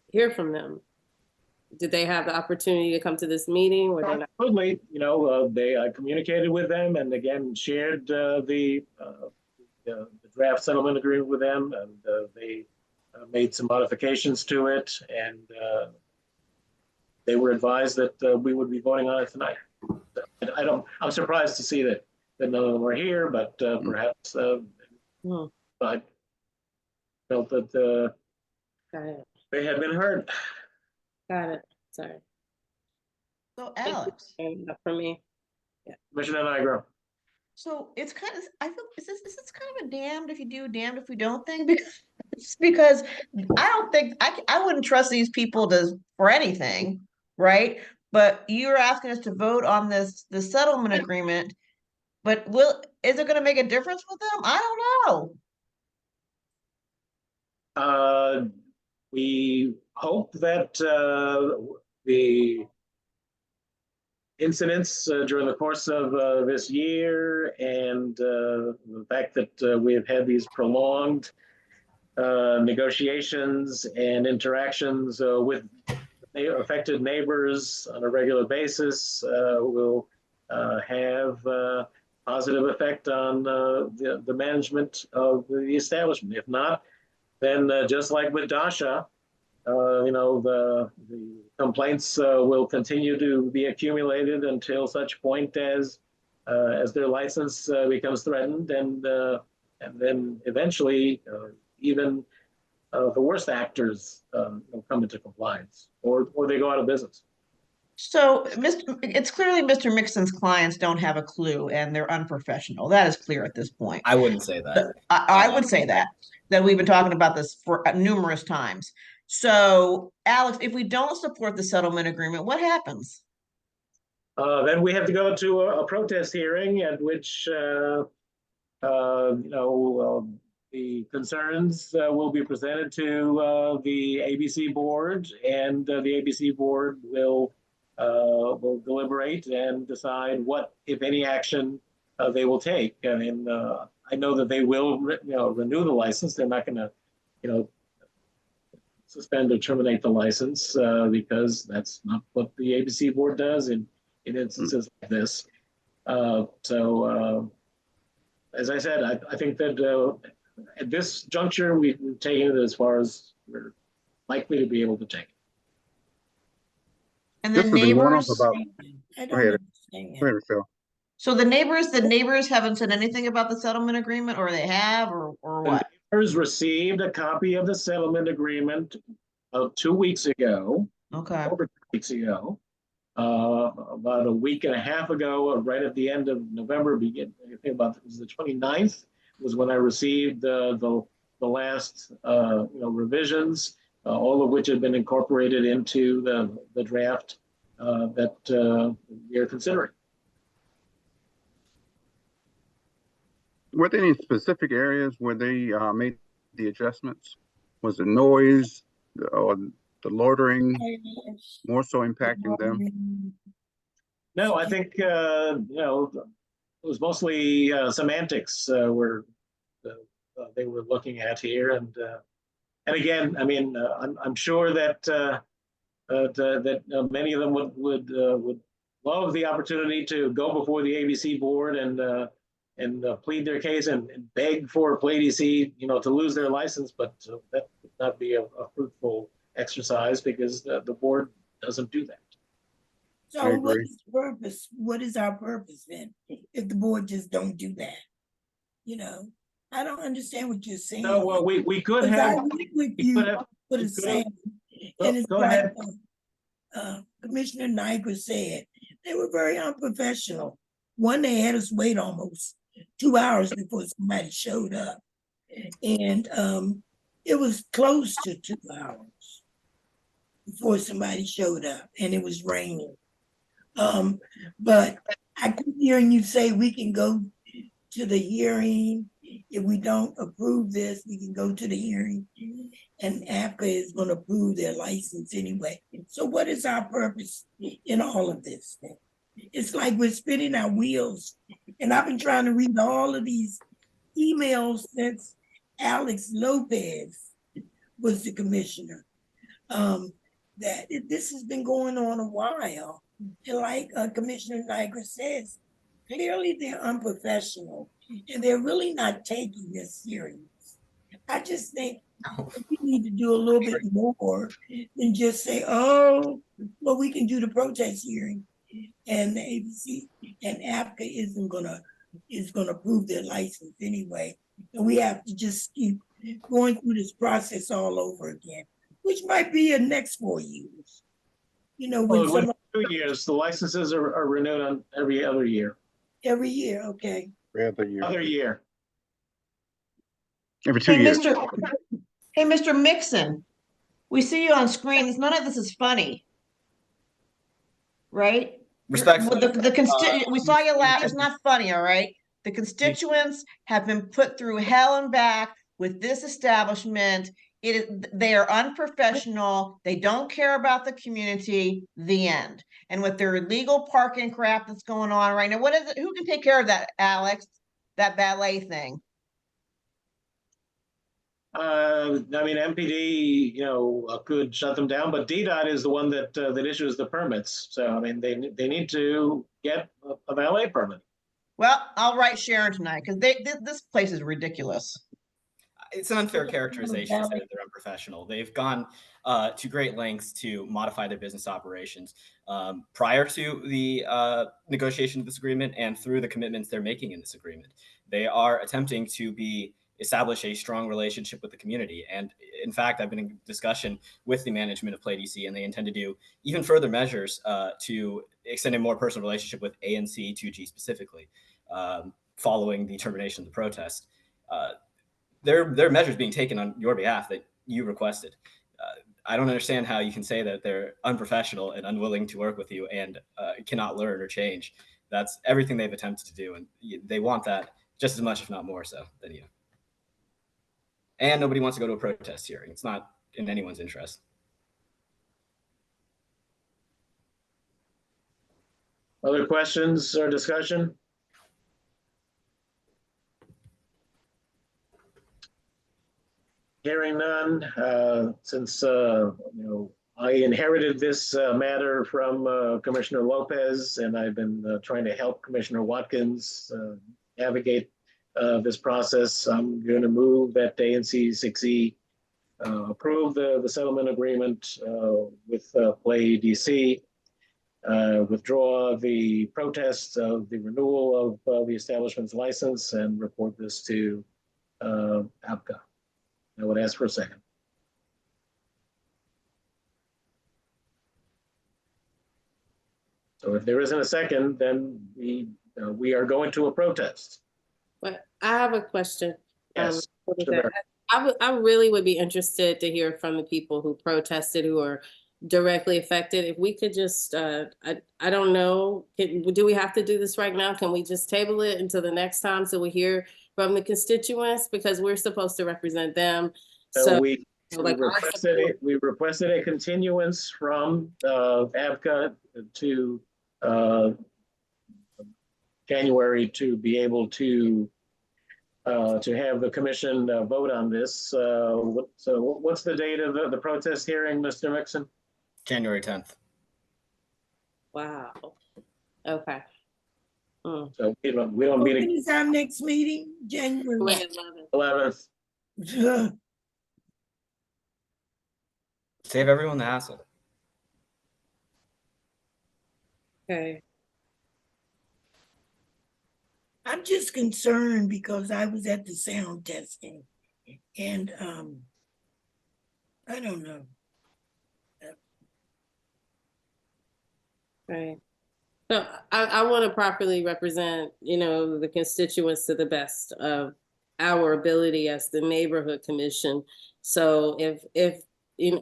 hear from them. Did they have the opportunity to come to this meeting? Were they not? Absolutely. You know, I communicated with them and again shared the draft settlement agreement with them, and they made some modifications to it, and they were advised that we would be voting on it tonight. I'm surprised to see that none of them are here, but perhaps I felt that they had been heard. Got it. Sorry. So Alex. For me. Yeah. Commissioner Nigro. So it's kind of, I feel, is this kind of a damned if you do, damned if we don't thing? Because I don't think, I wouldn't trust these people for anything, right? But you're asking us to vote on the settlement agreement, but is it gonna make a difference with them? I don't know. We hope that the incidents during the course of this year and the fact that we have had these prolonged negotiations and interactions with affected neighbors on a regular basis will have a positive effect on the management of the establishment. If not, then just like with Dasha, you know, the complaints will continue to be accumulated until such point as their license becomes threatened, and then eventually even the worst actors come into compliance, or they go out of business. So, it's clearly Mr. Mixon's clients don't have a clue and they're unprofessional. That is clear at this point. I wouldn't say that. I would say that we've been talking about this for numerous times. So, Alex, if we don't support the settlement agreement, what happens? Then we have to go to a protest hearing at which, you know, the concerns will be presented to the ABC board, and the ABC board will deliberate and decide what, if any, action they will take. I mean, I know that they will, renew the license. They're not going to, suspend or terminate the license because that's not what the ABC board does in instances like this. So, as I said, I think that at this juncture, we've taken it as far as we're likely to be able to take it. And then neighbors. Go ahead, Phil. So the neighbors haven't said anything about the settlement agreement, or they have, or what? The neighbors received a copy of the settlement agreement 2 weeks ago. Okay. Over 2 weeks ago. About a week and a half ago, right at the end of November, it was the 29th, was when I received the last revisions, all of which had been incorporated into the draft that we are considering. Were there any specific areas where they made the adjustments? Was it noise or the loitering more so impacting them? No, I think it was mostly semantics where they were looking at here, and again, I mean, I'm sure that many of them would love the opportunity to go before the ABC board and plead their case and beg for Play DC, to lose their license, but that would not be a fruitful exercise because the board doesn't do that. So I what agree. is purpose? What is our purpose then? If the board just don't do that, you know, I don't understand what you're saying. No, well, we could 'Cause I have, agree with we you could have, what we it's could have- saying, Go- and it's go like ahead. Commissioner Niger said, they were very unprofessional. One, they had us wait almost 2 hours before somebody showed up, and it was close to 2 hours before somebody showed up, and it was raining. But I keep hearing you say we can go to the hearing. If we don't approve this, we can go to the hearing, and APCA is going to approve their license anyway. So what is our purpose in all of this? It's like we're spinning our wheels. And I've been trying to read all of these emails since Alex Lopez was the commissioner. This has been going on a while. And like Commissioner Niger says, clearly they're unprofessional and they're really not taking this serious. I just think we need to do a little bit more than just say, oh, well, we can do the protest hearing. And the ABC and APCA is gonna approve their license anyway. And we have to just keep going through this process all over again, which might be the next 4 years. You know, when Well, some 2 years, the licenses are renewed on every other year. every year, okay. Other year. Every 2 Hey, years. Mr. Mixon, we see you on screen. None of this is funny. Right? Respectfully, We saw you laugh. It's not funny, all right? The constituents have been put through hell and back with this establishment. They are unprofessional. They don't care about the community. The end. And with their illegal parking crap that's going on right now, what is it? Who can take care of that, Alex? That ballet thing? I mean, MPD, could shut them down, but DDOT is the one that issues the permits. So, I mean, they need to get a valet permit. Well, I'll write Sharon tonight because this place is ridiculous. It's an unfair characterization to say that they're unprofessional. They've gone to great lengths to modify their business operations prior to the negotiation of this agreement and through the commitments they're making in this agreement. They are attempting to establish a strong relationship with the community. And in fact, I've been in discussion with the management of Play DC, and they intend to do even further measures to extend a more personal relationship with ANC 2G specifically, following the termination of the protest. There are measures being taken on your behalf that you requested. I don't understand how you can say that they're unprofessional and unwilling to work with you and cannot learn or change. That's everything they've attempted to do, and they want that just as much, if not more so, than you. And nobody wants to go to a protest hearing. It's not in anyone's interest. Other questions or discussion? Hearing none, since I inherited this matter from Commissioner Lopez, and I've been trying to help Commissioner Watkins navigate this process. I'm going to move that ANC 6E approve the settlement agreement with Play DC, withdraw the protest of the renewal of the establishment's license, and report this to APCA. I would ask for a second. So if there isn't a second, then we are going to a protest. But I have a question. Yes. I really would be interested to hear from the people who protested, who are directly affected. If we could just, I don't know, do we have to do this right now? Can we just table it until the next time so we hear from the constituents, because we're supposed to represent them? So we requested a continuance from APCA to January to be able to have the commission vote on this. So what's the date of the protest hearing, Mr. Mixon? January 10th. Wow. Okay. So we don't meet. When is our next meeting? January 11th. Save everyone the hassle. Okay. I'm just concerned because I was at the sound testing and I don't know. Right. So I want to properly represent, the constituents to the best of our ability as the neighborhood commission. So if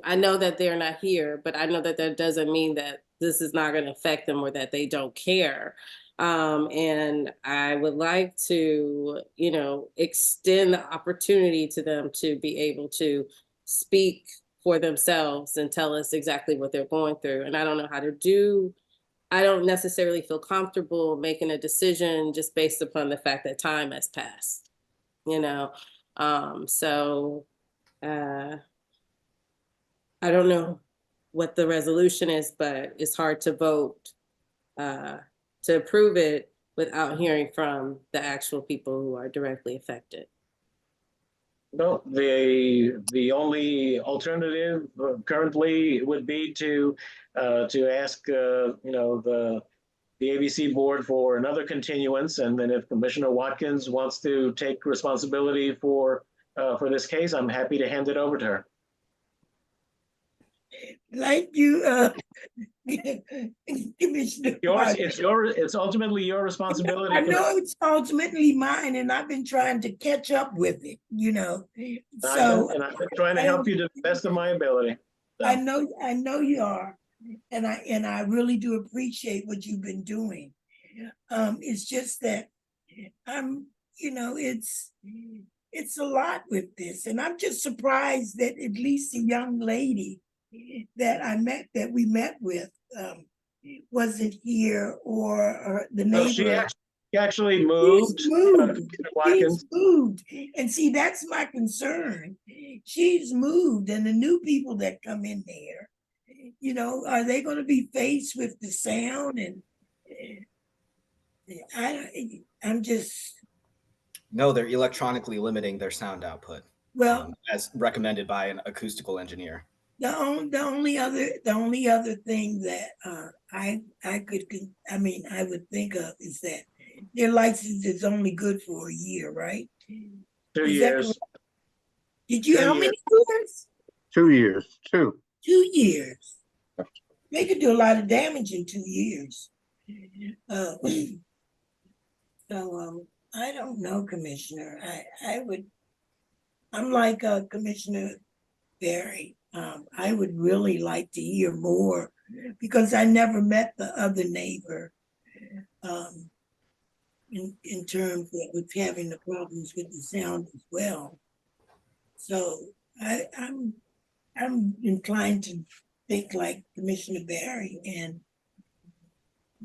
I know that they're not here, but I know that that doesn't mean that this is not going to affect them or that they don't care. And I would like to, extend the opportunity to them to be able to speak for themselves and tell us exactly what they're going through. And I don't know how to I don't necessarily feel comfortable making a decision just based upon the fact that time has passed, you know? So I don't know what the resolution is, but it's hard to vote to approve it without hearing from the actual people who are directly affected. No, the only alternative currently would be to ask the ABC board for another continuance, and then if Commissioner Watkins wants to take responsibility for this case, I'm happy to hand it over to her. Like you, Commissioner. It's ultimately your responsibility. I know it's ultimately mine, and I've been trying to catch up with it, So I've been trying to help you to the best of my ability. So. I know you are, and I really do appreciate what you've been doing. It's just that it's a lot with this, and I'm just surprised that at least the young lady that we met with wasn't here, or the neighbor. She actually moved. She's moved. And see, that's my concern. She's moved, and the new people that come in there, are they going to be faced with the sound? And I'm just. No, they're electronically limiting their sound output. Well, as recommended by an acoustical engineer. The only other thing that I would think of is that their license is only good for a year, right? 2 years. Did you? How many years? 2 years. 2 years. They could do a lot of damage in 2 years. So I don't know, Commissioner. I'm like Commissioner Barry. I would really like to hear more because I never met the other neighbor in terms that was having the problems with the sound as well. So I'm inclined to think like Commissioner Barry and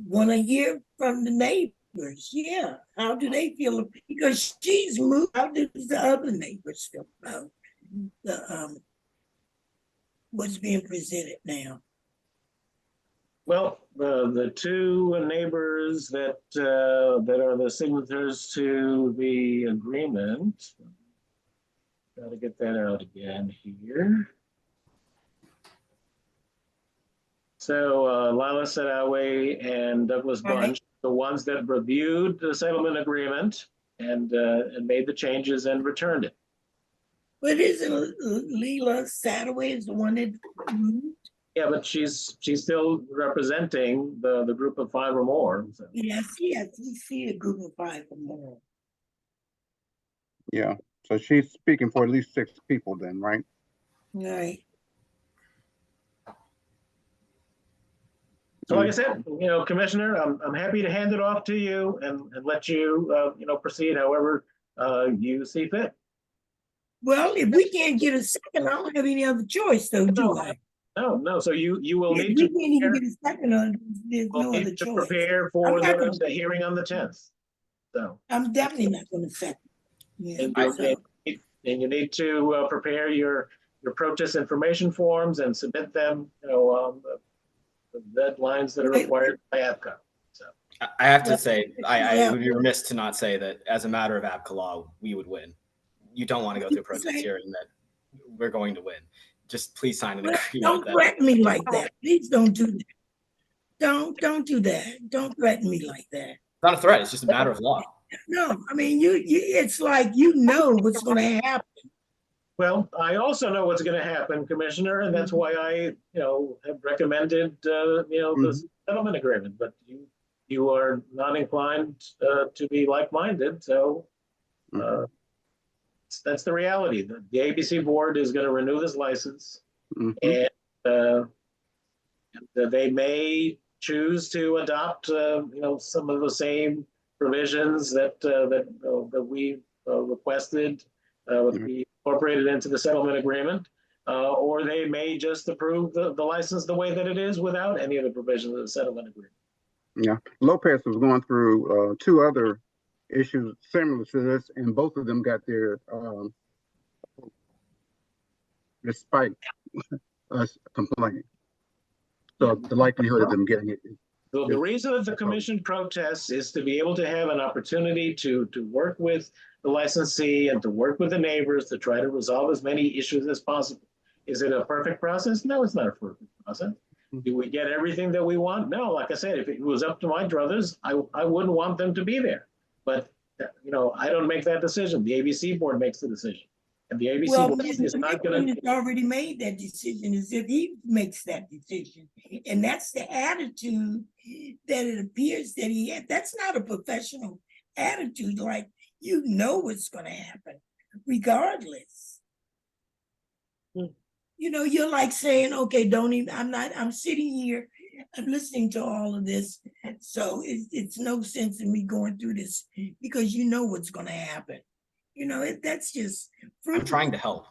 want to hear from the neighbors. Yeah, how do they feel? Because she's moved. How do the other neighbors feel about the what's being presented now? Well, the two neighbors that are the signatories to the agreement. Got to get that out again here. So Lila Sadawe and Douglas Bunch, the ones that reviewed the settlement agreement and made the changes and returned it. But isn't Leela Sadaway is the one that moved? Yeah, but she's still representing the group of 5 or more. So. Yes, we see a group of 5 or more. Yeah, so she's speaking for at least 6 people then, right? Right. So like I said, Commissioner, I'm happy to hand it off to you and let you, proceed however you see fit. Well, if we can't get a second, I don't have any other choice, though, do I? No. So you will need to. We can't even get a second. There's no other choice. Prepare for the hearing on the 10th. So I'm definitely not going to second. Yeah, and you need to prepare your protest information forms and submit them. The deadlines that are required by APCA. So I have to say, I would be remiss to not say that as a matter of APCA law, we would win. You don't want to go through a protest hearing that we're going to win. Just please sign an agreement. Don't correct me like that. Please don't do that. Don't do that. Don't threaten me like that. It's not a threat. It's just a matter of law. No, I mean, it's like, you know what's going to happen. Well, I also know what's going to happen, Commissioner, and that's why I, have recommended, the settlement agreement. But you are not inclined to be like-minded, so that's the reality. The ABC board is going to renew this license, and they may choose to adopt, some of the same provisions that we requested would be incorporated into the settlement agreement, or they may just approve the license the way that it is without any of the provisions of the settlement agreement. Yeah, Lopez was going through two other issues similar to this, and both of them got their despite us complaining. So the likelihood of them getting it. So the reason that the commission protests is to be able to have an opportunity to work with the licensee and to work with the neighbors to try to resolve as many issues as possible. Is it a perfect process? No, it's not a perfect process. Do we get everything that we want? No, like I said, if it was up to my druthers, I wouldn't want them to be there. But, I don't make that decision. The ABC board makes the decision. And the ABC board is not going to. It's already made that decision as if he makes that decision. And that's the attitude that it appears that he had. That's not a professional attitude. Like, you know what's going to happen regardless. You're like saying, okay, don't even, I'm sitting here, I'm listening to all of this. So it's no sense in me going through this because you know what's going to happen. That's just. I'm trying to help.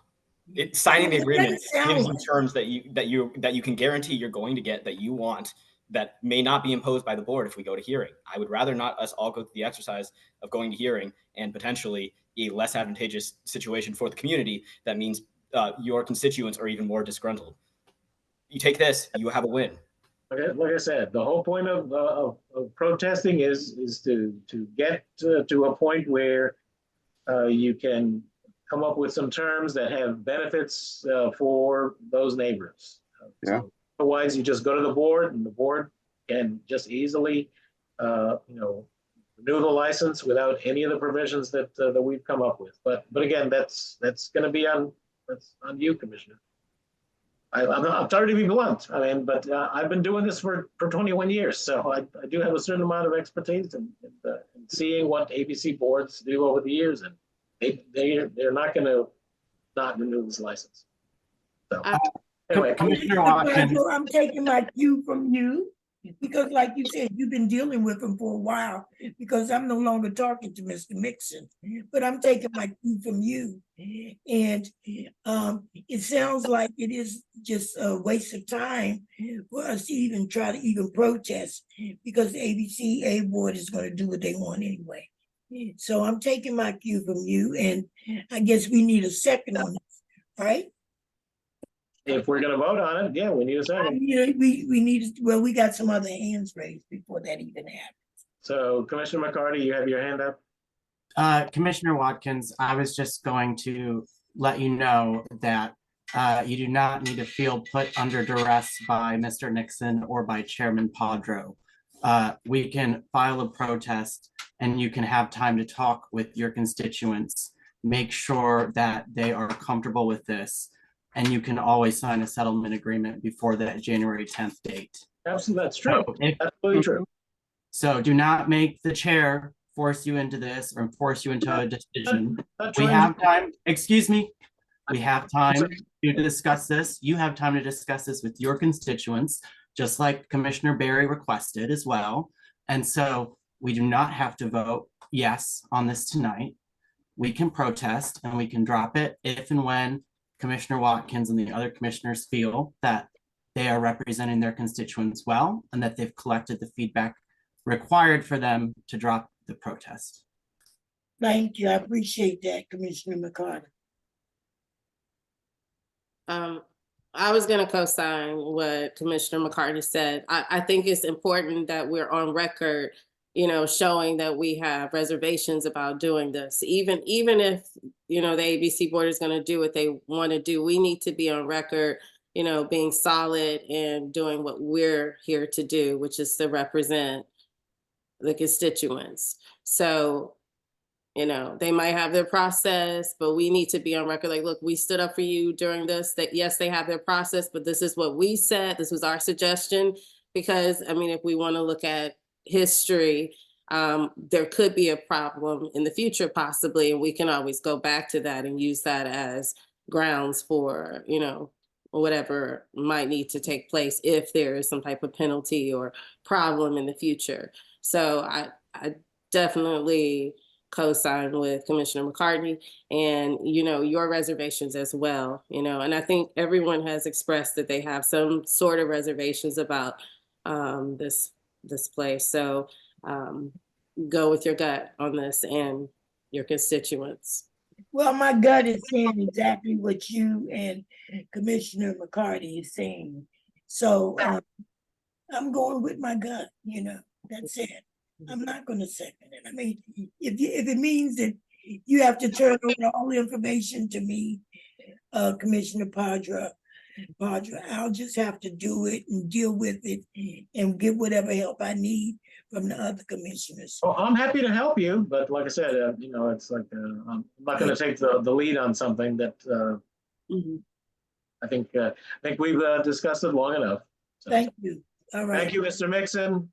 Signing the agreement gives you terms that you can guarantee you're going to get, that you want, that may not be imposed by the board if we go to hearing. I would rather not us all go through the exercise of going to hearing and potentially a less advantageous situation for the community that means your constituents are even more disgruntled. You take this, you have a win. Okay, like I said, the whole point of protesting is to get to a point where you can come up with some terms that have benefits for those neighbors. So otherwise, you just go to the board, and the board can just easily, renew the license without any of the provisions that we've come up with. But again, that's going to be on you, Commissioner. I'm sorry to be blunt. I mean, but I've been doing this for 21 years, so I do have a certain amount of expertise in seeing what ABC boards do over the years, and they're not going to not renew this license. So anyway, Commissioner Watkins, I'm taking my cue from you because, like you said, you've been dealing with him for a while. Because I'm no longer talking to Mr. Mixon, but I'm taking my cue from you, and it sounds like it is just a waste of time for us to even try to even protest because the ABCA board is going to do what they want anyway. So I'm taking my cue from you, and I guess we need a second on this, right? If we're going to vote on it, yeah, we need a second. We need, well, we got some other hands raised before that even happened. So Commissioner McCarty, you have your hand up? Commissioner Watkins, I was just going to let you know that you do not need to feel put under duress by Mr. Nixon or by Chairman Padro. We can file a protest and you can have time to talk with your constituents, make sure that they are comfortable with this, and you can always sign a settlement agreement before that January 10th date. Absolutely, that's true. So Absolutely true. So do not make the chair force you into this or force you into a decision. We have time, excuse me, we have time to discuss this. You have time to discuss this with your constituents, just like Commissioner Barry requested as well. And so we do not have to vote yes on this tonight. We can protest and we can drop it if and when Commissioner Watkins and the other commissioners feel that they are representing their constituents well and that they've collected the feedback required for them to drop the protest. Thank you. I appreciate that, Commissioner McCarty. I was going to co-sign what Commissioner McCarty said. I think it's important that we're on record, showing that we have reservations about doing this. Even if, the ABC board is going to do what they want to do, we need to be on record, being solid and doing what we're here to do, which is to represent the constituents. So, they might have their process, but we need to be on record. Like, look, we stood up for you during this, that yes, they have their process, but this is what we said. This was our suggestion. Because, if we want to look at history, there could be a problem in the future, possibly, and we can always go back to that and use that as grounds for, whatever might need to take place if there is some type of penalty or problem in the future. So I definitely co-sign with Commissioner McCartney and, your reservations as well, and I think everyone has expressed that they have some sort of reservations about this place. So go with your gut on this and your constituents. Well, my gut is saying exactly what you and Commissioner McCarty is saying. So I'm going with my gut, that's it. I'm not going to second it. If it means that you have to turn over all the information to me, Commissioner Padra, I'll just have to do it and deal with it and get whatever help I need from the other commissioners. Oh, I'm happy to help you, but like I said, it's like I'm not going to take the lead on something that I think we've discussed it long enough. So. Thank you. All right. Thank you, Mr. Mixon.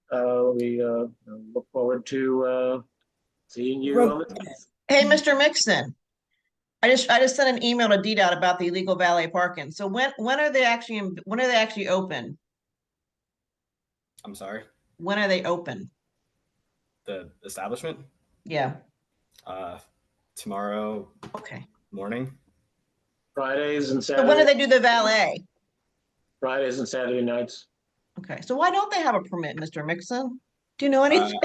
We look forward to seeing you on the 10th. Hey, Mr. Mixon. I just sent an email to DDOT about the illegal valet parking. So when are they actually open? I'm sorry. When are they open? The establishment? Yeah. Tomorrow. Okay. Morning. Fridays and So Saturdays. when do they do the valet? Fridays and Saturday nights. Okay. So why don't they have a permit, Mr. Mixon? Do you know anything?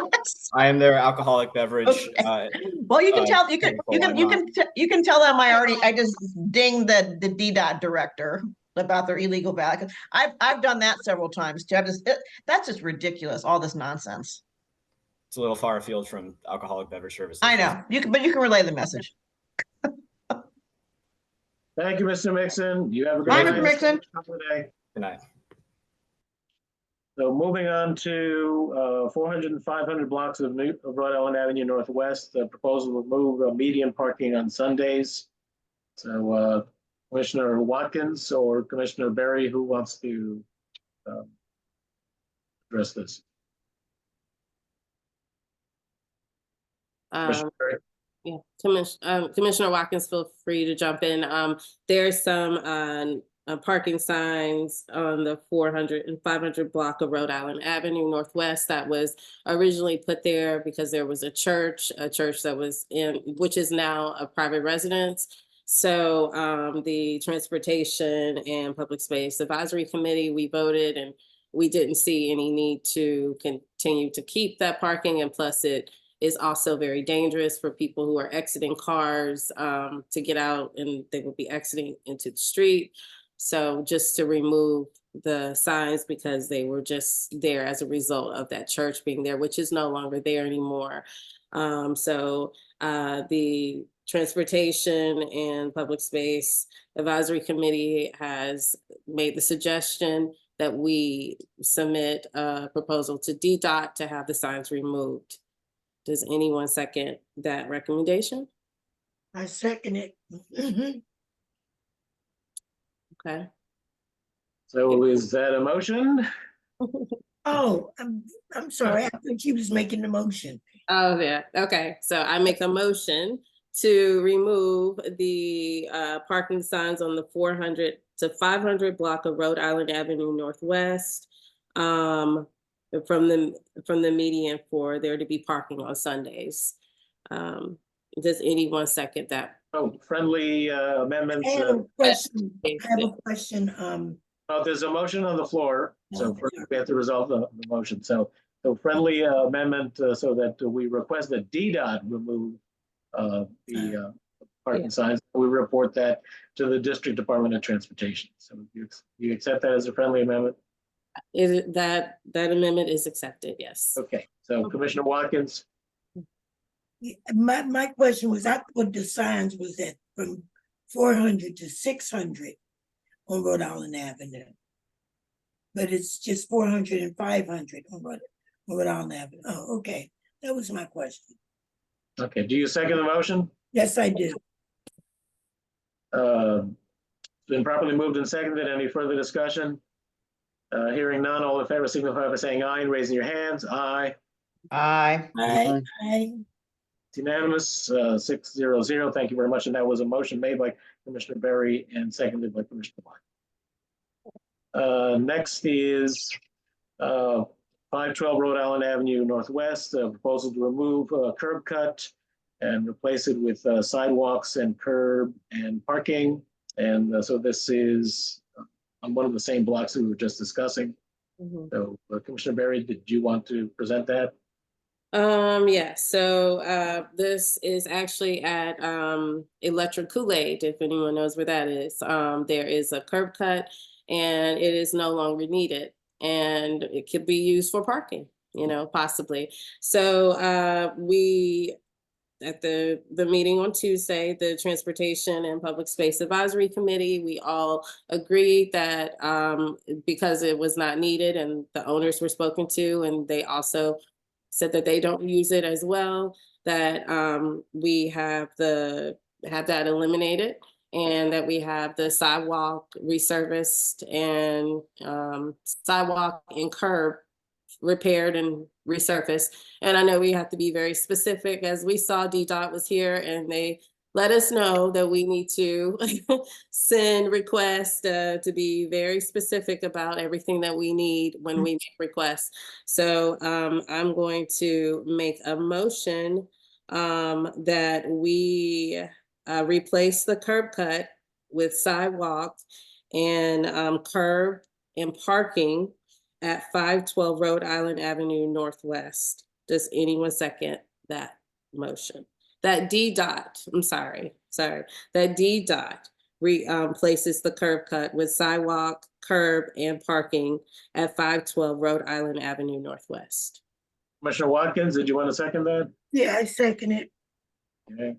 I am their alcoholic beverage. Okay. Well, you can tell you can tell them I just dinged the DDOT director about their illegal valet. I've done that several times too. That's just ridiculous. All this nonsense. It's a little far afield from alcoholic beverage services. I know but you can relay the message. Thank you, Mr. Mixon. You have a good Bye, night. Mr. Mixon. Good night. So moving on to 400 and 500 blocks of Rhode Island Avenue Northwest, the proposal to move median parking on Sundays. So Commissioner Watkins or Commissioner Berry, who wants to address this? Yeah, Commissioner Watkins, feel free to jump in. There's some parking signs on the 400 and 500 block of Rhode Island Avenue Northwest that was originally put there because there was a church that was which is now a private residence. So the Transportation and Public Space Advisory Committee, we voted and we didn't see any need to continue to keep that parking, and plus it is also very dangerous for people who are exiting cars to get out, and they will be exiting into the street. So just to remove the signs because they were just there as a result of that church being there, which is no longer there anymore. So the Transportation and Public Space Advisory Committee has made the suggestion that we submit a proposal to DDOT to have the signs removed. Does anyone second that recommendation? I second it. Okay. So is that a motion? Oh, I'm sorry. I thought you was making the motion. Oh, yeah. Okay. So I make a motion to remove the parking signs on the 400 to 500 block of Rhode Island Avenue Northwest from the median for there to be parking on Sundays. Does anyone second that? Oh, friendly amendments. I have a question. There's a motion on the floor, so we have to resolve the motion. So friendly amendment so that we request that DDOT remove the parking signs. We report that to the District Department of Transportation. So you accept that as a friendly amendment? Is it that amendment is accepted? Yes. Okay. So Commissioner Watkins. My question was, I thought the signs was that from 400 to 600 on Rhode Island Avenue. But it's just 400 and 500 on Rhode Island Avenue. Oh, okay. That was my question. Okay, do you second the motion? Yes, I do. Been properly moved and seconded. Any further discussion? Hearing none, all in favor signify by saying aye and raising your hands. Aye. Aye. Aye. It's unanimous, 6-0-0. Thank you very much. And that was a motion made by Commissioner Berry and seconded by Commissioner White. Next is 512 Rhode Island Avenue Northwest, a proposal to remove a curb cut and replace it with sidewalks and curb and parking. And so this is on one of the same blocks that we were just discussing. So Commissioner Berry, did you want to present that? Yeah, so this is actually at Electric Kool-Aid, if anyone knows where that is. There is a curb cut and it is no longer needed, and it could be used for parking, you know, possibly. So we at the meeting on Tuesday, the Transportation and Public Space Advisory Committee, we all agreed that because it was not needed and the owners were spoken to, and they also said that they don't use it as well, that we have that eliminated, and that we have the sidewalk resurfaced and sidewalk and curb repaired and resurfaced. And I know we have to be very specific, as we saw DDOT was here and they let us know that we need to send requests to be very specific about everything that we need when we make requests. So I'm going to make a motion that we replace the curb cut with sidewalk and curb and parking at 512 Rhode Island Avenue Northwest. Does anyone second that motion? That DDOT, I'm sorry, that DDOT places the curb cut with sidewalk, curb, and parking at 512 Rhode Island Avenue Northwest. Commissioner Watkins, did you want to second that? Yeah, I second it. Okay.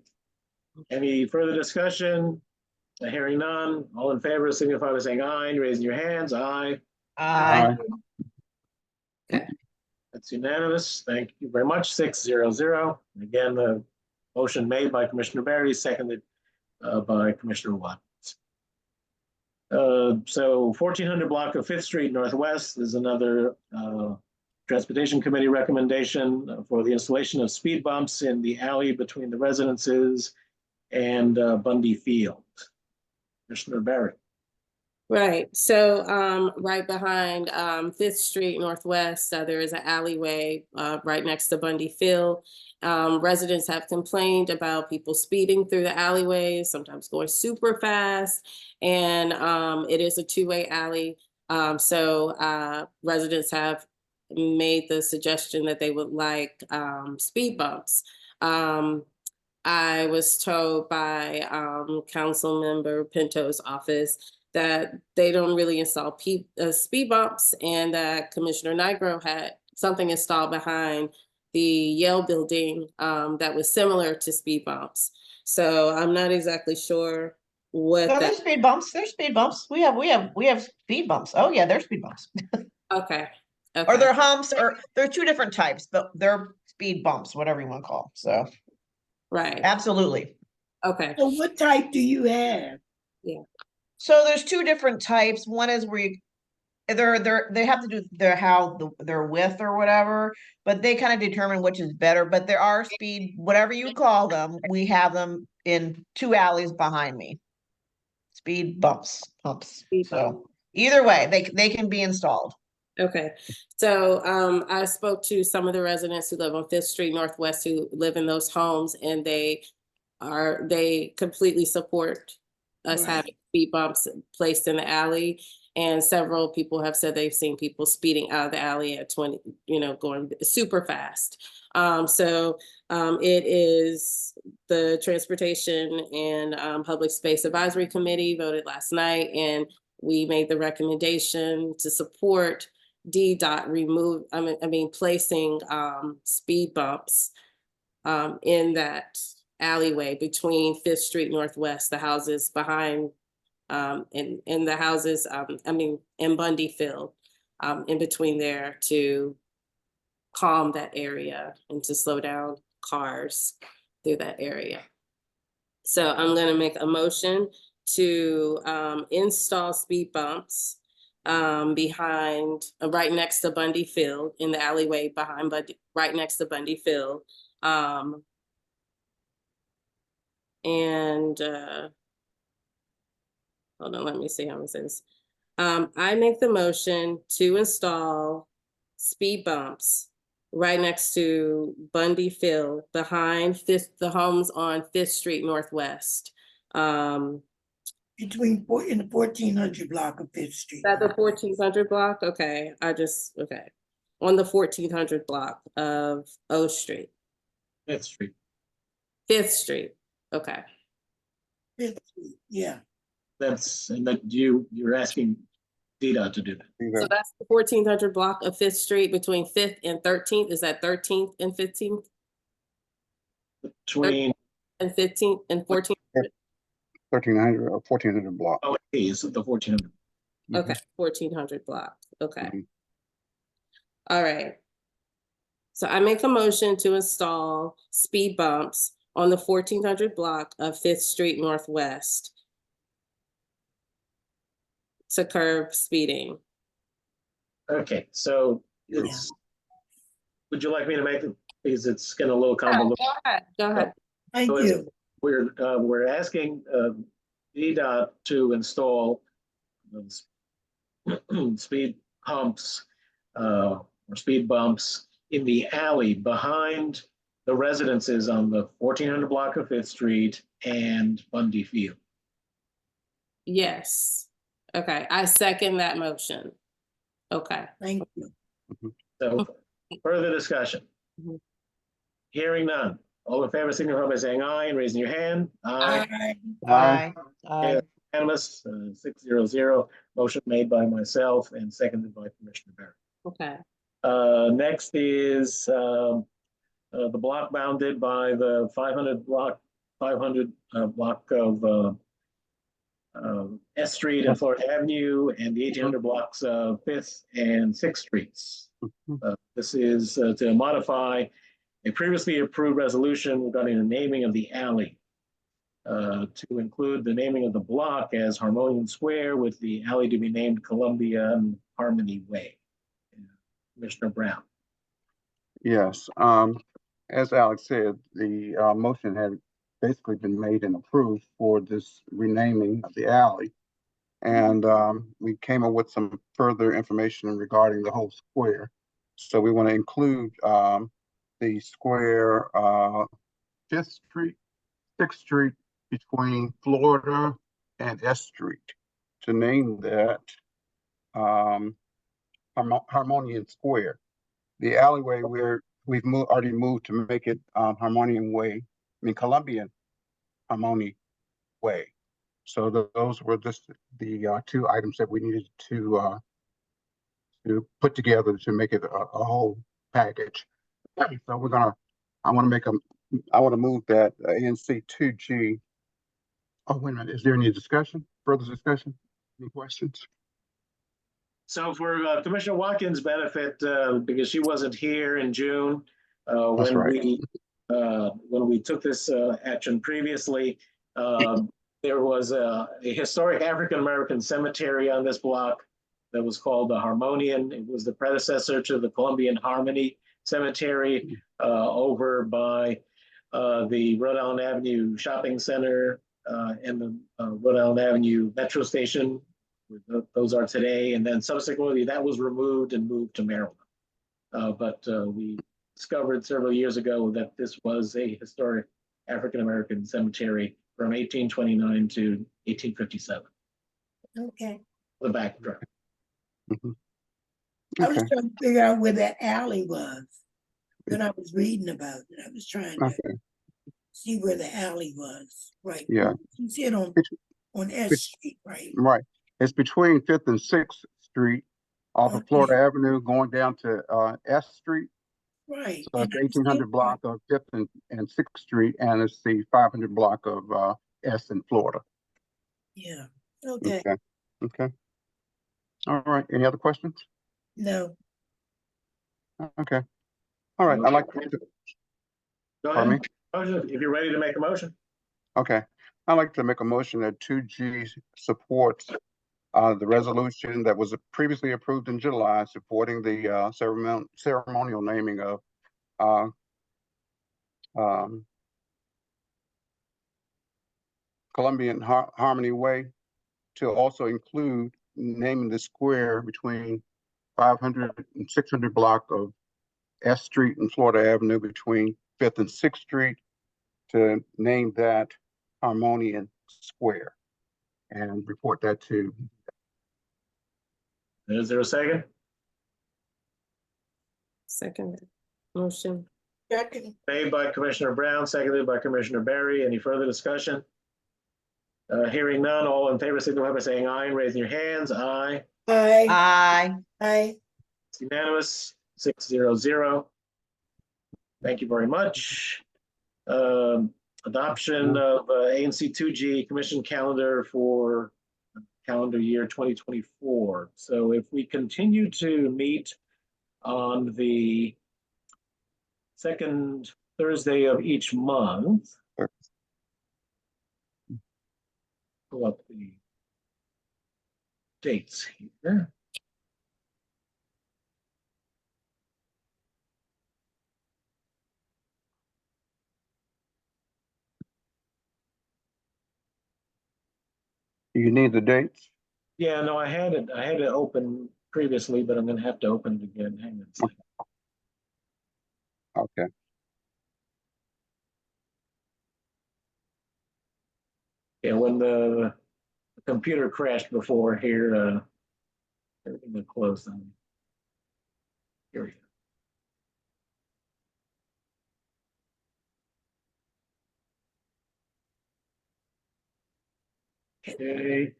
Any further discussion? Hearing none, all in favor signify by saying aye and raising your hands. Aye. Aye. Okay. That's unanimous. Thank you very much. 6-0-0. Again, the motion made by Commissioner Berry, seconded by Commissioner Watkins. So 1400 block of 5th Street Northwest is another Transportation Committee recommendation for the installation of speed bumps in the alley between the residences and Bundy Field. Commissioner Berry. Right. So right behind 5th Street Northwest, there is an alleyway right next to Bundy Field. Residents have complained about people speeding through the alleyways, sometimes going super fast, and it is a two-way alley. So residents have made the suggestion that they would like speed bumps. I was told by Council Member Pinto's office that they don't really install speed bumps, and that Commissioner Nigro had something installed behind the Yale building that was similar to speed bumps. So I'm not exactly sure what So there's speed bumps. There's speed bumps. We have speed bumps. Oh yeah, there's speed bumps. Okay. Or they're humps, or there are two different types, but they're speed bumps, whatever you want to call them. So right. Absolutely. Okay. So what type do you have? Yeah. So there's two different types. One is where they have to do their width or whatever, but they kind of determine which is better. But there are speed, whatever you call them, we have them in two alleys behind me. Speed bumps. So either way, they can be installed. Okay, so I spoke to some of the residents who live on 5th Street Northwest who live in those homes, and they completely support us having speed bumps placed in the alley. And several people have said they've seen people speeding out of the alley at 20, going super fast. So it is the Transportation and Public Space Advisory Committee voted last night, and we made the recommendation to support DDOT placing speed bumps in that alleyway between 5th Street Northwest, the houses behind in the houses, in Bundy Field, in between there to calm that area and to slow down cars through that area. So I'm gonna make a motion to install speed bumps behind, right next to Bundy Field, in the alleyway behind Bundy, right next to Bundy Field. Hold on, let me see how I'm gonna say this. I make the motion to install speed bumps right next to Bundy Field behind the homes on 5th Street Northwest. Between in the 1400 block of 5th Street. Is that the 1400 block? Okay, okay. On the 1400 block of O Street. 5th Street. 5th Street, okay. 5th Street, yeah. And that you're asking DDOT to do that. So that's the 1400 block of 5th Street between 5th and 13th. Is that 13th and 15th? Between and 15th and 14th? 1300 or 1400 block. Oh, is the 1400. Okay, 1400 block. Okay. Mhm. All right. So I make a motion to install speed bumps on the 1400 block of 5th Street Northwest to curb speeding. Okay, so it's, would you like me to make it, because it's getting a little convoluted. Go ahead. Thank So you. we're asking DDOT to install those speed humps or speed bumps in the alley behind the residences on the 1400 block of 5th Street and Bundy Field. Yes. Okay, I second that motion. Okay. Thank you. So further discussion. Mhm. Hearing none. All in favor, signify by saying aye and raising your hand. Aye. Aye. Aye. Unanimous, 600. Motion made by myself and seconded by Commissioner Barrett. Okay. Next is the block bounded by the 500 block of S Street and Florida Avenue and the 1800 blocks of 5th and 6th Streets. This is to modify a previously approved resolution regarding the naming of the alley to include the naming of the block as Harmonium Square, with the alley to be named Columbia and Harmony Way. Commissioner Brown. Yes, as Alex said, the motion had basically been made and approved for this renaming of the alley. And we came up with some further information regarding the whole square. So we want to include the square 5th Street, 6th Street between Florida and S Street, to name that Harmonium Square. The alleyway where we've already moved to make it Harmonium Way, Columbian Harmony Way. So those were just the two items that we needed to put together to make it a whole package. So I want to move that ANC 2G. Oh, wait a minute, is there any discussion, further discussion? Any questions? So for Commissioner Watkins' benefit, because she wasn't here in June when we took this action previously, there was a historic African-American cemetery on this block that was called the Harmonian. It was the predecessor to the Columbian Harmony Cemetery over by the Rhode Island Avenue Shopping Center and the Rhode Island Avenue Metro Station. Those are today, and then subsequently that was removed and moved to Maryland. But we discovered several years ago that this was a historic African-American cemetery from 1829 to 1857. Okay. The backdrop. I was trying to figure out where that alley was when I was reading about it. I was trying to see where the alley was. Right. Yeah. You said on S Street, right? Right. It's between 5th and 6th Street off of Florida Avenue going down to S Street. Right. So it's 1800 block of 5th and 6th Street, and it's the 500 block of S in Florida. Yeah. Okay, Okay, okay. All right, any other questions? no, Okay, all right, I'd like to, Go pardon me? ahead. Motion, if you're ready to make a motion. Okay, I'd like to make a motion that 2G supports the resolution that was previously approved in July, supporting the ceremonial naming of uh, um, Columbian Harmony Way, to also include naming the square between 500 and 600 block of S Street and Florida Avenue between 5th and 6th Street, to name that Harmonian Square and report that to. Is there a second? Second motion. second, Made by Commissioner Brown, seconded by Commissioner Barry. Any further discussion? Hearing none, all in favor signify by saying aye and raising your hands. Aye. aye, Aye. aye, It's unanimous, 600. Thank you very much. Adoption of ANC 2G Commission calendar for calendar year 2024. So if we continue to meet on the second Thursday of each month, pull up the dates here. You need the dates? Yeah, no, I had it open previously, but I'm gonna have to open it again. Hang on a second. Okay. Yeah, when the computer crashed before here, everything was closed on me. Here we go. Okay.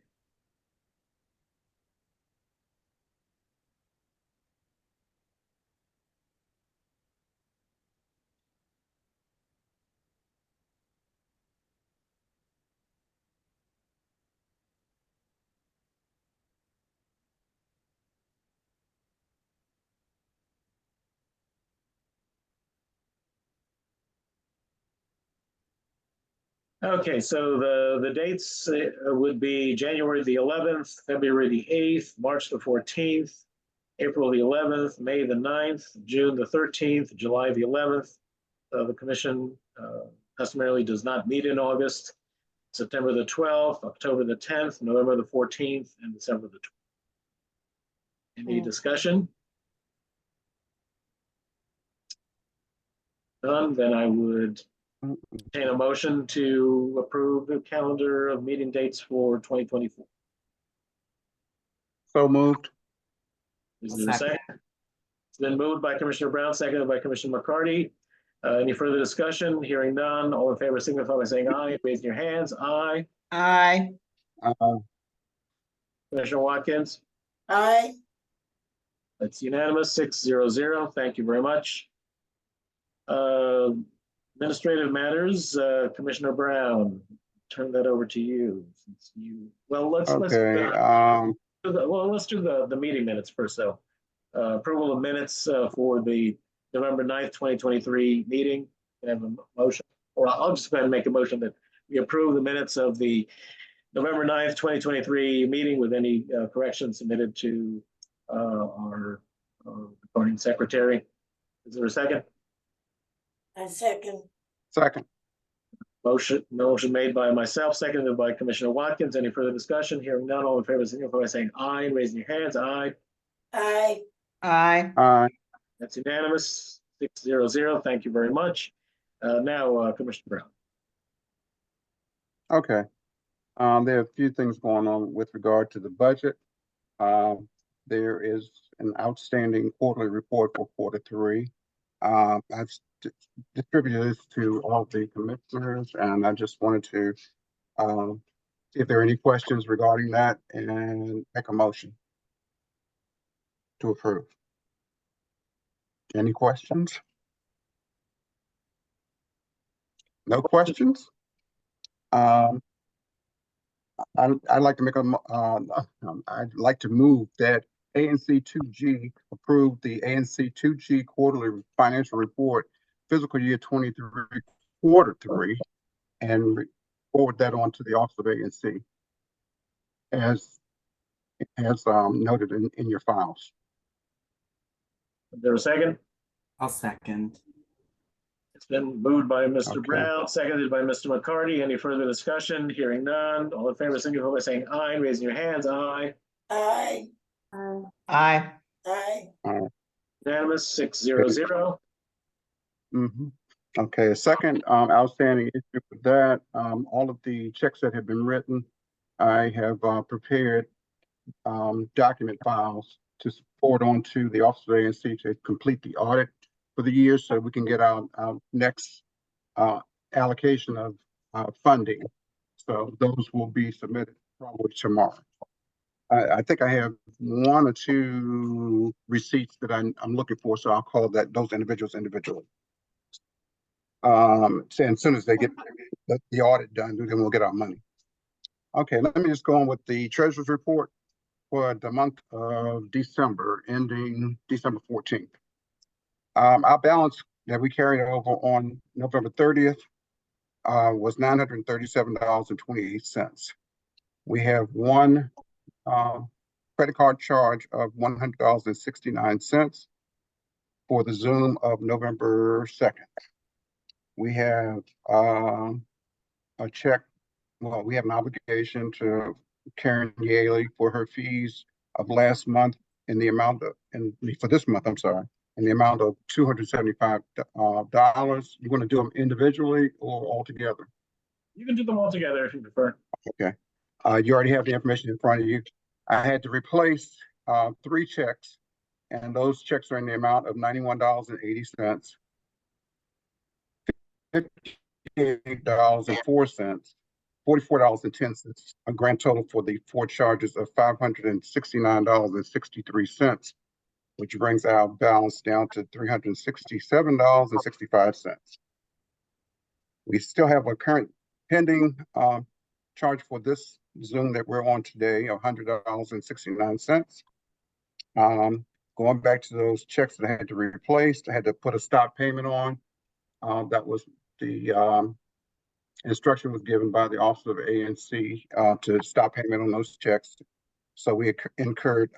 Okay, so the dates would be January the 11th, February the 8th, March the 14th, April the 11th, May the 9th, June the 13th, July the 11th. The commission customarily does not meet in August. September the 12th, October the 10th, November the 14th, and December the 12th. Any discussion? None, then I would entertain a motion to approve the calendar of meeting dates for 2024. So moved. Is there a second? It's been moved by Commissioner Brown, seconded by Commissioner McCarty. Any further discussion? Hearing none, all in favor signify by saying aye. Raise your hands. Aye. Aye. Commissioner Watkins? aye, That's unanimous, 600. Thank you very much. Administrative matters, Commissioner Brown, turn that over to you. Since you, well, let's Okay, let's do the meeting minutes first, though. Approval of minutes for the November 9th, 2023 meeting. Can I have a motion? Or I'll just go ahead and make a motion that we approve the minutes of the November 9th, 2023 meeting with any corrections submitted to our recording secretary. Is there a second? I second, second. Motion made by myself, seconded by Commissioner Watkins. Any further discussion? Hearing none, all in favor, signify by saying aye and raising your hands. Aye. aye, Aye. That's unanimous, 600. Thank you very much. Now, Commissioner Brown. Okay. There are a few things going on with regard to the budget. There is an outstanding quarterly report for Q3. I've distributed this to all the commissioners, and I just wanted to see if there are any questions regarding that and make a motion to approve. Any questions? No questions? I'd like to make I'd like to move that ANC 2G approve the ANC 2G quarterly financial report, fiscal year 23, quarter 3, and forward that on to the Office of ANC as noted in your files. Is there a second? I'll second. It's been moved by Mr. Okay. Brown, seconded by Mr. McCarty. Any further discussion? Hearing none. All in favor, signify by saying aye, raising your hands. Aye. Aye. Aye. Aye. Unanimous, 6-0-0. Okay, a second outstanding issue with that, all of the checks that have been written, I have prepared document files to forward on to the Office of ANC to complete the audit for the year so we can get our next allocation of funding. So those will be submitted probably tomorrow. I think I have 1 or 2 receipts that I'm looking for, so I'll call those individuals individually. So as soon as they get the audit done, then we'll get our money. Okay, let me just go on with the treasurer's report for the month of December, ending December 14th. Our balance that we carried over on November 30th was $937.28. We have one credit card charge of $100.69 for the Zoom of November 2nd. We have a check, well, we have an obligation to Karen Yaley for her fees of last month in the amount of, for this month, I'm sorry, in the amount of $275. You want to do them individually or all together? You can do them all together if you prefer. Okay. You already have the information in front of you. I had to replace 3 checks, and those checks are in the amount of $91.80, $58.04, $44.10, a grand total for the 4 charges of $569.63, which brings our balance down to $367.65. We still have a current pending charge for this Zoom that we're on today of $100.69. Going back to those checks that I had to replace, I had to put a stop payment on. That was the instruction was given by the Office of ANC to stop payment on those checks. So we incurred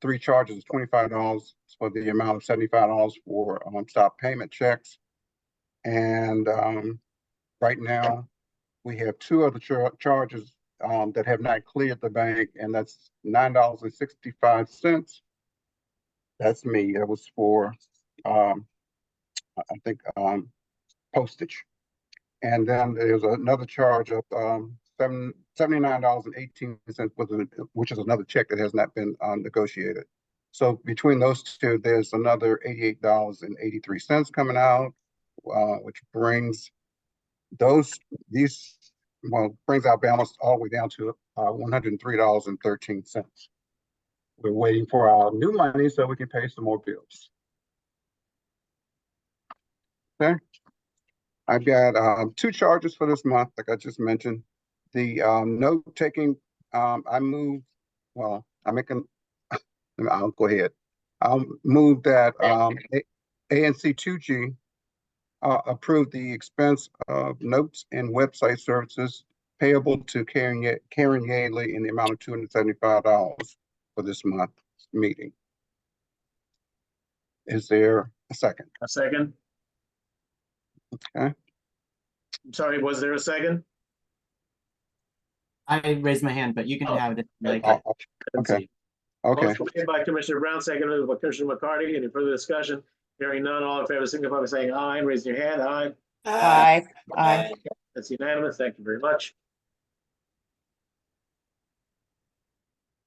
3 charges of $25 for the amount of $75 for stop payment checks. And right now, we have 2 other charges that have not cleared the bank, and that's $9.65. That's me. That was for, I think, postage. And then there's another charge of $79.18, which is another check that has not been negotiated. So between those 2, there's another $88.83 coming out, which brings brings our balance all the way down to $103.13. We're waiting for our new money so we can pay some more bills. Okay. I've got 2 charges for this month, like I just mentioned. The note taking, I'll go ahead. I'll move that ANC 2G approve the expense of notes and website services payable to Karen Yaley in the amount of $275 for this month's meeting. Is there a second? A second. Okay. I'm sorry, was there a second? I raised my hand, but you can have it. Okay. Okay. Motion made by Commissioner Brown, seconded by Commissioner McCarty. Any further discussion? Hearing none, all in favor, signify by saying aye. Raising your hand. Aye. Aye. Aye. That's unanimous. Thank you very much.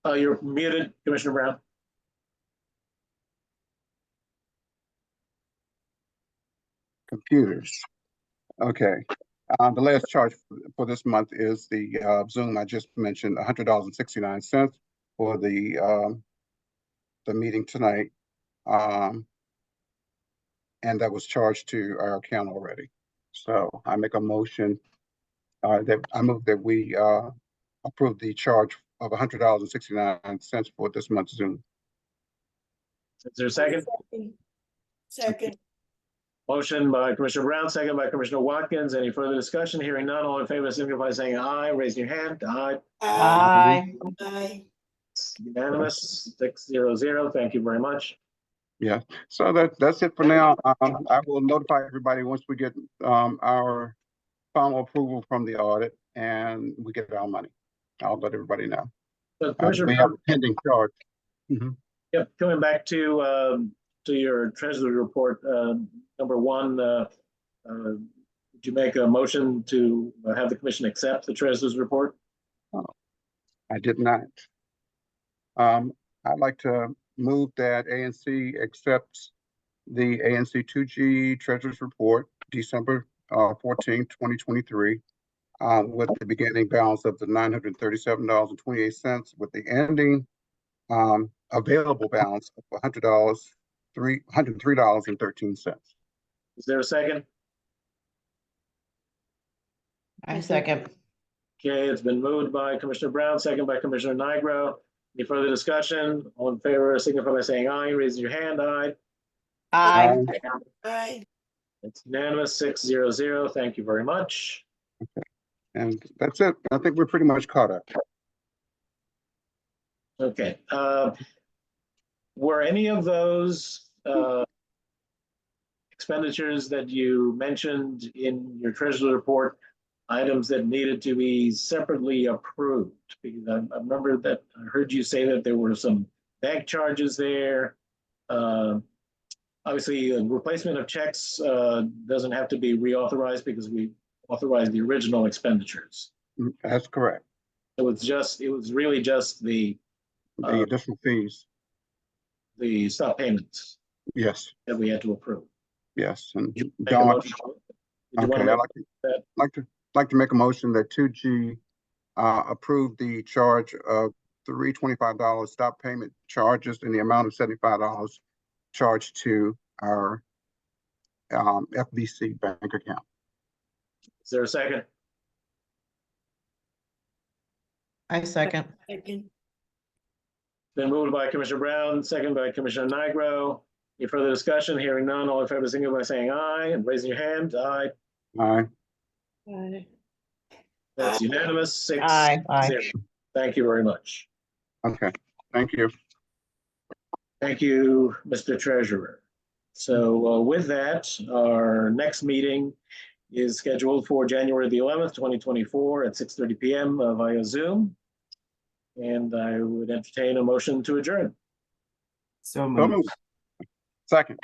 You're muted, Commissioner Brown. Computers. Okay. The last charge for this month is the Zoom I just mentioned, $100.69 for the meeting tonight. And that was charged to our account already. So I make a motion that I move that we approve the charge of $100.69 for this month's Zoom. Is there a second? Second. Motion by Commissioner Brown, second by Commissioner Watkins. Any further discussion? Hearing none, all in favor, signify by saying aye. Raise your hand. Aye. Aye. Aye. Unanimous, 600. Thank you very much. Yeah, so that's it for now. I will notify everybody once we get our final approval from the audit and we get our money. I'll let everybody know. So, We have a pending charge. Yep, coming back to your treasury report, number one, would you make a motion to have the commission accept the treasurer's report? I did not. I'd like to move that ANC accepts the ANC 2G Treasurer's Report, December 14, 2023, with the beginning balance of the $937.28, with the ending available balance of $103.13. Is there a second? I second. Okay, it's been moved by Commissioner Brown, second by Commissioner Nigro. Any further discussion? All in favor, signify by saying aye. Raise your hand. Aye. Aye. Aye. It's unanimous, 600. Thank you very much. And that's it. I think we're pretty much caught up. Okay. Were any of those expenditures that you mentioned in your treasury report items that needed to be separately approved? Because I remember that I heard you say that there were some bank charges there. Obviously, replacement of checks doesn't have to be reauthorized because we authorized the original expenditures. That's correct. So it was really just the additional fees. The stop payments. Yes. That we had to approve. Yes, and Don, okay, I'd like to make a motion that 2G approve the charge of $325 stop payment charges in the amount of $75 charged to our FBC bank account. Is there a second? I second. Second. Been moved by Commissioner Brown, second by Commissioner Nigro. Any further discussion? Hearing none, all in favor, signify by saying aye and raising your hand. Aye. Aye. Aye. That's unanimous. 6-0. Aye. Thank you very much. Okay, thank you. Thank you, Mr. Treasurer. So with that, our next meeting is scheduled for January the 11th, 2024 at 6:30 p.m. Via Zoom. And I would entertain a motion to adjourn. So moved. Second.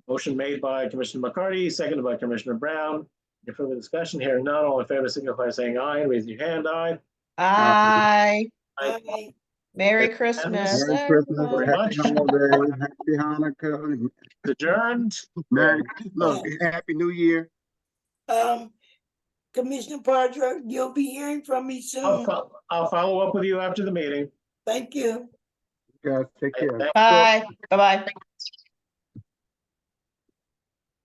Motion made by Commissioner McCarty, seconded by Commissioner Brown. Any further discussion? Hearing none, all in favor signify by saying aye and raising your hand. Aye. Aye. Aye. Merry Christmas. Merry Christmas, Very happy much. holiday, happy Hanukkah. Adjourned. Merry, look, happy New Year. Commissioner Padra, you'll be hearing from me soon. I'll follow up with you after the meeting. Thank you. You guys take care. Bye. Bye-bye.